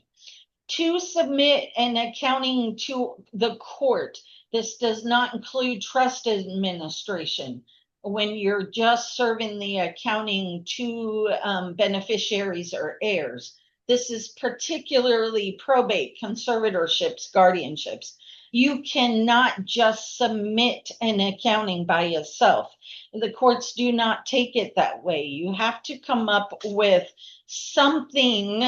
To submit an accounting to the court, this does not include trust administration. When you're just serving the accounting to beneficiaries or heirs, this is particularly probate, conservatorships, guardianships. You cannot just submit an accounting by yourself. The courts do not take it that way. You have to come up with something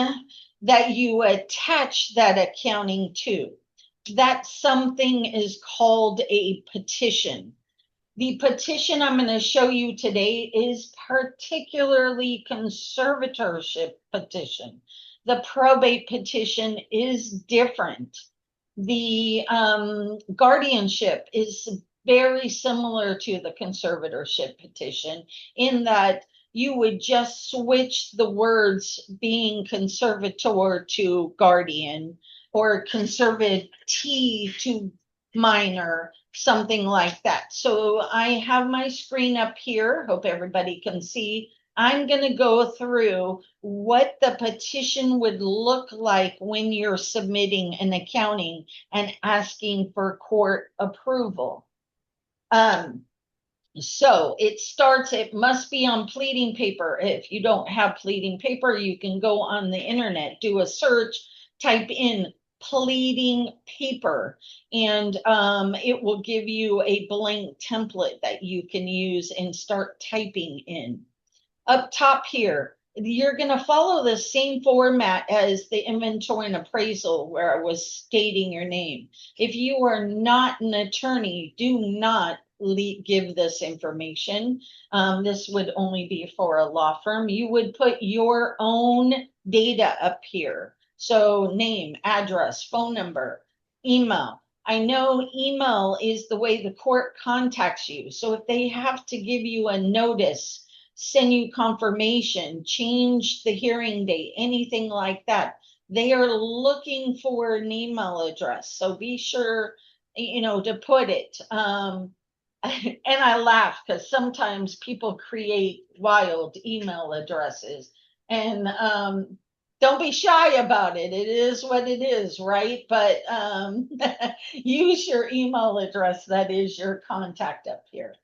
that you attach that accounting to. That something is called a petition. The petition I'm going to show you today is particularly conservatorship petition. The probate petition is different. The guardianship is very similar to the conservatorship petition in that you would just switch the words being conservator to guardian or conservatee to minor, something like that. So I have my screen up here. Hope everybody can see. I'm going to go through what the petition would look like when you're submitting an accounting and asking for court approval. So it starts, it must be on pleading paper. If you don't have pleading paper, you can go on the internet, do a search, type in pleading paper, and it will give you a blank template that you can use and start typing in. Up top here, you're going to follow the same format as the inventory and appraisal where I was stating your name. If you are not an attorney, do not give this information. This would only be for a law firm. You would put your own data up here. So name, address, phone number, email. I know email is the way the court contacts you. So if they have to give you a notice, send you confirmation, change the hearing date, anything like that, they are looking for an email address. So be sure, to put it. And I laugh because sometimes people create wild email addresses, and don't be shy about it. It is what it is, right? But use your email address. That is your contact up here.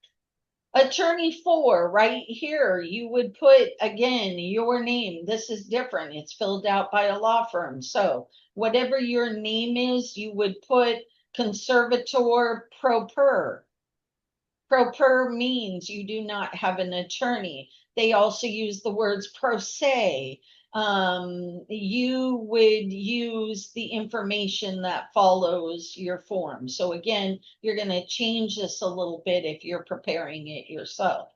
Attorney for, right here, you would put, again, your name. This is different. It's filled out by a law firm. So whatever your name is, you would put conservator pro per. Pro per means you do not have an attorney. They also use the words pro se. You would use the information that follows your form. So again, you're going to change this a little bit if you're preparing it yourself.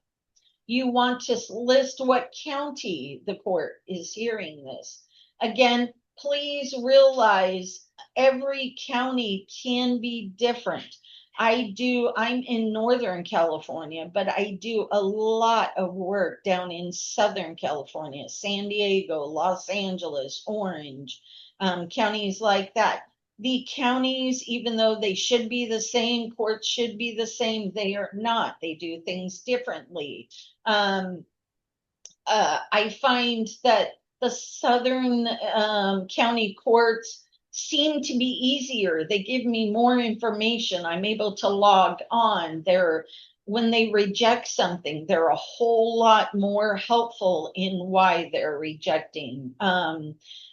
You want to list what county the court is hearing this. Again, please realize every county can be different. I'm in Northern California, but I do a lot of work down in Southern California, San Diego, Los Angeles, Orange, counties like that. The counties, even though they should be the same, courts should be the same, they are not. They do things differently. I find that the Southern county courts seem to be easier. They give me more information. I'm able to log on. When they reject something, they're a whole lot more helpful in why they're rejecting.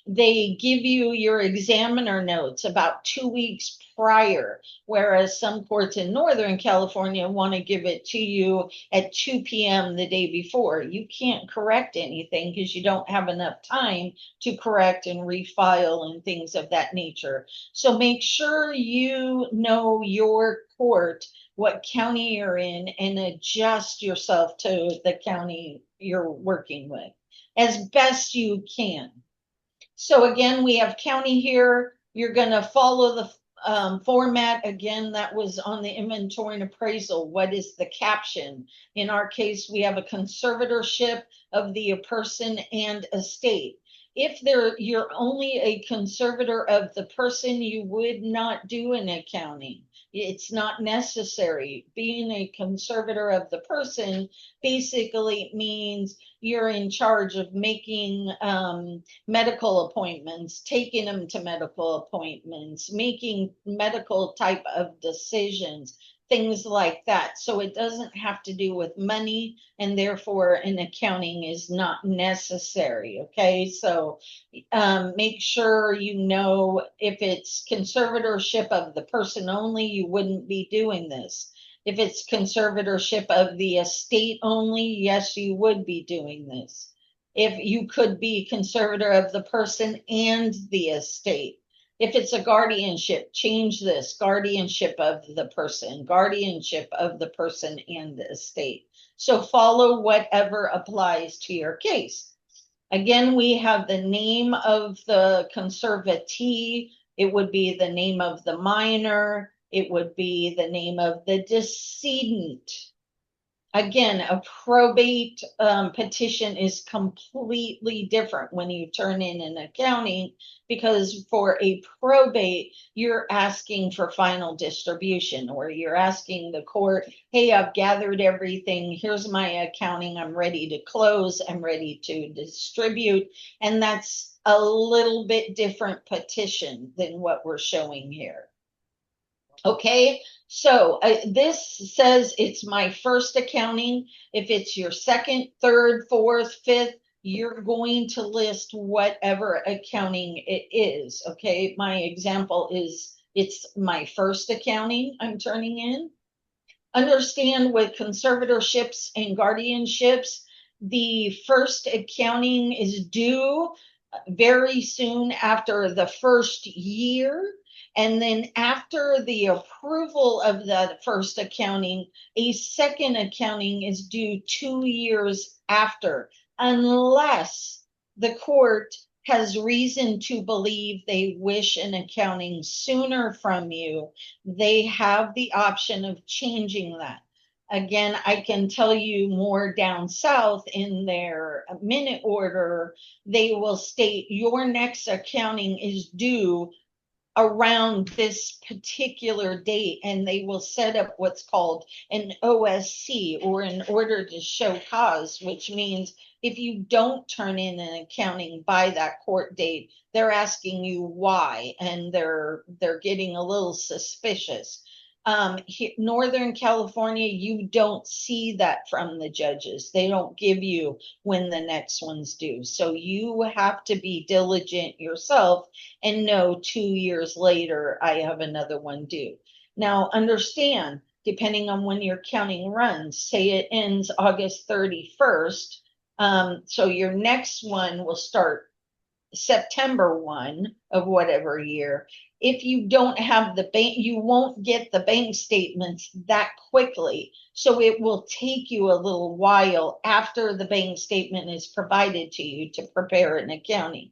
They give you your examiner notes about 2 weeks prior, whereas some courts in Northern California want to give it to you at 2 p.m. the day before. You can't correct anything because you don't have enough time to correct and refile and things of that nature. So make sure you know your court, what county you're in, and adjust yourself to the county you're working with as best you can. So again, we have county here. You're going to follow the format again that was on the inventory and appraisal. What is the caption? In our case, we have a conservatorship of the person and estate. If you're only a conservator of the person, you would not do an accounting. It's not necessary. Being a conservator of the person basically means you're in charge of making medical appointments, taking them to medical appointments, making medical type of decisions, things like that. So it doesn't have to do with money, and therefore an accounting is not necessary. Okay, so make sure you know if it's conservatorship of the person only, you wouldn't be doing this. If it's conservatorship of the estate only, yes, you would be doing this. If you could be conservator of the person and the estate. If it's a guardianship, change this: guardianship of the person, guardianship of the person and the estate. So follow whatever applies to your case. Again, we have the name of the conservatee. It would be the name of the minor. It would be the name of the decedent. Again, a probate petition is completely different when you turn in an accounting, because for a probate, you're asking for final distribution, or you're asking the court, hey, I've gathered everything. Here's my accounting. I'm ready to close. I'm ready to distribute. And that's a little bit different petition than what we're showing here. Okay, so this says it's my first accounting. If it's your second, third, fourth, fifth, you're going to list whatever accounting it is. Okay, my example is it's my first accounting I'm turning in. Understand with conservatorships and guardianships, the first accounting is due very soon after the first year. And then after the approval of that first accounting, a second accounting is due 2 years after, unless the court has reason to believe they wish an accounting sooner from you. They have the option of changing that. Again, I can tell you more down south in their minute order, they will state your next accounting is due around this particular date, and they will set up what's called an OSC, or an order to show cause, which means if you don't turn in an accounting by that court date, they're asking you why, and they're getting a little suspicious. Northern California, you don't see that from the judges. They don't give you when the next one's due. So you have to be diligent yourself and know 2 years later, I have another one due. Now, understand, depending on when your counting runs, say it ends August 31st. So your next one will start September 1 of whatever year. If you don't have the bank, you won't get the bank statements that quickly. So it will take you a little while after the bank statement is provided to you to prepare an accounting.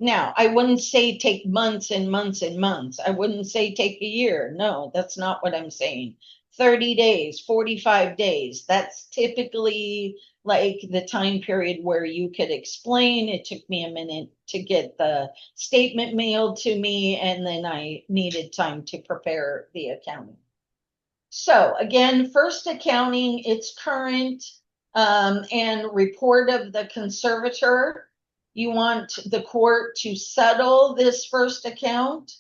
Now, I wouldn't say take months and months and months. I wouldn't say take a year. No, that's not what I'm saying. 30 days, 45 days. That's typically like the time period where you could explain. It took me a minute to get the statement mailed to me, and then I needed time to prepare the accounting. So again, first accounting, it's current, and report of the conservator. You want the court to settle this first account.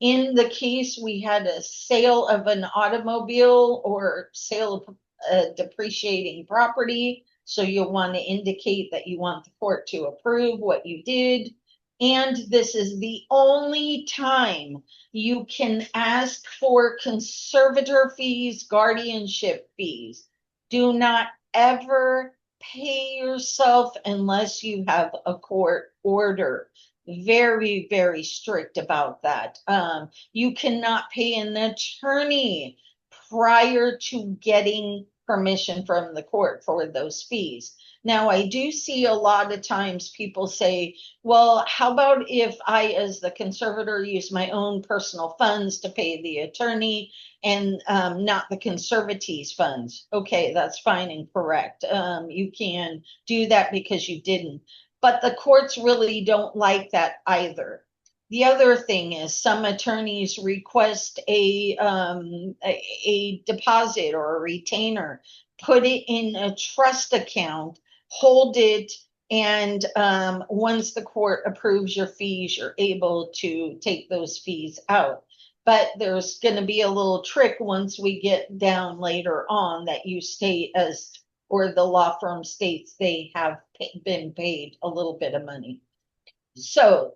In the case we had a sale of an automobile or sale of a depreciating property, so you'll want to indicate that you want the court to approve what you did. And this is the only time you can ask for conservator fees, guardianship fees. Do not ever pay yourself unless you have a court order. Very, very strict about that. You cannot pay an attorney prior to getting permission from the court for those fees. Now, I do see a lot of times people say, well, how about if I, as the conservator, use my own personal funds to pay the attorney and not the conservatee's funds? Okay, that's fine and correct. You can do that because you didn't. But the courts really don't like that either. The other thing is some attorneys request a deposit or a retainer, put it in a trust account, hold it, and once the court approves your fees, you're able to take those fees out. But there's going to be a little trick once we get down later on that you state as, or the law firm states they have been paid a little bit of money. So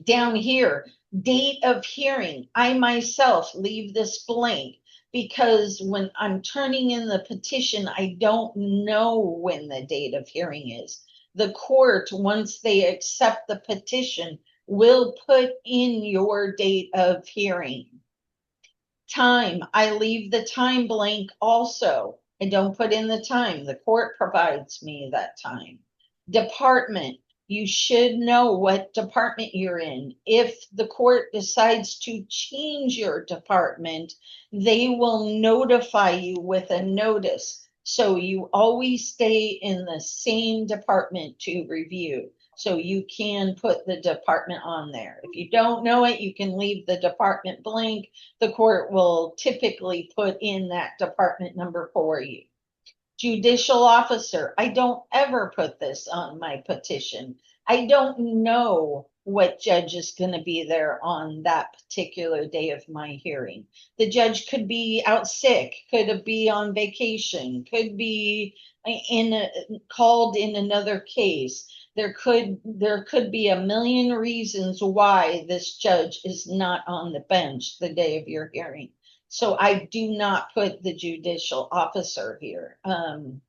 down here, date of hearing, I myself leave this blank because when I'm turning in the petition, I don't know when the date of hearing is. The court, once they accept the petition, will put in your date of hearing. Time, I leave the time blank also. I don't put in the time. The court provides me that time. Department, you should know what department you're in. If the court decides to change your department, they will notify you with a notice. So you always stay in the same department to review. So you can put the department on there. If you don't know it, you can leave the department blank. The court will typically put in that department number for you. Judicial officer, I don't ever put this on my petition. I don't know what judge is going to be there on that particular day of my hearing. The judge could be out sick, could be on vacation, could be called in another case. There could be a million reasons why this judge is not on the bench the day of your hearing. So I do not put the judicial officer here. And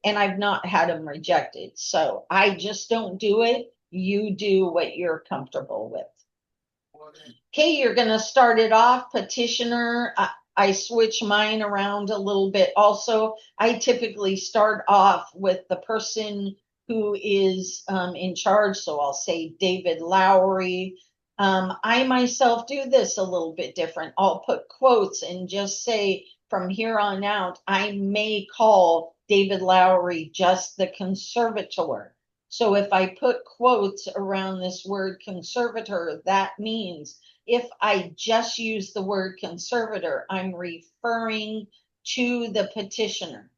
I've not had them rejected. So I just don't do it. You do what you're comfortable with. Okay, you're going to start it off. Petitioner, I switch mine around a little bit. Also, I typically start off with the person who is in charge. So I'll say David Lowery. I myself do this a little bit different. I'll put quotes and just say from here on out, I may call David Lowery just the conservator. So if I put quotes around this word conservator, that means if I just use the word conservator, I'm referring to the petitioner.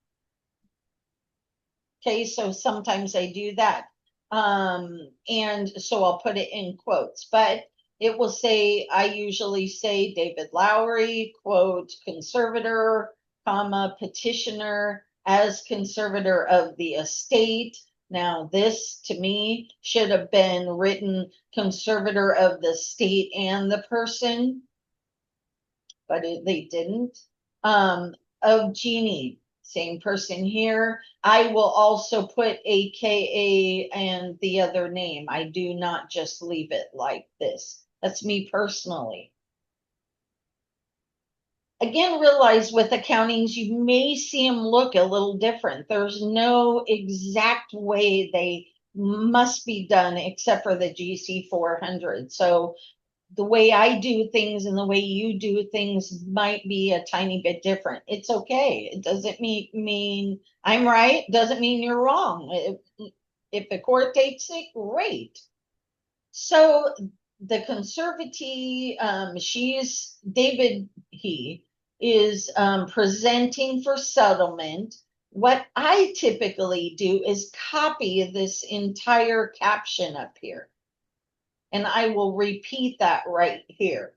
Okay, so sometimes I do that. And so I'll put it in quotes, but it will say, I usually say David Lowery, quote, conservator, comma, petitioner as conservator of the estate. Now, this to me should have been written conservator of the state and the person, but they didn't. Of Jeannie, same person here. I will also put AKA and the other name. I do not just leave it like this. That's me personally. Again, realize with accountings, you may see them look a little different. There's no exact way they must be done except for the GC 400. So the way I do things and the way you do things might be a tiny bit different. It's okay. It doesn't mean I'm right. Doesn't mean you're wrong. If the court takes it, great. So the conservatee, he is presenting for settlement What I typically do is copy this entire caption up here. And I will repeat that right here.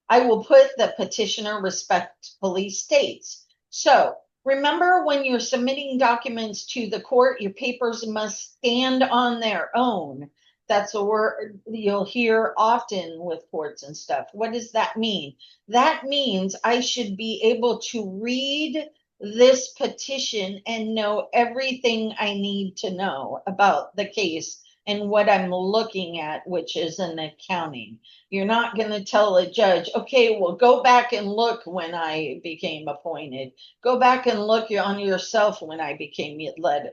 I will put the petitioner respectfully states. So remember, when you're submitting documents to the court, your papers must stand on their own. That's a word you'll hear often with courts and stuff. What does that mean? That means I should be able to read this petition and know everything I need to know about the case and what I'm looking at, which is an accounting. You're not going to tell a judge, okay, well, go back and look when I became appointed. Go back and look on yourself when I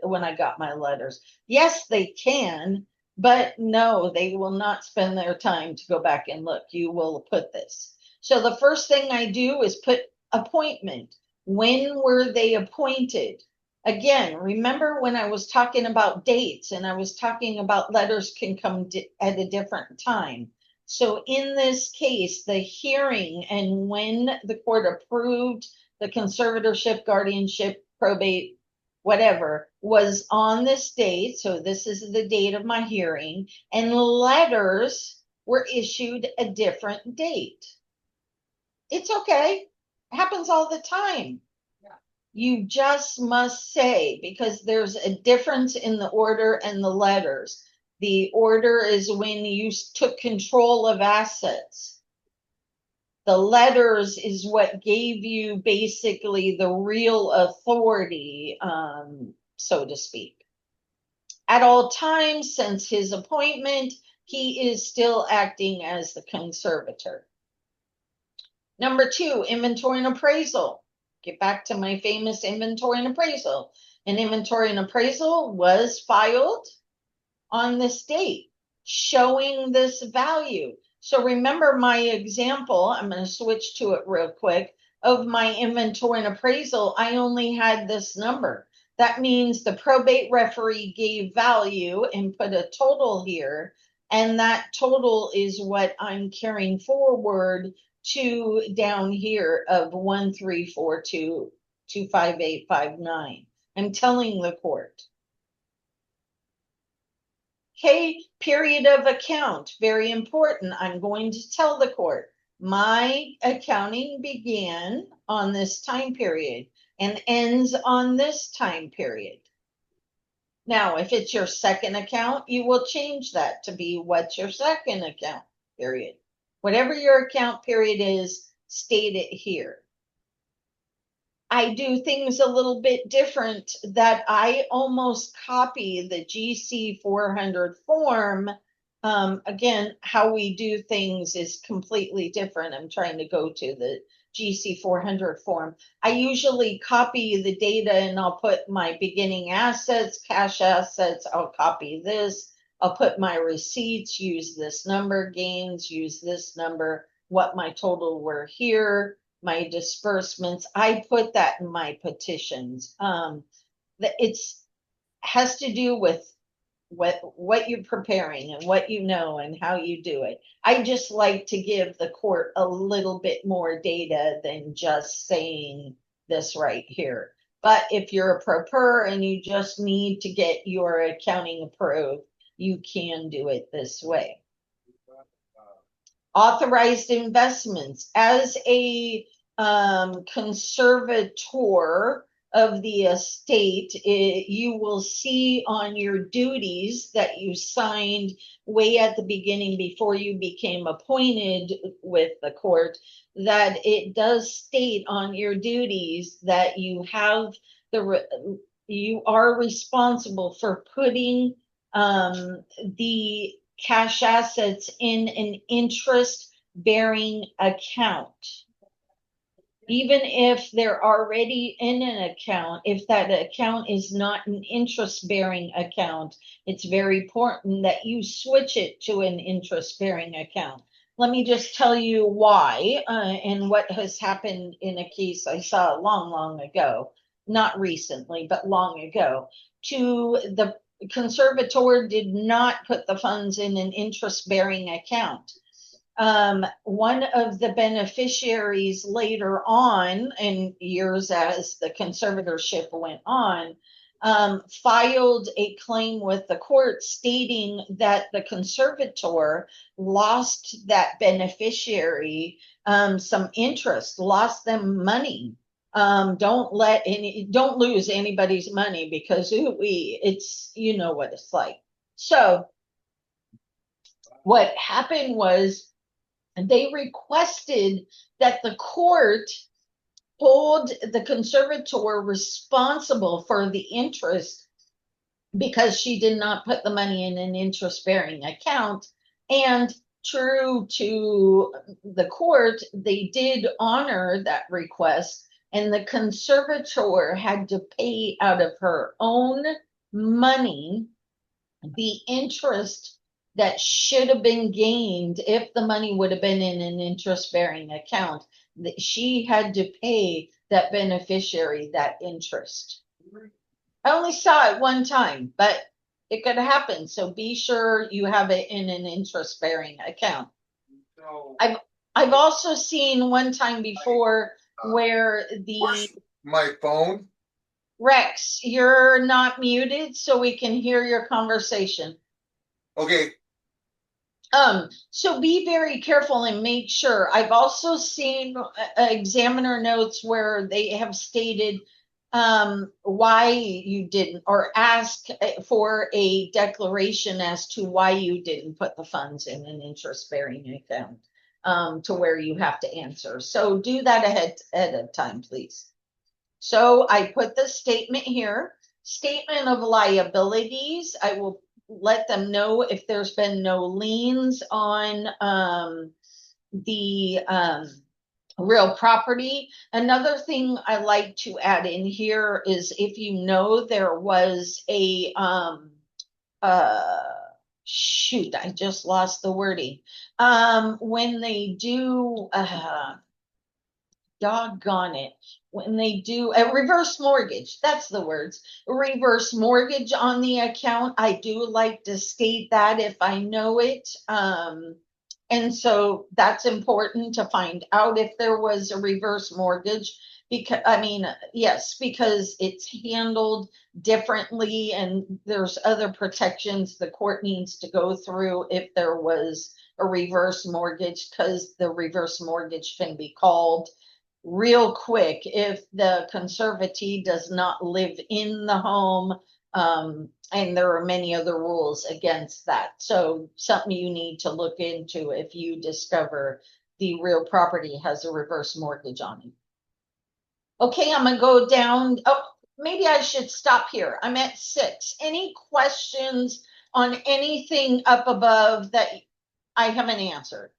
when I got my letters. Yes, they can, but no, they will not spend their time to go back and look. You will put this. So the first thing I do is put appointment. When were they appointed? Again, remember when I was talking about dates and I was talking about letters can come at a different time. So in this case, the hearing and when the court approved the conservatorship, guardianship, probate, whatever, was on this date. So this is the date of my hearing, and letters were issued a different date. It's okay. It happens all the time. You just must say, because there's a difference in the order and the letters. The order is when you took control of assets. The letters is what gave you basically the real authority, so to speak. At all times since his appointment, he is still acting as the conservator. Number 2, inventory and appraisal. Get back to my famous inventory and appraisal. An inventory and appraisal was filed on this date, showing this value. So remember my example, I'm going to switch to it real quick, of my inventory and appraisal. I only had this number. That means the probate referee gave value and put a total here, and that total is what I'm carrying forward to down here of 134225859. I'm telling the court. Okay, period of account, very important. I'm going to tell the court my accounting began on this time period and ends on this time period. Now, if it's your second account, you will change that to be what's your second account period. Whatever your account period is, state it here. I do things a little bit different, that I almost copy the GC 400 form. Again, how we do things is completely different. I'm trying to go to the GC 400 form. I usually copy the data and I'll put my beginning assets, cash assets. I'll copy this. I'll put my receipts, use this number, gains, use this number, what my total were here, my disbursements. I put that in my petitions. It's has to do with what you're preparing and what you know and how you do it. I just like to give the court a little bit more data than just saying this right here. But if you're a pro per and you just need to get your accounting approved, you can do it this way. Authorized investments. As a conservator of the estate, you will see on your duties that you signed way at the beginning before you became appointed with the court, that it does state on your duties that you have you are responsible for putting the cash assets in an interest-bearing account. Even if they're already in an account, if that account is not an interest-bearing account, it's very important that you switch it to an interest-bearing account. Let me just tell you why and what has happened in a case I saw long ago, not recently, but long ago. The conservator did not put the funds in an interest-bearing account. one of the beneficiaries later on in years as the conservatorship went on, filed a claim with the court stating that the conservator lost that beneficiary some interest, lost them money. Don't lose anybody's money, because it's, you know what it's like. So what happened was they requested that the court hold the conservator responsible for the interest, because she did not put the money in an interest-bearing account. And true to the court, they did honor that request, and the conservator had to pay out of her own money the interest that should have been gained if the money would have been in an interest-bearing account. She had to pay that beneficiary that interest. I only saw it one time, but it could happen. So be sure you have it in an interest-bearing account. I've also seen one time before where my phone. Rex, you're not muted, so we can hear your conversation. Okay. So be very careful and make sure. I've also seen examiner notes where they have stated why you didn't, or ask for a declaration as to why you didn't put the funds in an interest-bearing account, to where you have to answer. So do that ahead of time, please. So I put the statement here, statement of liabilities. I will let them know if there's been no liens on the real property. Another thing I like to add in here is if you know there was a shoot, I just lost the wording. When they do doggone it, when they do a reverse mortgage, that's the words, reverse mortgage on the account, I do like to state that if I know it. And so that's important to find out if there was a reverse mortgage, because yes, because it's handled differently and there's other protections the court needs to go through if there was a reverse mortgage, because the reverse mortgage can be called real quick if the conservatee does not live in the home, and there are many other rules against that. So something you need to look into if you discover the real property has a reverse mortgage on it. Okay, I'm gonna go down. Oh, maybe I should stop here. I'm at 6. Any questions on anything up above that I haven't answered?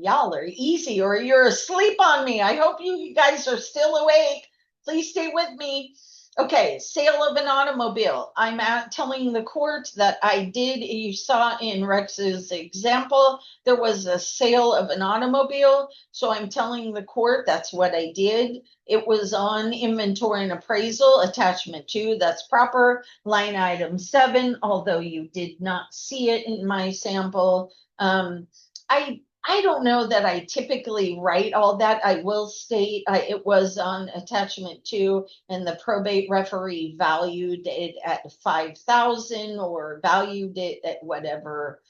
Y'all are easy, or you're asleep on me. I hope you guys are still awake. Please stay with me. Okay, sale of an automobile. I'm telling the court that I did, you saw in Rex's example, there was a sale of an automobile. So I'm telling the court that's what I did. It was on inventory and appraisal, attachment 2, that's proper. Line item 7, although you did not see it in my sample. I don't know that I typically write all that. I will state it was on attachment 2, and the probate referee valued it at 5,000 or valued it at whatever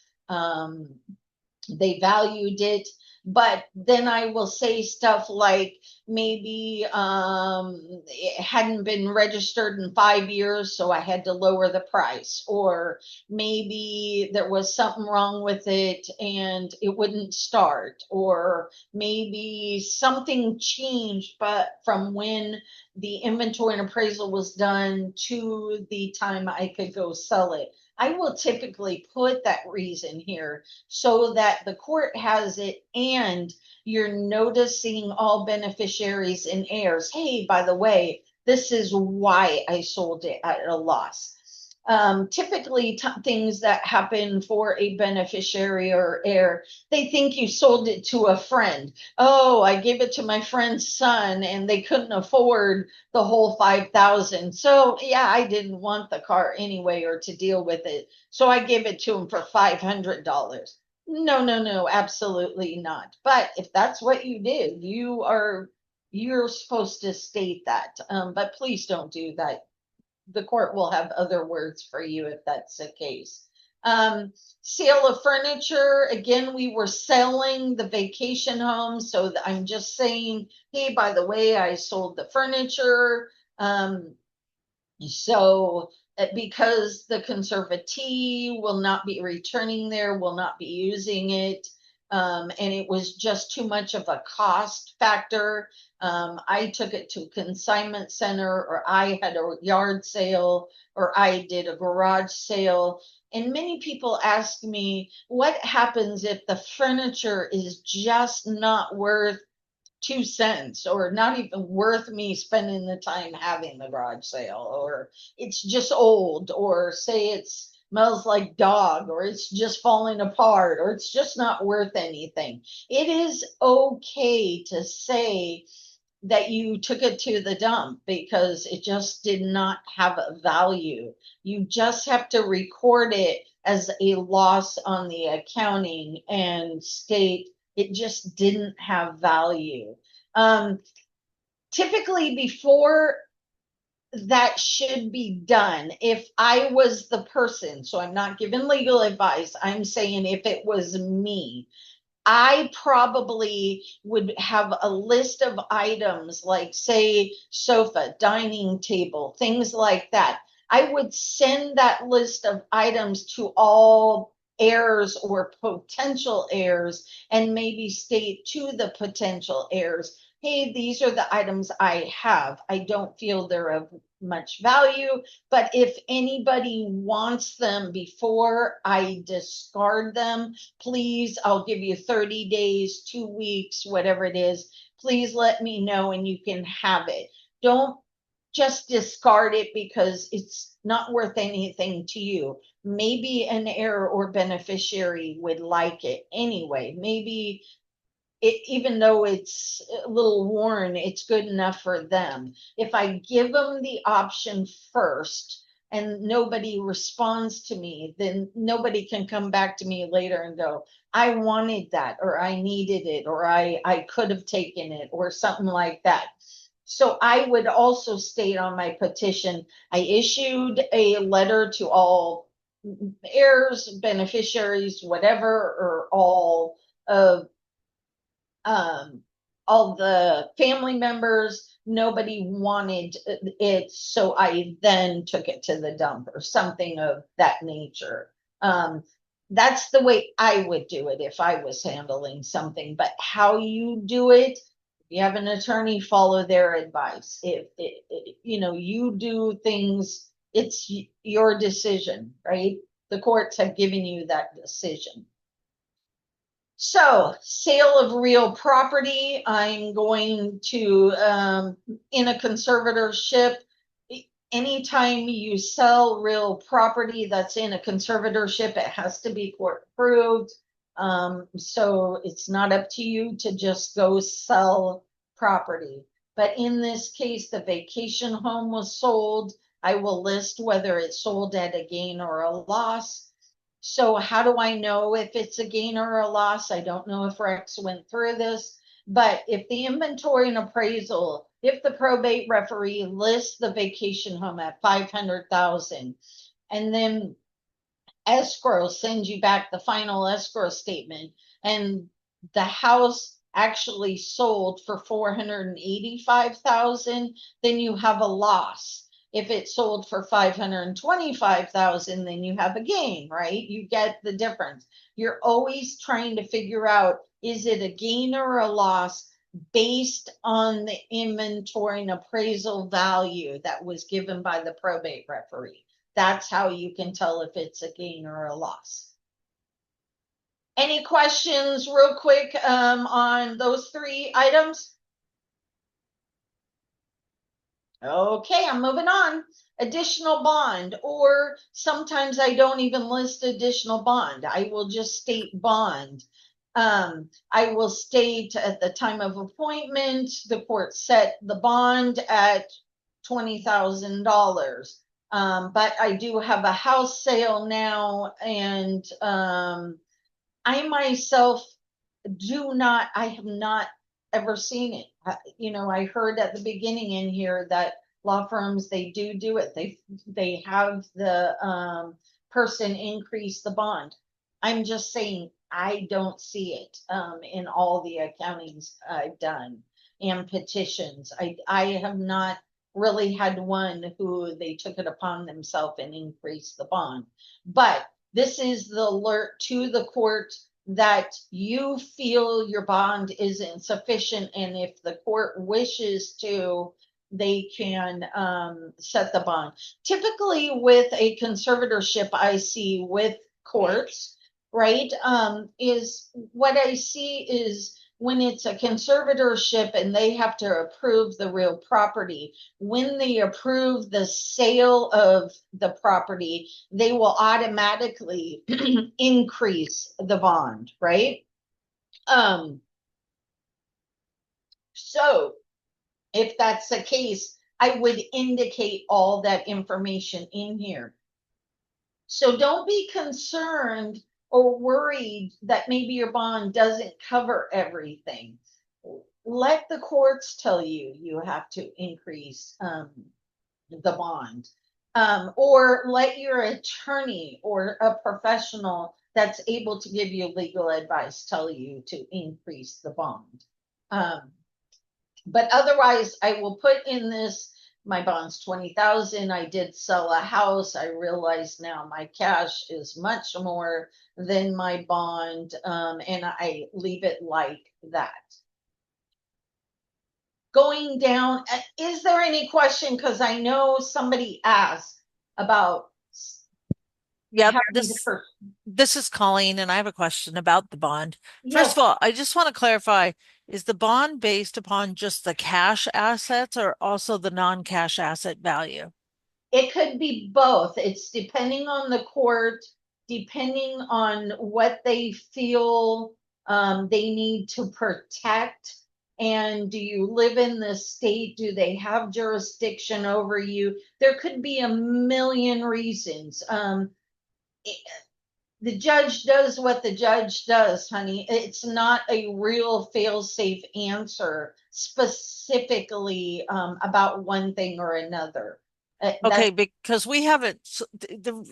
they valued it. But then I will say stuff like maybe it hadn't been registered in 5 years, so I had to lower the price, or maybe there was something wrong with it and it wouldn't start, or maybe something changed, but from when the inventory and appraisal was done to the time I could go sell it. I will typically put that reason here so that the court has it and you're noticing all beneficiaries and heirs. Hey, by the way, this is why I sold it at a loss. Typically things that happen for a beneficiary or heir, they think you sold it to a friend. Oh, I gave it to my friend's son and they couldn't afford the whole 5,000. So yeah, I didn't want the car anyway or to deal with it. So I gave it to him for $500. No, no, no, absolutely not. But if that's what you did, you're supposed to state that. But please don't do that. The court will have other words for you if that's the case. Sale of furniture. Again, we were selling the vacation home. So I'm just saying, hey, by the way, I sold the furniture. So because the conservatee will not be returning there, will not be using it, and it was just too much of a cost factor. I took it to a consignment center, or I had a yard sale, or I did a garage sale. And many people ask me, what happens if the furniture is just not worth 2 cents or not even worth me spending the time having the garage sale, or it's just old, or say it smells like dog, or it's just falling apart, or it's just not worth anything. It is okay to say that you took it to the dump because it just did not have a value. You just have to record it as a loss on the accounting and state it just didn't have value. Typically, before that should be done, if I was the person, so I'm not giving legal advice, I'm saying if it was me, I probably would have a list of items like, say, sofa, dining table, things like that. I would send that list of items to all heirs or potential heirs and maybe state to the potential heirs, hey, these are the items I have. I don't feel they're of much value, but if anybody wants them before I discard them, please, I'll give you 30 days, 2 weeks, whatever it is. Please let me know and you can have it. Don't just discard it because it's not worth anything to you. Maybe an heir or beneficiary would like it anyway. Maybe even though it's a little worn, it's good enough for them. If I give them the option first and nobody responds to me, then nobody can come back to me later and go, I wanted that, or I needed it, or I could have taken it, or something like that. So I would also state on my petition, I issued a letter to all heirs, beneficiaries, whatever, or all the family members. Nobody wanted it, so I then took it to the dump or something of that nature. That's the way I would do it if I was handling something. But how you do it, if you have an attorney, follow their advice. If you do things, it's your decision, right? The courts have given you that decision. So, sale of real property, I'm going to, in a conservatorship, anytime you sell real property that's in a conservatorship, it has to be court approved. So it's not up to you to just go sell property. But in this case, the vacation home was sold. I will list whether it's sold at a gain or a loss. So how do I know if it's a gain or a loss? I don't know if Rex went through this, but if the inventory and appraisal, if the probate referee lists the vacation home at 500,000, and then escrow sends you back the final escrow statement, and the house actually sold for 485,000, then you have a loss. If it sold for 525,000, then you have a gain, right? You get the difference. You're always trying to figure out, is it a gain or a loss based on the inventory and appraisal value that was given by the probate referee. That's how you can tell if it's a gain or a loss. Any questions real quick on those 3 items? Okay, I'm moving on. additional bond, or sometimes I don't even list additional bond. I will just state bond. I will state at the time of appointment, the court set the bond at $20,000. But I do have a house sale now, and I myself I have not ever seen it. I heard at the beginning in here that law firms, they do it. They have the person increase the bond. I'm just saying, I don't see it in all the accountings I've done and petitions. I have not really had one who they took it upon themselves and increased the bond. But this is the alert to the court that you feel your bond isn't sufficient, and if the court wishes to, they can set the bond. Typically with a conservatorship, I see with courts, right, is what I see is when it's a conservatorship and they have to approve the real property, when they approve the sale of the property, they will automatically increase the bond, right? So if that's the case, I would indicate all that information in here. So don't be concerned or worried that maybe your bond doesn't cover everything. Let the courts tell you you have to increase the bond, or let your attorney or a professional that's able to give you legal advice tell you to increase the bond. But otherwise, I will put in this, my bond's 20,000. I did sell a house. I realize now my cash is much more than my bond, and I leave it like that. Going down, is there any question? Because I know somebody asked about. Yep, this is Colleen, and I have a question about the bond. First of all, I just want to clarify, is the bond based upon just the cash assets or also the non-cash asset value? It could be both. It's depending on the court, depending on what they feel they need to protect. And do you live in the state? Do they have jurisdiction over you? There could be a million reasons. The judge does what the judge does, honey. It's not a real fail-safe answer specifically about one thing or another. Okay, because we haven't,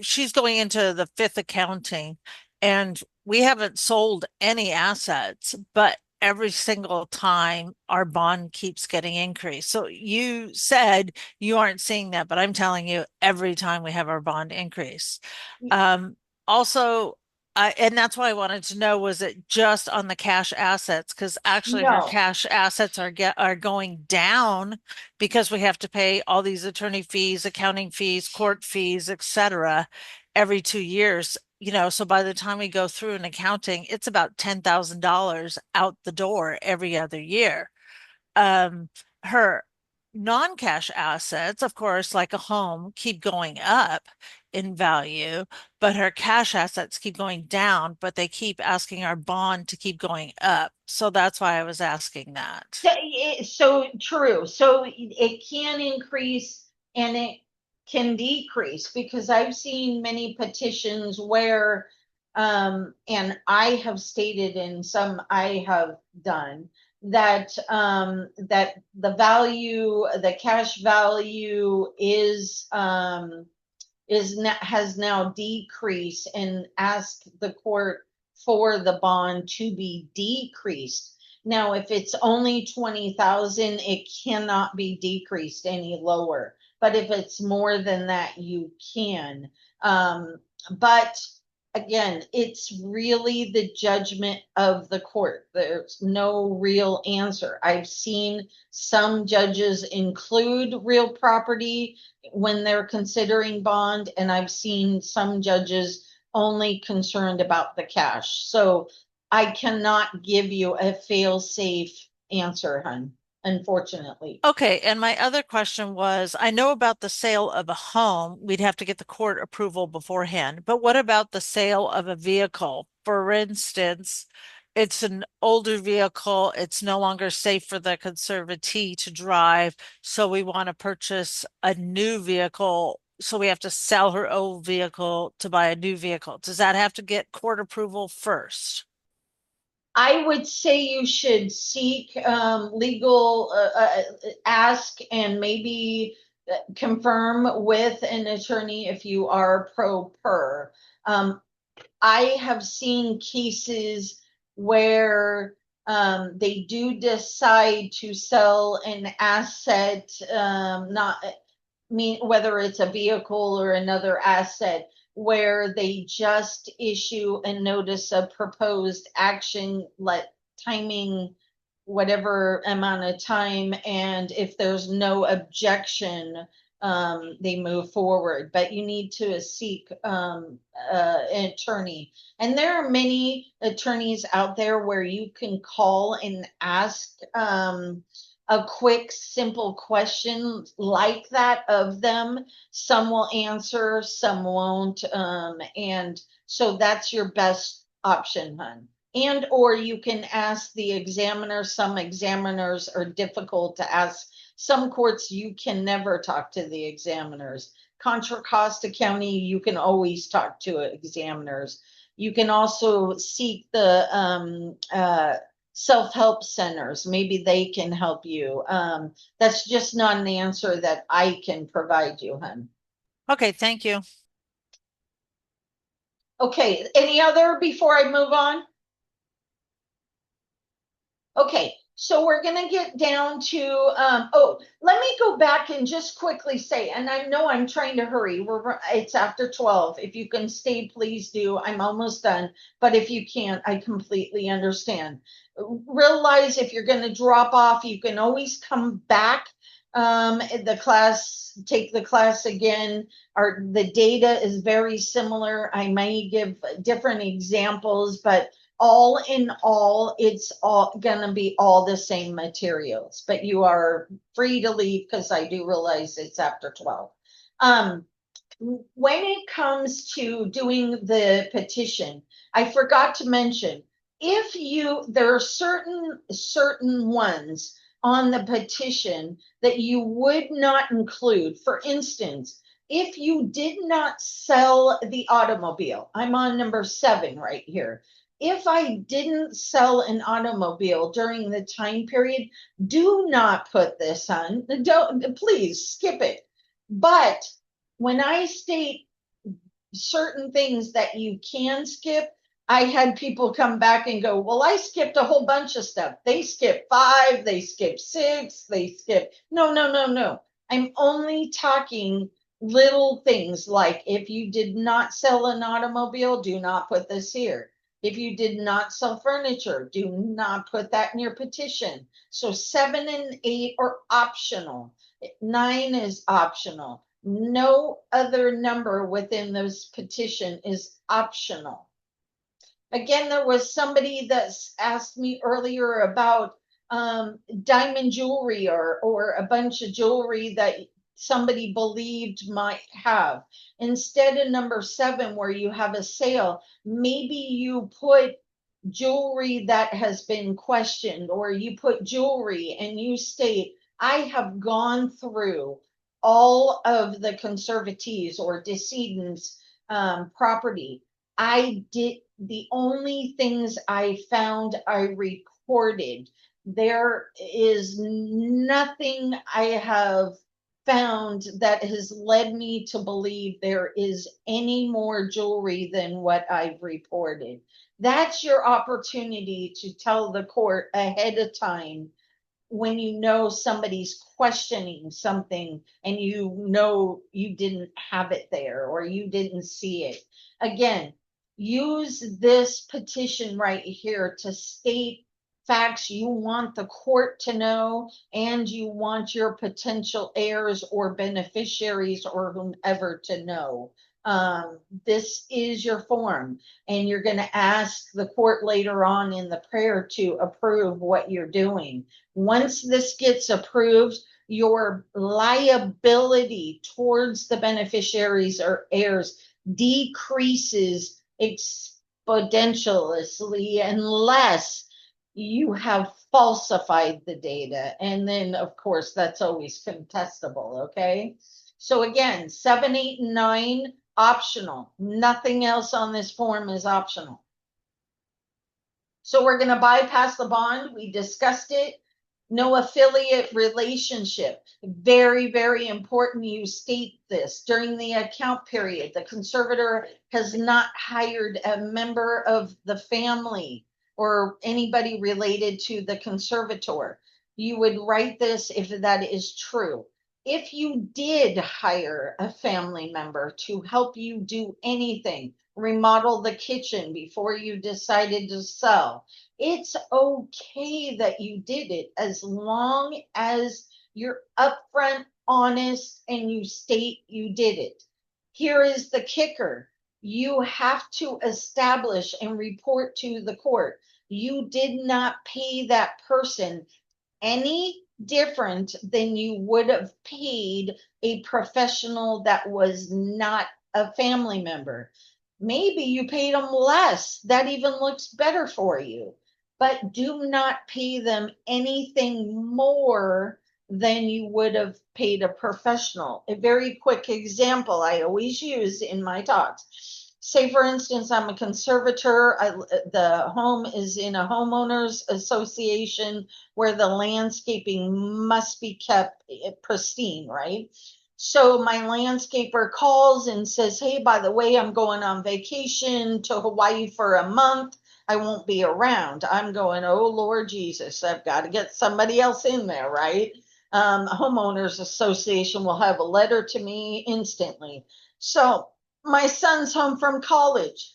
she's going into the fifth accounting, and we haven't sold any assets, but every single time our bond keeps getting increased. So you said you aren't seeing that, but I'm telling you, every time we have our bond increase. Also, and that's why I wanted to know, was it just on the cash assets? Because actually her cash assets are going down because we have to pay all these attorney fees, accounting fees, court fees, etc. every 2 years. So by the time we go through an accounting, it's about $10,000 out the door every other year. Her non-cash assets, of course, like a home, keep going up in value, but her cash assets keep going down, but they keep asking our bond to keep going up. So that's why I was asking that. So true. So it can increase and it can decrease, because I've seen many petitions where, and I have stated in some I have done, that the value, the cash value has now decreased, and ask the court for the bond to be decreased. Now, if it's only 20,000, it cannot be decreased any lower. But if it's more than that, you can. But again, it's really the judgment of the court. There's no real answer. I've seen some judges include real property when they're considering bond, and I've seen some judges only concerned about the cash. So I cannot give you a fail-safe answer, hon. unfortunately. Okay, and my other question was, I know about the sale of a home, we'd have to get the court approval beforehand, but what about the sale of a vehicle? For instance, it's an older vehicle, it's no longer safe for the conservatee to drive, so we want to purchase a new vehicle, so we have to sell her old vehicle to buy a new vehicle. Does that have to get court approval first? I would say you should seek legal, ask and maybe confirm with an attorney if you are pro per. I have seen cases where they do decide to sell an asset, not mean whether it's a vehicle or another asset, where they just issue a notice of proposed action, let timing whatever amount of time, and if there's no objection, they move forward. But you need to seek an attorney. And there are many attorneys out there where you can call and ask a quick, simple question like that of them. Some will answer, some won't. And so that's your best option, hun. And or you can ask the examiner. Some examiners are difficult to ask. Some courts, you can never talk to the examiners. Contra Costa County, you can always talk to examiners. You can also seek the self-help centers. Maybe they can help you. That's just not an answer that I can provide you, hun. Okay, thank you. Okay, any other before I move on? Okay, so we're gonna get down to, oh, let me go back and just quickly say, and I know I'm trying to hurry, it's after 12. If you can stay, please do. I'm almost done, but if you can't, I completely understand. Realize if you're gonna drop off, you can always come back. The class, take the class again. The data is very similar. I may give different examples, but all in all, it's all gonna be all the same materials, but you are free to leave because I do realize it's after 12. When it comes to doing the petition, I forgot to mention, if there are certain ones on the petition that you would not include. For instance, if you did not sell the automobile, I'm on number 7 right here. If I didn't sell an automobile during the time period, do not put this on. Don't, please skip it. But when I state certain things that you can skip, I had people come back and go, well, I skipped a whole bunch of stuff. They skipped 5, they skipped 6, they skipped. No, no, no, no. I'm only talking little things like if you did not sell an automobile, do not put this here. If you did not sell furniture, do not put that in your petition. So 7 and 8 are optional. 9 is optional. No other number within this petition is optional. Again, there was somebody that asked me earlier about diamond jewelry or a bunch of jewelry that somebody believed might have. Instead of number 7, where you have a sale, maybe you put jewelry that has been questioned, or you put jewelry and you state, I have gone through all of the conservatees or decedents' property. I did the only things I found, I recorded. There is nothing I have found that has led me to believe there is any more jewelry than what I've reported. That's your opportunity to tell the court ahead of time when you know somebody's questioning something and you know you didn't have it there or you didn't see it. Again, use this petition right here to state facts you want the court to know and you want your potential heirs or beneficiaries or whomever to know. This is your form, and you're going to ask the court later on in the prayer to approve what you're doing. Once this gets approved, your liability towards the beneficiaries or heirs decreases exponentially unless you have falsified the data. And then, of course, that's always contestable, okay? So again, 7, 8, and 9, optional. Nothing else on this form is optional. So we're going to bypass the bond. We discussed it. No affiliate relationship. Very, very important you state this. During the account period, the conservator has not hired a member of the family or anybody related to the conservator. You would write this if that is true. If you did hire a family member to help you do anything, remodel the kitchen before you decided to sell, it's okay that you did it as long as you're upfront, honest, and you state you did it. Here is the kicker. You have to establish and report to the court. You did not pay that person any different than you would have paid a professional that was not a family member. Maybe you paid them less. That even looks better for you. But do not pay them anything more than you would have paid a professional. A very quick example I always use in my talks. Say, for instance, I'm a conservator. The home is in a homeowners association where the landscaping must be kept pristine, right? So my landscaper calls and says, hey, by the way, I'm going on vacation to Hawaii for a month. I won't be around. I'm going, oh, Lord Jesus, I've got to get somebody else in there, right? Homeowners association will have a letter to me instantly. So my son's home from college.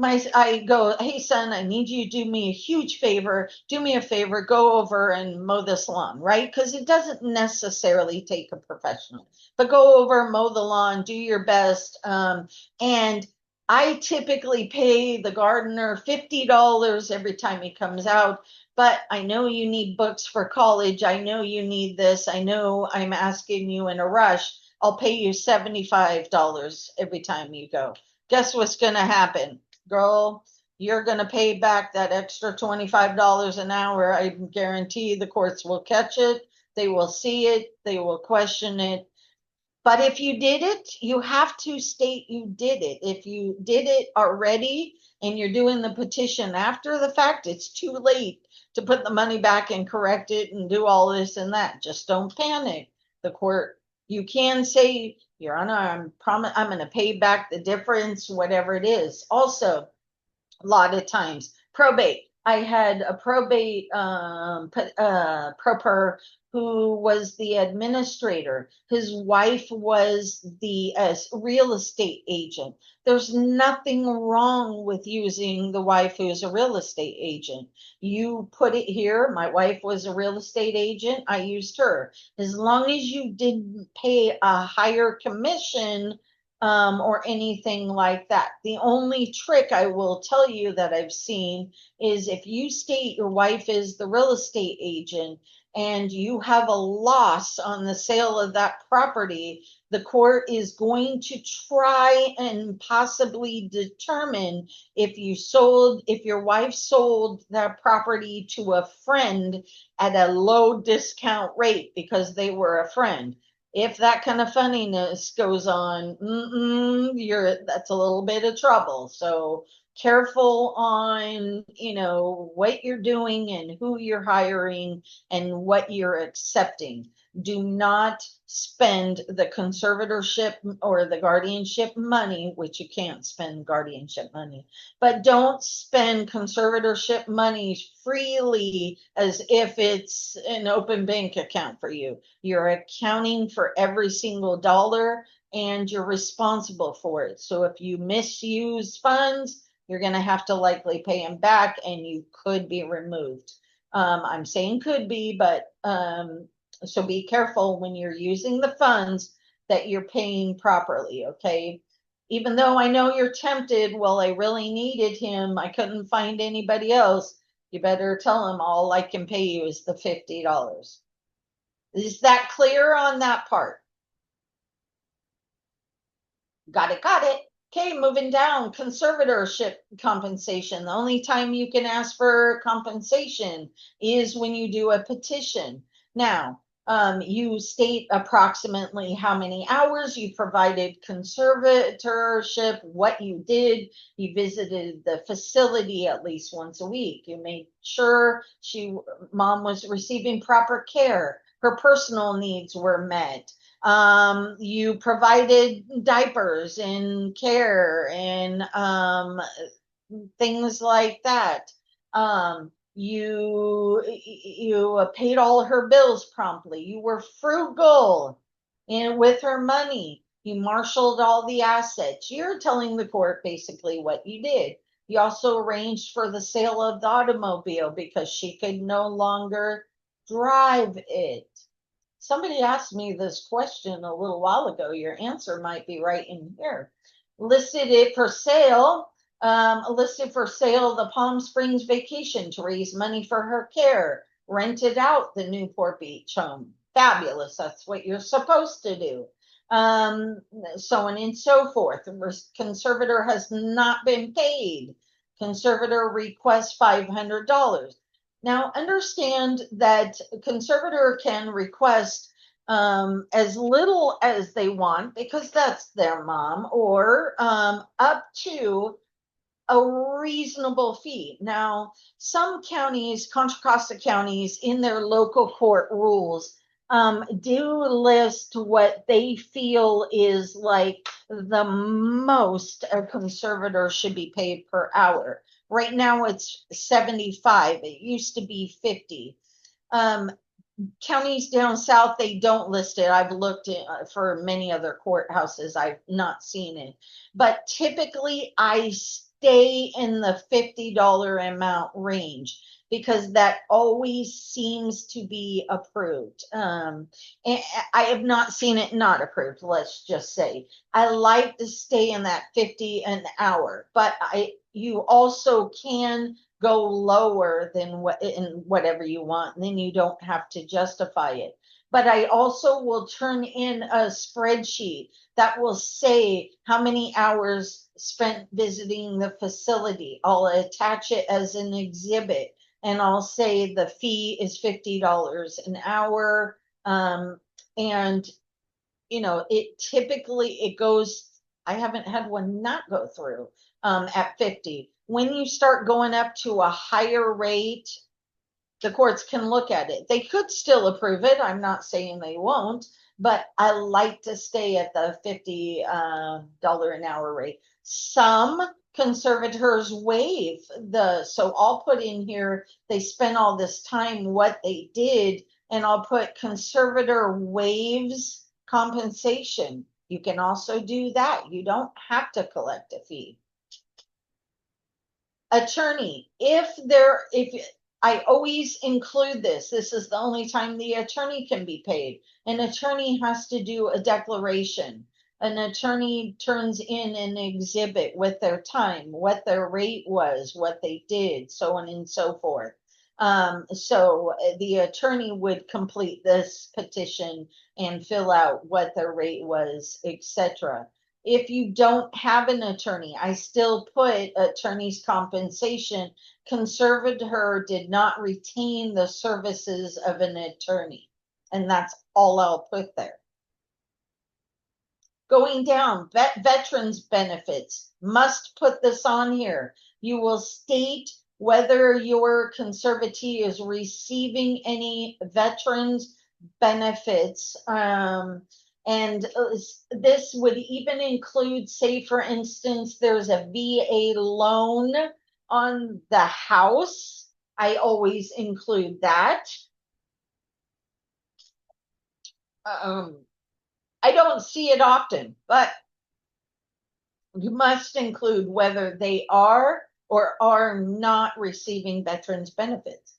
I go, hey son, I need you to do me a huge favor. Do me a favor, go over and mow this lawn, right? Because it doesn't necessarily take a professional, but go over, mow the lawn, do your best. And I typically pay the gardener $50 every time he comes out. But I know you need books for college. I know you need this. I know I'm asking you in a rush. I'll pay you $75 every time you go. Guess what's going to happen? Girl, you're going to pay back that extra $25 an hour. I guarantee the courts will catch it. They will see it. They will question it. But if you did it, you have to state you did it. If you did it already and you're doing the petition after the fact, it's too late to put the money back and correct it and do all this and that. Just don't panic. The court, you can say, Your Honor, I'm going to pay back the difference, whatever it is. Also, a lot of times, probate. I had a probate proper who was the administrator. His wife was the real estate agent. There's nothing wrong with using the wife who's a real estate agent. You put it here. My wife was a real estate agent. I used her. As long as you didn't pay a higher commission or anything like that. The only trick I will tell you that I've seen is if you state your wife is the real estate agent and you have a loss on the sale of that property, the court is going to try and possibly determine if your wife sold that property to a friend at a low discount rate because they were a friend. If that kind of funniness goes on, that's a little bit of trouble. So careful on, what you're doing and who you're hiring and what you're accepting. Do not spend the conservatorship or the guardianship money, which you can't spend guardianship money, but don't spend conservatorship money freely as if it's an open bank account for you. You're accounting for every single dollar and you're responsible for it. So if you misuse funds, you're going to have to likely pay them back and you could be removed. I'm saying could be, but so be careful when you're using the funds that you're paying properly, okay? Even though I know you're tempted, well, I really needed him, I couldn't find anybody else. You better tell him all I can pay you is the $50. Is that clear on that part? Got it, got it. Okay, moving down, conservatorship compensation. The only time you can ask for compensation is when you do a petition. Now, you state approximately how many hours you provided conservatorship, what you did. You visited the facility at least once a week. You made sure mom was receiving proper care. Her personal needs were met. You provided diapers and care and things like that. You paid all her bills promptly. You were frugal with her money. You marshaled all the assets. You're telling the court basically what you did. You also arranged for the sale of the automobile because she could no longer drive it. Somebody asked me this question a little while ago. Your answer might be right in here. Listed it for sale. Listed for sale the Palm Springs vacation to raise money for her care. Rented out the Newport Beach home. Fabulous. That's what you're supposed to do. So on and so forth. The conservator has not been paid. Conservator requests $500. Now, understand that a conservator can request as little as they want because that's their mom, or up to a reasonable fee. Now, some counties, Contra Costa counties, in their local court rules, do list what they feel is like the most a conservator should be paid per hour. Right now it's 75. It used to be 50. Counties down south, they don't list it. I've looked for many other courthouses. I've not seen it. But typically I stay in the $50 amount range because that always seems to be approved. And I have not seen it not approved, let's just say. I like to stay in that 50 an hour, but you also can go lower than whatever you want, and then you don't have to justify it. But I also will turn in a spreadsheet that will say how many hours spent visiting the facility. I'll attach it as an exhibit, and I'll say the fee is $50 an hour. And it typically goes, I haven't had one not go through at 50. When you start going up to a higher rate, the courts can look at it. They could still approve it. I'm not saying they won't, but I like to stay at the $50 an hour rate. Some conservators waive so I'll put in here, they spent all this time, what they did, and I'll put conservator waives compensation. You can also do that. You don't have to collect a fee. Attorney, if I always include this is the only time the attorney can be paid. An attorney has to do a declaration. An attorney turns in an exhibit with their time, what their rate was, what they did, so on and so forth. So the attorney would complete this petition and fill out what their rate was, etc. If you don't have an attorney, I still put attorney's compensation. Conservator did not retain the services of an attorney. And that's all I'll put there. Going down, veterans benefits, must put this on here. You will state whether your conservatee is receiving any veterans benefits. And this would even include, say, for instance, there's a VA loan on the house. I always include that. I don't see it often, but you must include whether they are or are not receiving veterans benefits.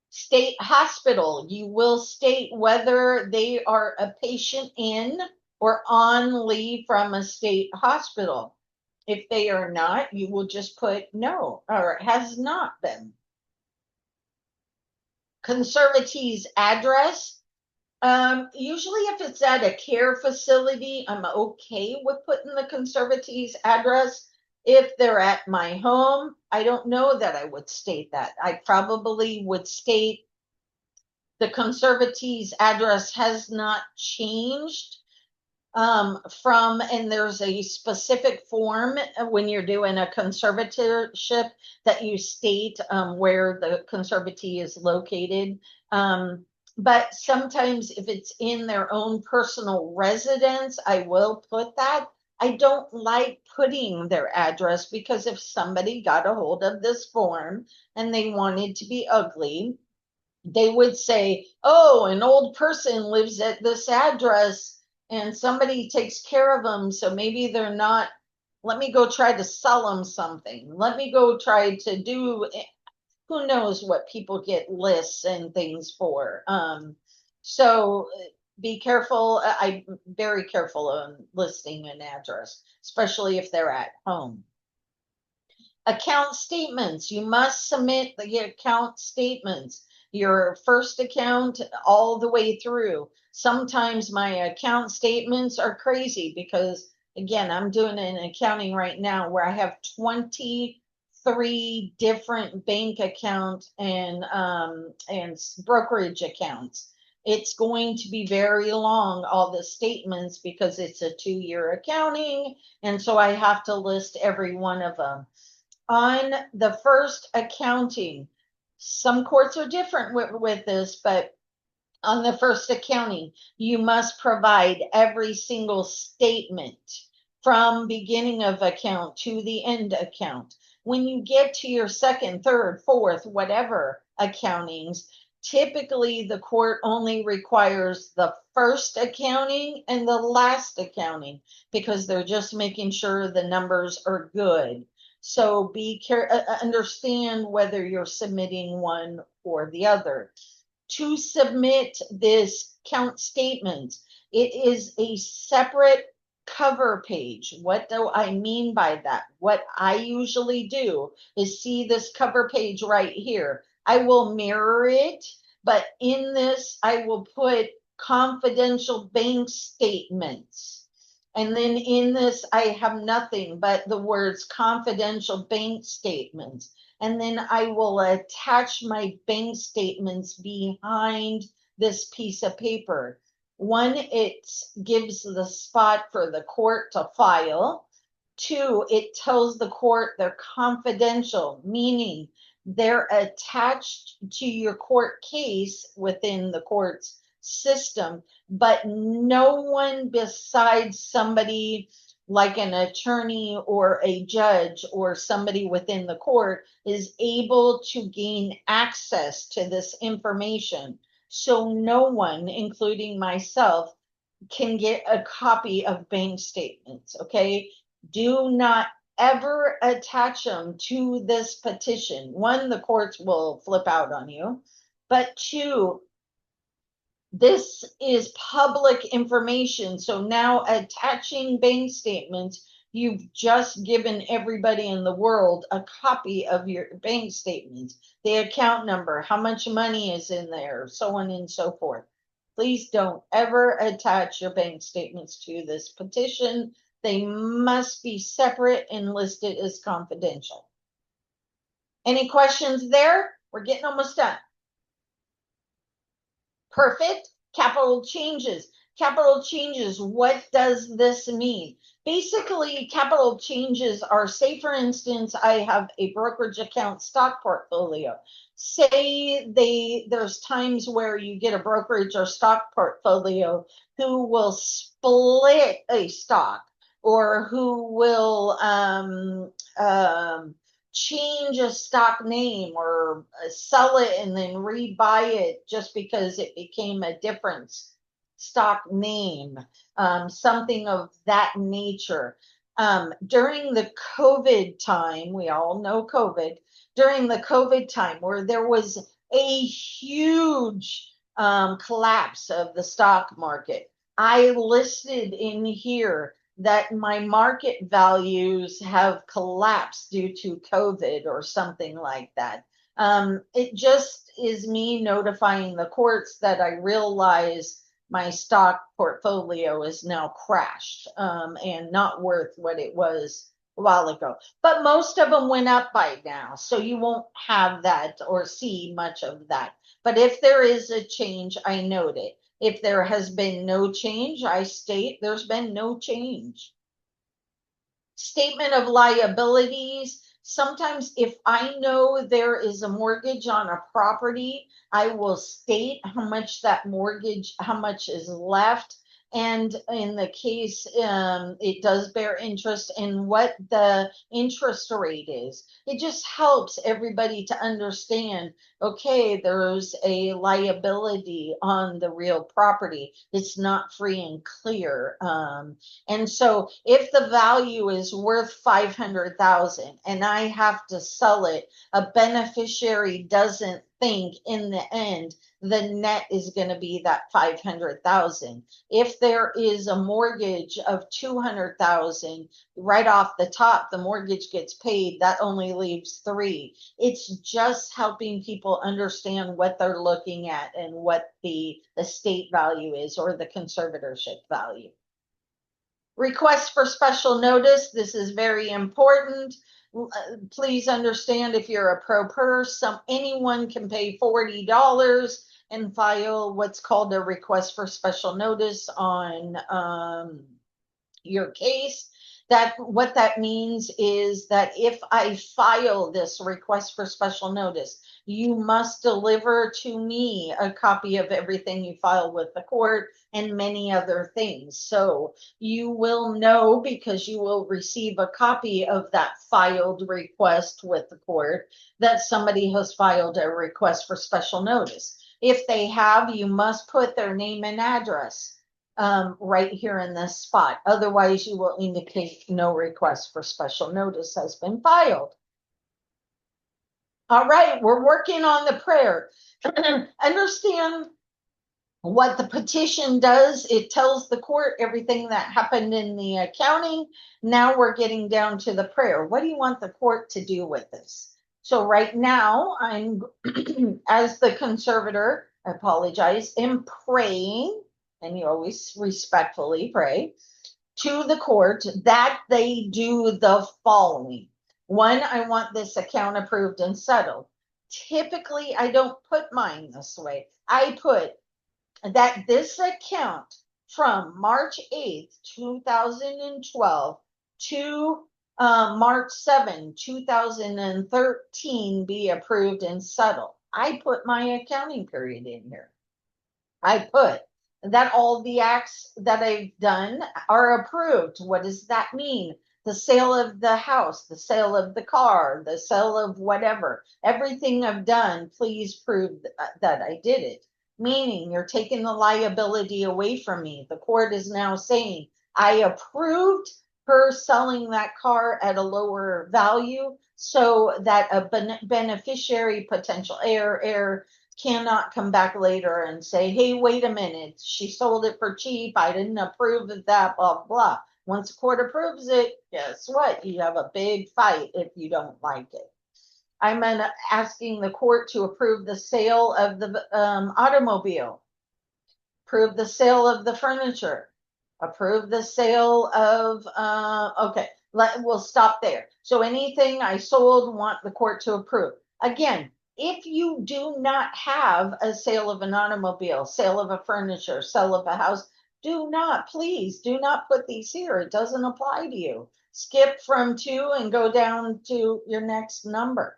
State hospital, you will state whether they are a patient in or on leave from a state hospital. If they are not, you will just put no or has not been. Conservatee's address. Usually if it's at a care facility, I'm okay with putting the conservatee's address. If they're at my home, I don't know that I would state that. I probably would state the conservatee's address has not changed and there's a specific form when you're doing a conservatorship that you state where the conservatee is located. But sometimes if it's in their own personal residence, I will put that. I don't like putting their address because if somebody got a hold of this form and they wanted to be ugly, they would say, oh, an old person lives at this address and somebody takes care of them. So maybe they're not, let me go try to sell them something. Let me go try to do, who knows what people get lists and things for. So be careful. I'm very careful on listing an address, especially if they're at home. Account statements. You must submit the account statements, your first account all the way through. Sometimes my account statements are crazy because, again, I'm doing an accounting right now where I have 23 different bank account and brokerage accounts. It's going to be very long, all the statements, because it's a 2-year accounting. And so I have to list every one of them. On the first accounting, some courts are different with this, but on the first accounting, you must provide every single statement from beginning of account to the end account. When you get to your second, third, fourth, whatever accountings, typically the court only requires the first accounting and the last accounting because they're just making sure the numbers are good. So be careful, understand whether you're submitting one or the other. To submit this count statement, it is a separate cover page. What do I mean by that? What I usually do is see this cover page right here. I will mirror it, but in this, I will put confidential bank statements. And then in this, I have nothing but the words confidential bank statements. And then I will attach my bank statements behind this piece of paper. One, it gives the spot for the court to file. Two, it tells the court they're confidential, meaning they're attached to your court case within the court's system, but no one besides somebody like an attorney or a judge or somebody within the court is able to gain access to this information. So no one, including myself, can get a copy of bank statements, okay? Do not ever attach them to this petition. One, the courts will flip out on you, but two, this is public information. So now attaching bank statements, you've just given everybody in the world a copy of your bank statements, the account number, how much money is in there, so on and so forth. Please don't ever attach your bank statements to this petition. They must be separate and listed as confidential. Any questions there? We're getting almost done. Perfect. Capital changes. Capital changes. What does this mean? Basically, capital changes are, say, for instance, I have a brokerage account stock portfolio. Say there's times where you get a brokerage or stock portfolio who will split a stock or who will change a stock name or sell it and then rebuy it just because it became a different stock name, something of that nature. During the COVID time, we all know COVID, during the COVID time where there was a huge collapse of the stock market, I listed in here that my market values have collapsed due to COVID or something like that. It just is me notifying the courts that I realize my stock portfolio is now crashed, and not worth what it was a while ago. But most of them went up by now, so you won't have that or see much of that. But if there is a change, I note it. If there has been no change, I state there's been no change. Statement of liabilities. Sometimes if I know there is a mortgage on a property, I will state how much that mortgage, how much is left. And in the case, it does bear interest and what the interest rate is. It just helps everybody to understand, okay, there's a liability on the real property. It's not free and clear. And so if the value is worth 500,000 and I have to sell it, a beneficiary doesn't think in the end the net is going to be that 500,000. If there is a mortgage of 200,000, right off the top, the mortgage gets paid, that only leaves 3. It's just helping people understand what they're looking at and what the estate value is or the conservatorship value. Request for special notice. This is very important. Please understand, if you're a pro pers, anyone can pay $40 and file what's called a request for special notice on your case. That what that means is that if I file this request for special notice, you must deliver to me a copy of everything you file with the court and many other things. So you will know, because you will receive a copy of that filed request with the court, that somebody has filed a request for special notice. If they have, you must put their name and address right here in this spot. Otherwise, you will indicate no request for special notice has been filed. All right, we're working on the prayer. Understand what the petition does. It tells the court everything that happened in the accounting. Now we're getting down to the prayer. What do you want the court to do with this? So right now, I'm, as the conservator, I apologize, am praying, and you always respectfully pray, to the court that they do the following. 1, I want this account approved and settled. Typically, I don't put mine this way. I put that this account from March 8th, 2012 to March 7, 2013 be approved and settled. I put my accounting period in here. I put that all the acts that I've done are approved. What does that mean? The sale of the house, the sale of the car, the sale of whatever, everything I've done, please prove that I did it. Meaning you're taking the liability away from me. The court is now saying, I approved her selling that car at a lower value so that a beneficiary, potential heir cannot come back later and say, hey, wait a minute, she sold it for cheap, I didn't approve of that, blah, blah. Once the court approves it, guess what? You have a big fight if you don't like it. I'm asking the court to approve the sale of the automobile, approve the sale of the furniture, approve the sale of, okay, we'll stop there. So anything I sold, want the court to approve. Again, if you do not have a sale of an automobile, sale of a furniture, sale of a house, please do not put these here. It doesn't apply to you. Skip from 2 and go down to your next number.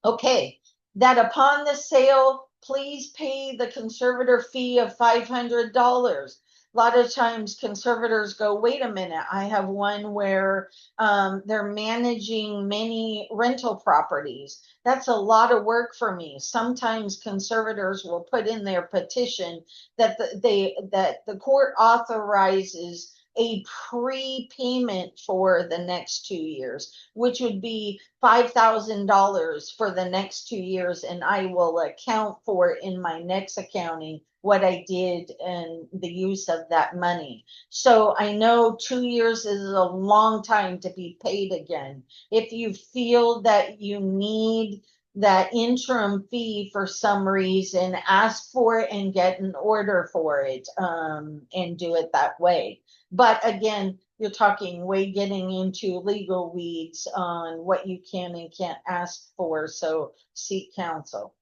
Okay, that upon the sale, please pay the conservator fee of $500. A lot of times conservators go, wait a minute, I have one where they're managing many rental properties. That's a lot of work for me. Sometimes conservators will put in their petition that the court authorizes a prepayment for the next 2 years, which would be $5,000 for the next 2 years, and I will account for in my next accounting what I did and the use of that money. So I know 2 years is a long time to be paid again. If you feel that you need that interim fee for some reason, ask for it and get an order for it, and do it that way. But again, you're talking way getting into legal weeds on what you can and can't ask for, so seek counsel.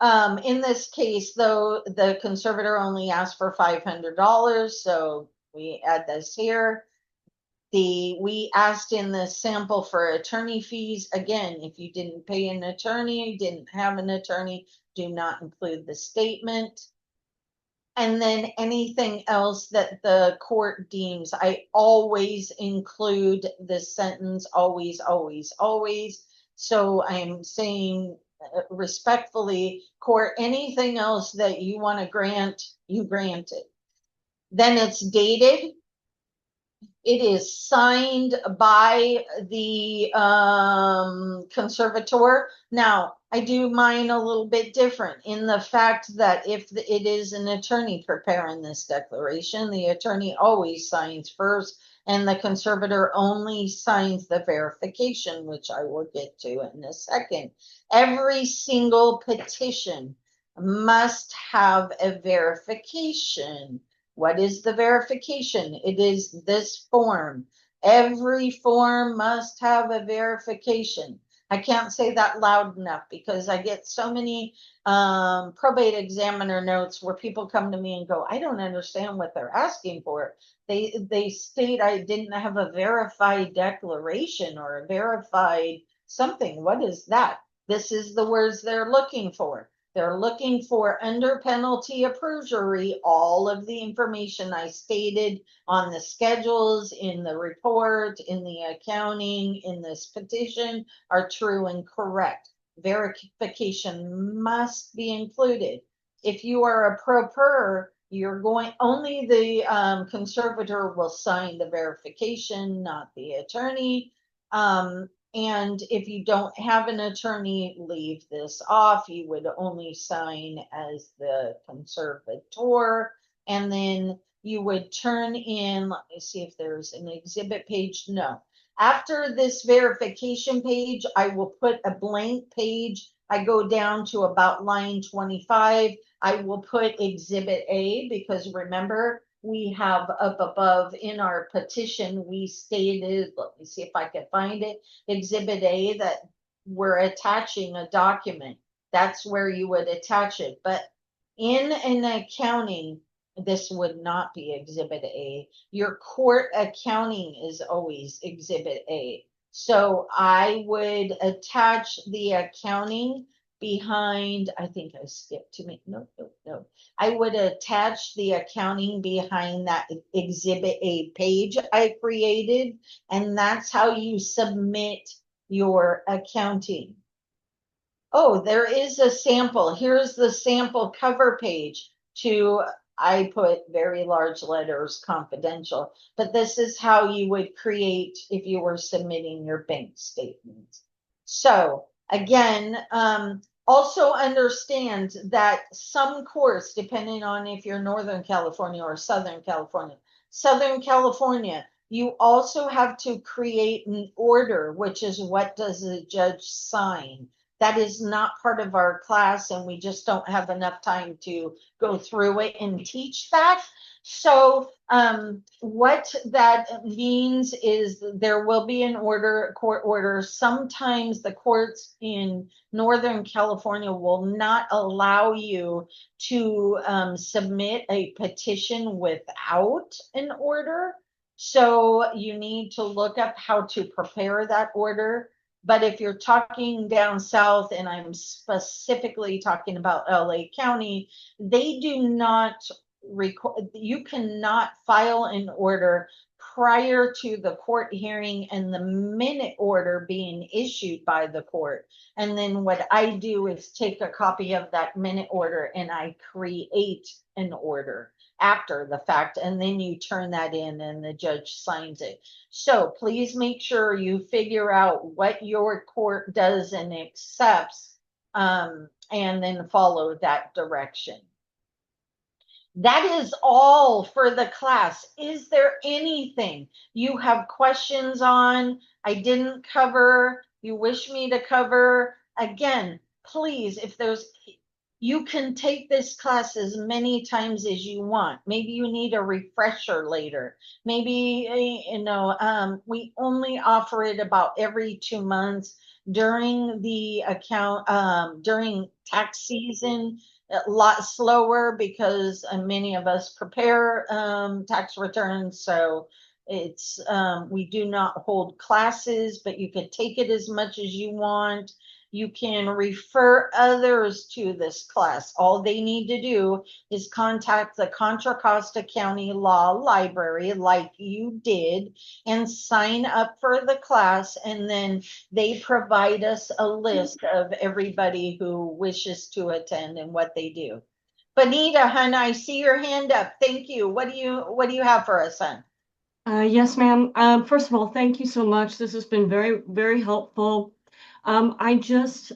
In this case, though, the conservator only asked for $500, so we add this here. We asked in the sample for attorney fees. Again, if you didn't pay an attorney, didn't have an attorney, do not include the statement. And then anything else that the court deems, I always include the sentence, always, always, always. So I'm saying respectfully, court, anything else that you want to grant, you grant it. Then it's dated. It is signed by the conservator. Now, I do mine a little bit different in the fact that if it is an attorney preparing this declaration, the attorney always signs first, and the conservator only signs the verification, which I will get to in a second. Every single petition must have a verification. What is the verification? It is this form. Every form must have a verification. I can't say that loud enough because I get so many probate examiner notes where people come to me and go, I don't understand what they're asking for. They state I didn't have a verified declaration or a verified something. What is that? This is the words they're looking for. They're looking for, under penalty of perjury, all of the information I stated on the schedules, in the report, in the accounting, in this petition are true and correct. Verification must be included. If you are a pro per, you're going, only the conservator will sign the verification, not the attorney. And if you don't have an attorney, leave this off. You would only sign as the conservator. And then you would turn in, let me see if there's an exhibit page. No. After this verification page, I will put a blank page. I go down to about line 25. I will put exhibit A because remember, we have up above in our petition, we stated, let me see if I can find it, exhibit A, that we're attaching a document. That's where you would attach it. But in an accounting, this would not be exhibit A. Your court accounting is always exhibit A. So I would attach the accounting behind, I think I skipped to me. No. I would attach the accounting behind that exhibit A page I created, and that's how you submit your accounting. Oh, there is a sample. Here's the sample cover page I put very large letters, confidential, but this is how you would create if you were submitting your bank statements. So again, also understand that some courts, depending on if you're Northern California or Southern California, you also have to create an order, which is what does the judge sign. That is not part of our class, and we just don't have enough time to go through it and teach that. So what that means is there will be an order, court order. Sometimes the courts in Northern California will not allow you to submit a petition without an order. So you need to look up how to prepare that order. But if you're talking down south, and I'm specifically talking about LA County, they do not you cannot file an order prior to the court hearing and the minute order being issued by the court. And then what I do is take a copy of that minute order and I create an order after the fact, and then you turn that in and the judge signs it. So please make sure you figure out what your court does and accepts, and then follow that direction. That is all for the class. Is there anything you have questions on, I didn't cover, you wish me to cover? Again, please, if there's, you can take this class as many times as you want. Maybe you need a refresher later. Maybe, we only offer it about every 2 months during the during tax season. A lot slower because many of us prepare tax returns. So it's we do not hold classes, but you can take it as much as you want. You can refer others to this class. All they need to do is contact the Contra Costa County Law Library like you did and sign up for the class, and then they provide us a list of everybody who wishes to attend and what they do. Bonita, hun, I see your hand up. Thank you. What do you have for us, hun? Yes, ma'am. First of all, thank you so much. This has been very, very helpful. I just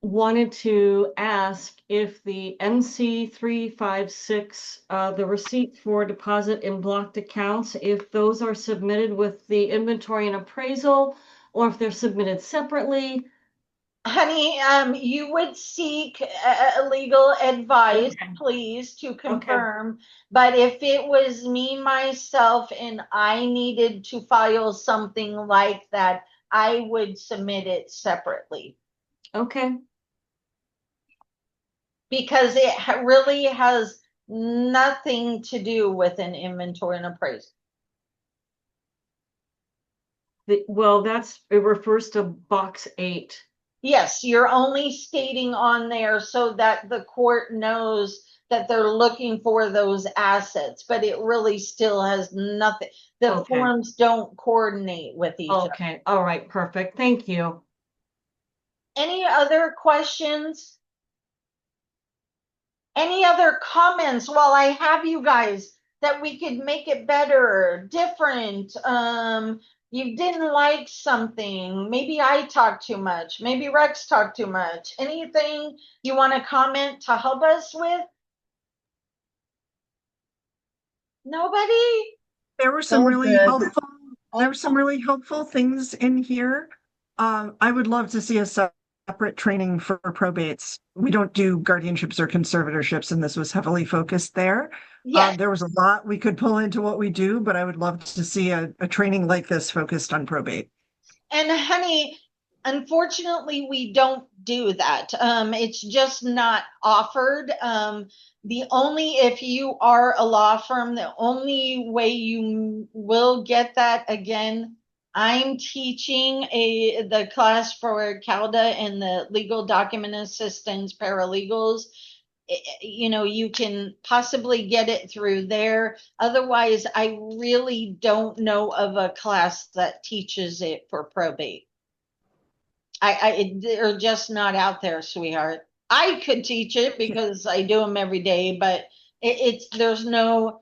wanted to ask if the NC 356, the receipts for deposit in blocked accounts, if those are submitted with the inventory and appraisal, or if they're submitted separately. Honey, you would seek legal advice, Okay. please, to confirm. But if it was me, myself, and I needed to file something like that, I would submit it separately. Okay. Because it really has nothing to do with an inventory and appraisal. Well, it refers to box 8. Yes, you're only stating on there so that the court knows that they're looking for those assets, but it really still has nothing. The Okay. forms don't coordinate with each other. Okay. All right. Perfect. Thank you. Any other questions? Any other comments while I have you guys that we could make it better, different? You didn't like something. Maybe I talked too much. Maybe Rex talked too much. Anything you want to comment to help us with? Nobody? There were some So really good. helpful, there were some really helpful things in here. I would love to see a separate training for probates. We don't do guardianships or conservatorships, and this was heavily focused there. Yes. There was a lot we could pull into what we do, but I would love to see a training like this focused on probate. And honey, unfortunately, we don't do that. It's just not offered. If you are a law firm, the only way you will get that, again, I'm teaching the class for CALDA and the legal document assistants, paralegals. You can possibly get it through there. Otherwise, I really don't know of a class that teaches it for probate. They're just not out there, sweetheart. I could teach it because I do them every day, but there's no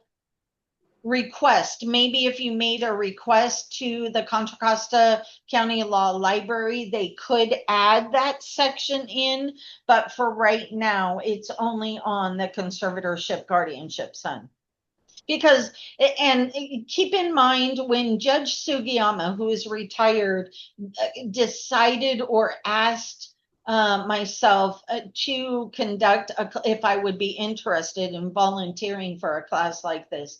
request. Maybe if you made a request to the Contra Costa County Law Library, they could add that section in, but for right now, it's only on the conservatorship guardianship son. Because, and keep in mind, when Judge Sugiyama, who is retired, decided or asked myself to conduct if I would be interested in volunteering for a class like this,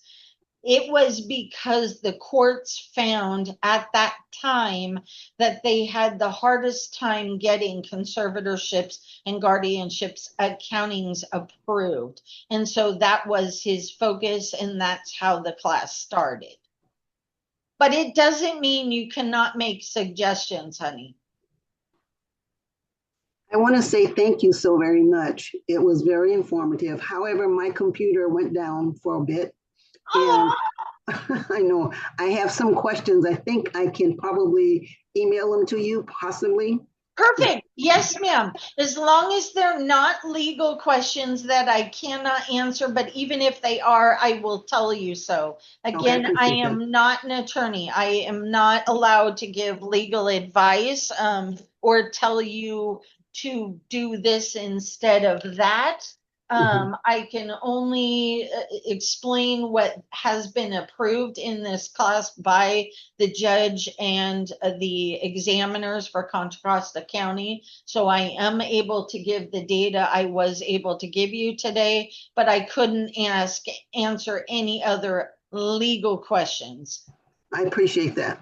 it was because the courts found at that time that they had the hardest time getting conservatorships and guardianships accountings approved. And so that was his focus, and that's how the class started. But it doesn't mean you cannot make suggestions, honey. I want to say thank you so very much. It was very informative. However, my computer went down for a bit. And I know I have some questions. I think I can probably email them to you, possibly. Perfect. Yes, ma'am. As long as they're not legal questions that I cannot answer, but even if they are, I will tell you so. Okay, I Again, I appreciate that. am not an attorney. I am not allowed to give legal advice or tell you to do this instead of that. I can only explain what has been approved in this class by the judge and the examiners for Contra Costa County. So I am able to give the data I was able to give you today, but I couldn't answer any other legal questions. I appreciate that.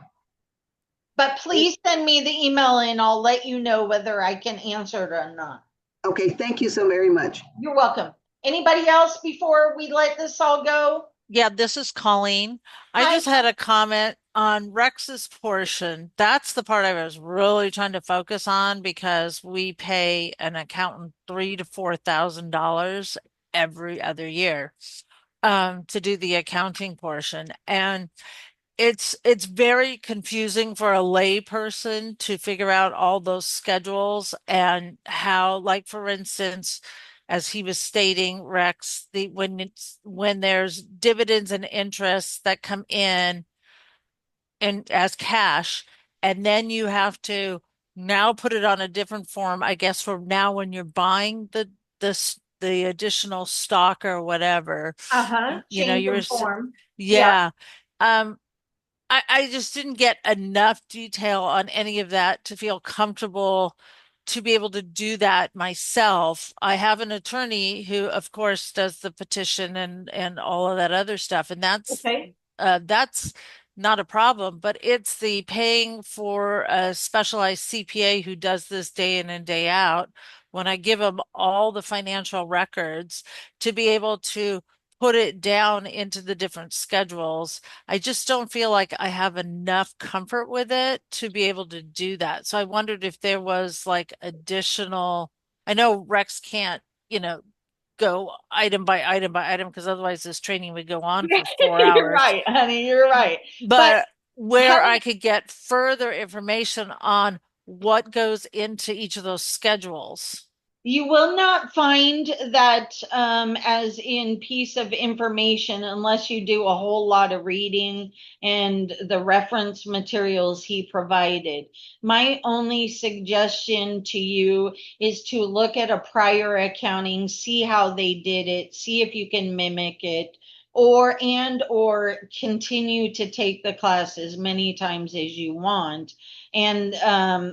But please send me the email and I'll let you know whether I can answer it or not. Okay, thank you so very much. You're welcome. Anybody else before we let this all go? Yeah, this is Colleen. I Hi. just had a comment on Rex's portion. That's the part I was really trying to focus on because we pay an accountant $3,000 to $4,000 every other year to do the accounting portion. And it's very confusing for a lay person to figure out all those schedules and how, like for instance, as he was stating, Rex, when there's dividends and interests that come in and as cash, and then you have to now put it on a different form, I guess, for now when you're buying the additional stock or whatever. You know, Change you were, in form. yeah. Um, I just didn't get enough detail on any of that to feel comfortable to be able to do that myself. I have an attorney who, of course, does the petition and all of that other stuff, and Okay. that's not a problem, but it's the paying for a specialized CPA who does this day in and day out. When I give them all the financial records to be able to put it down into the different schedules, I just don't feel like I have enough comfort with it to be able to do that. So I wondered if there was like additional, I know Rex can't, go item by item because otherwise this training would go on for 4 hours. You're right, honey, you're right. But where honey, I could get further information on what goes into each of those schedules. you will not find that as in piece of information unless you do a whole lot of reading and the reference materials he provided. My only suggestion to you is to look at a prior accounting, see how they did it, see if you can mimic it, or continue to take the class as many times as you want. And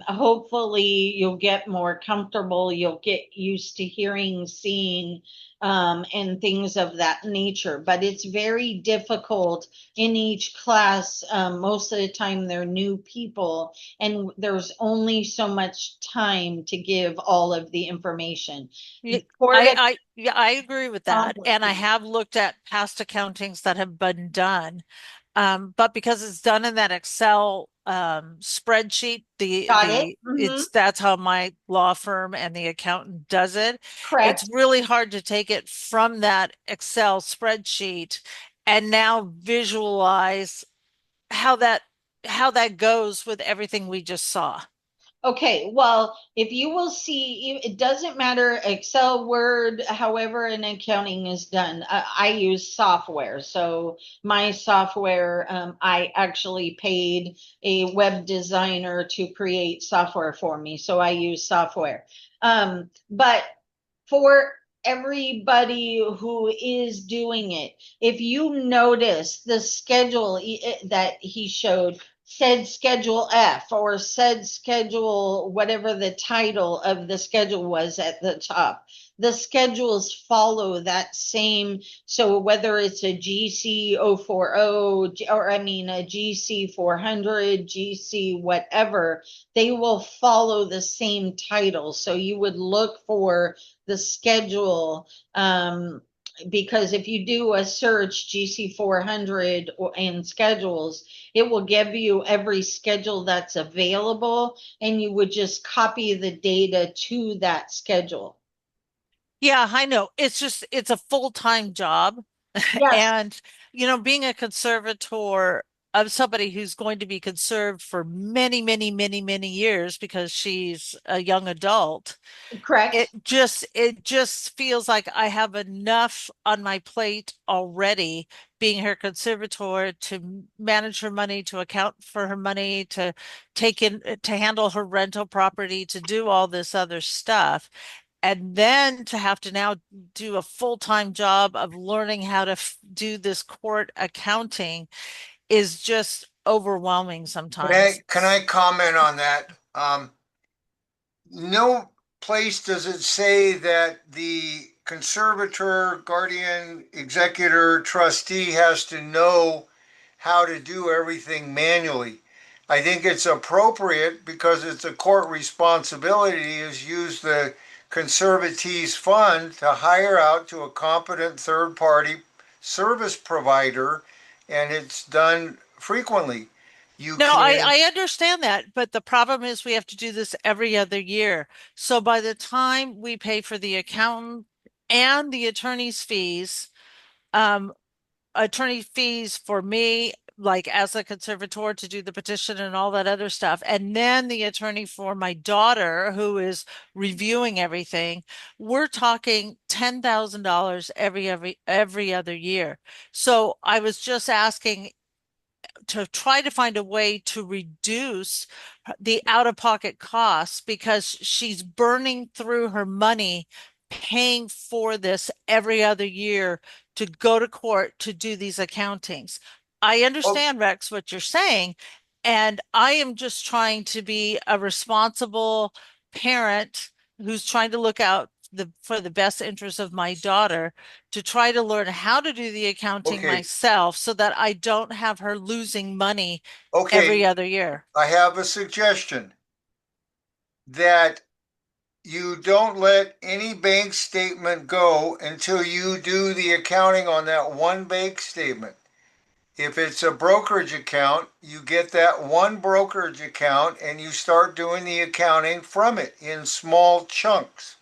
hopefully you'll get more comfortable. You'll get used to hearing, seeing, and things of that nature. But it's very difficult in each class. Most of the time, they're new people, and there's only so much time to give all of the information. Yeah, I agree with that. And I Complicated. have looked at past accountings that have been done. But because it's done in that Excel spreadsheet, Got it? that's how my law firm and the accountant does it. Correct. It's really hard to take it from that Excel spreadsheet and now visualize how that how that goes with everything we just saw. Okay, well, if you will see, it doesn't matter Excel, Word, however an accounting is done. I use software. So my software, I actually paid a web designer to create software for me. So I use software. But for everybody who is doing it, if you notice the schedule that he showed, said schedule F or said schedule, whatever the title of the schedule was at the top. The schedules follow that same. So whether it's a GC 040, or I mean a GC 400, GC whatever, they will follow the same title. So you would look for the schedule. Because if you do a search GC 400 and schedules, it will give you every schedule that's available, and you would just copy the data to that schedule. Yeah, I know. It's a full-time job. Yes. And, being a conservator, of somebody who's going to be conserved for many, many, many, many years because she's a young adult. Correct. It just feels like I have enough on my plate already, being her conservator, to manage her money, to account for her money, to handle her rental property, to do all this other stuff. And then to have to now do a full-time job of learning how to do this court accounting is just overwhelming sometimes. Can I comment on that? No place does it say that the conservator, guardian, executor, trustee has to know how to do everything manually. I think it's appropriate because it's a court responsibility is use the conservatee's fund to hire out to a competent third party service provider, and it's done frequently. You No, can, I understand that, but the problem is we have to do this every other year. So by the time we pay for the accountant and the attorney fees for me, like as a conservator to do the petition and all that other stuff, and then the attorney for my daughter who is reviewing everything, we're talking $10,000 every other year. So I was just asking to try to find a way to reduce the out-of-pocket costs because she's burning through her money paying for this every other year to go to court to do these accountings. I oh, understand, Rex, what you're saying, and I am just trying to be a responsible parent who's trying to look out for the best interest of my daughter, to try to learn how to do the accounting okay, myself so that I don't have her losing money every okay. other year. I have a suggestion that you don't let any bank statement go until you do the accounting on that one bank statement. If it's a brokerage account, you get that one brokerage account and you start doing the accounting from it in small chunks.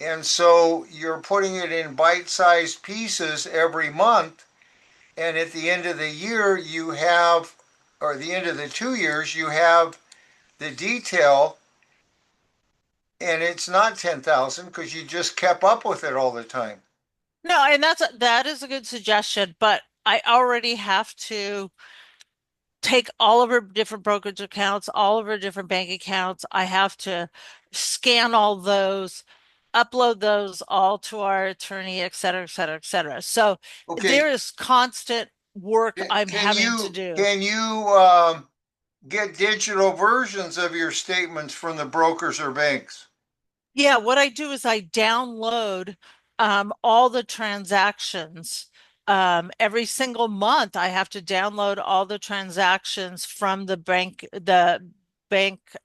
And so you're putting it in bite-sized pieces every month. And at the end of the year, you have, or the end of the 2 years, you have the detail, and it's not 10,000 because you just kept up with it all the time. No, and that is a good suggestion, but I already have to take all of her different brokerage accounts, all of her different bank accounts. I have to scan all those, upload those all to our attorney, et cetera, et cetera, et cetera. So Okay, there is constant work I'm can having to you do. can you get digital versions of your statements from the brokers or banks? Yeah, what I do is I download all the transactions. Every single month, I have to download all the transactions from the bank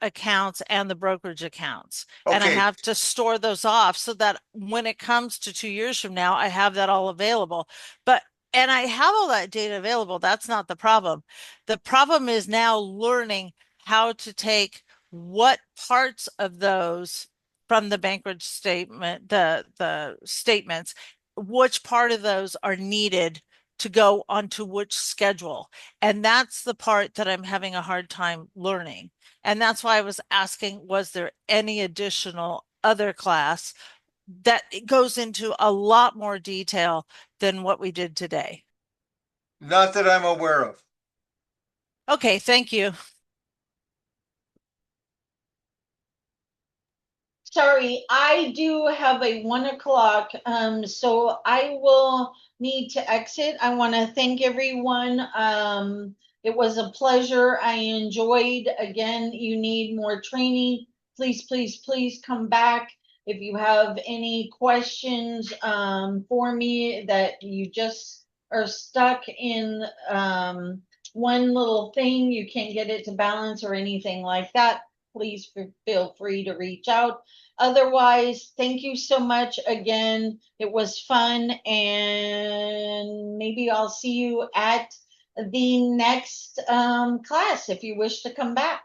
accounts and the brokerage accounts. And I Okay, have to store those off so that when it comes to 2 years from now, I have that all available. But and I have all that data available. That's not the problem. The problem is now learning how to take what parts of those from the bankruptcy statement, the statements, which part of those are needed to go onto which schedule. And that's the part that I'm having a hard time learning. And that's why I was asking, was there any additional other class that goes into a lot more detail than what we did today? not that I'm aware of. Okay, thank you. Sorry, I do have a 1 o'clock, so I will need to exit. I want to thank everyone. It was a pleasure. I enjoyed. Again, you need more training. Please, please, please come back. If you have any questions, for me that you just are stuck in, one little thing, you can't get it to balance or anything like that, please feel free to reach out. Otherwise, thank you so much again. It was fun, and maybe I'll see you at the next class if you wish to come back.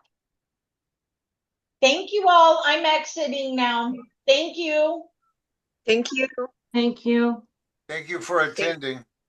Thank you all. I'm exiting now. Thank you. Thank you. Thank you. Thank you for attending.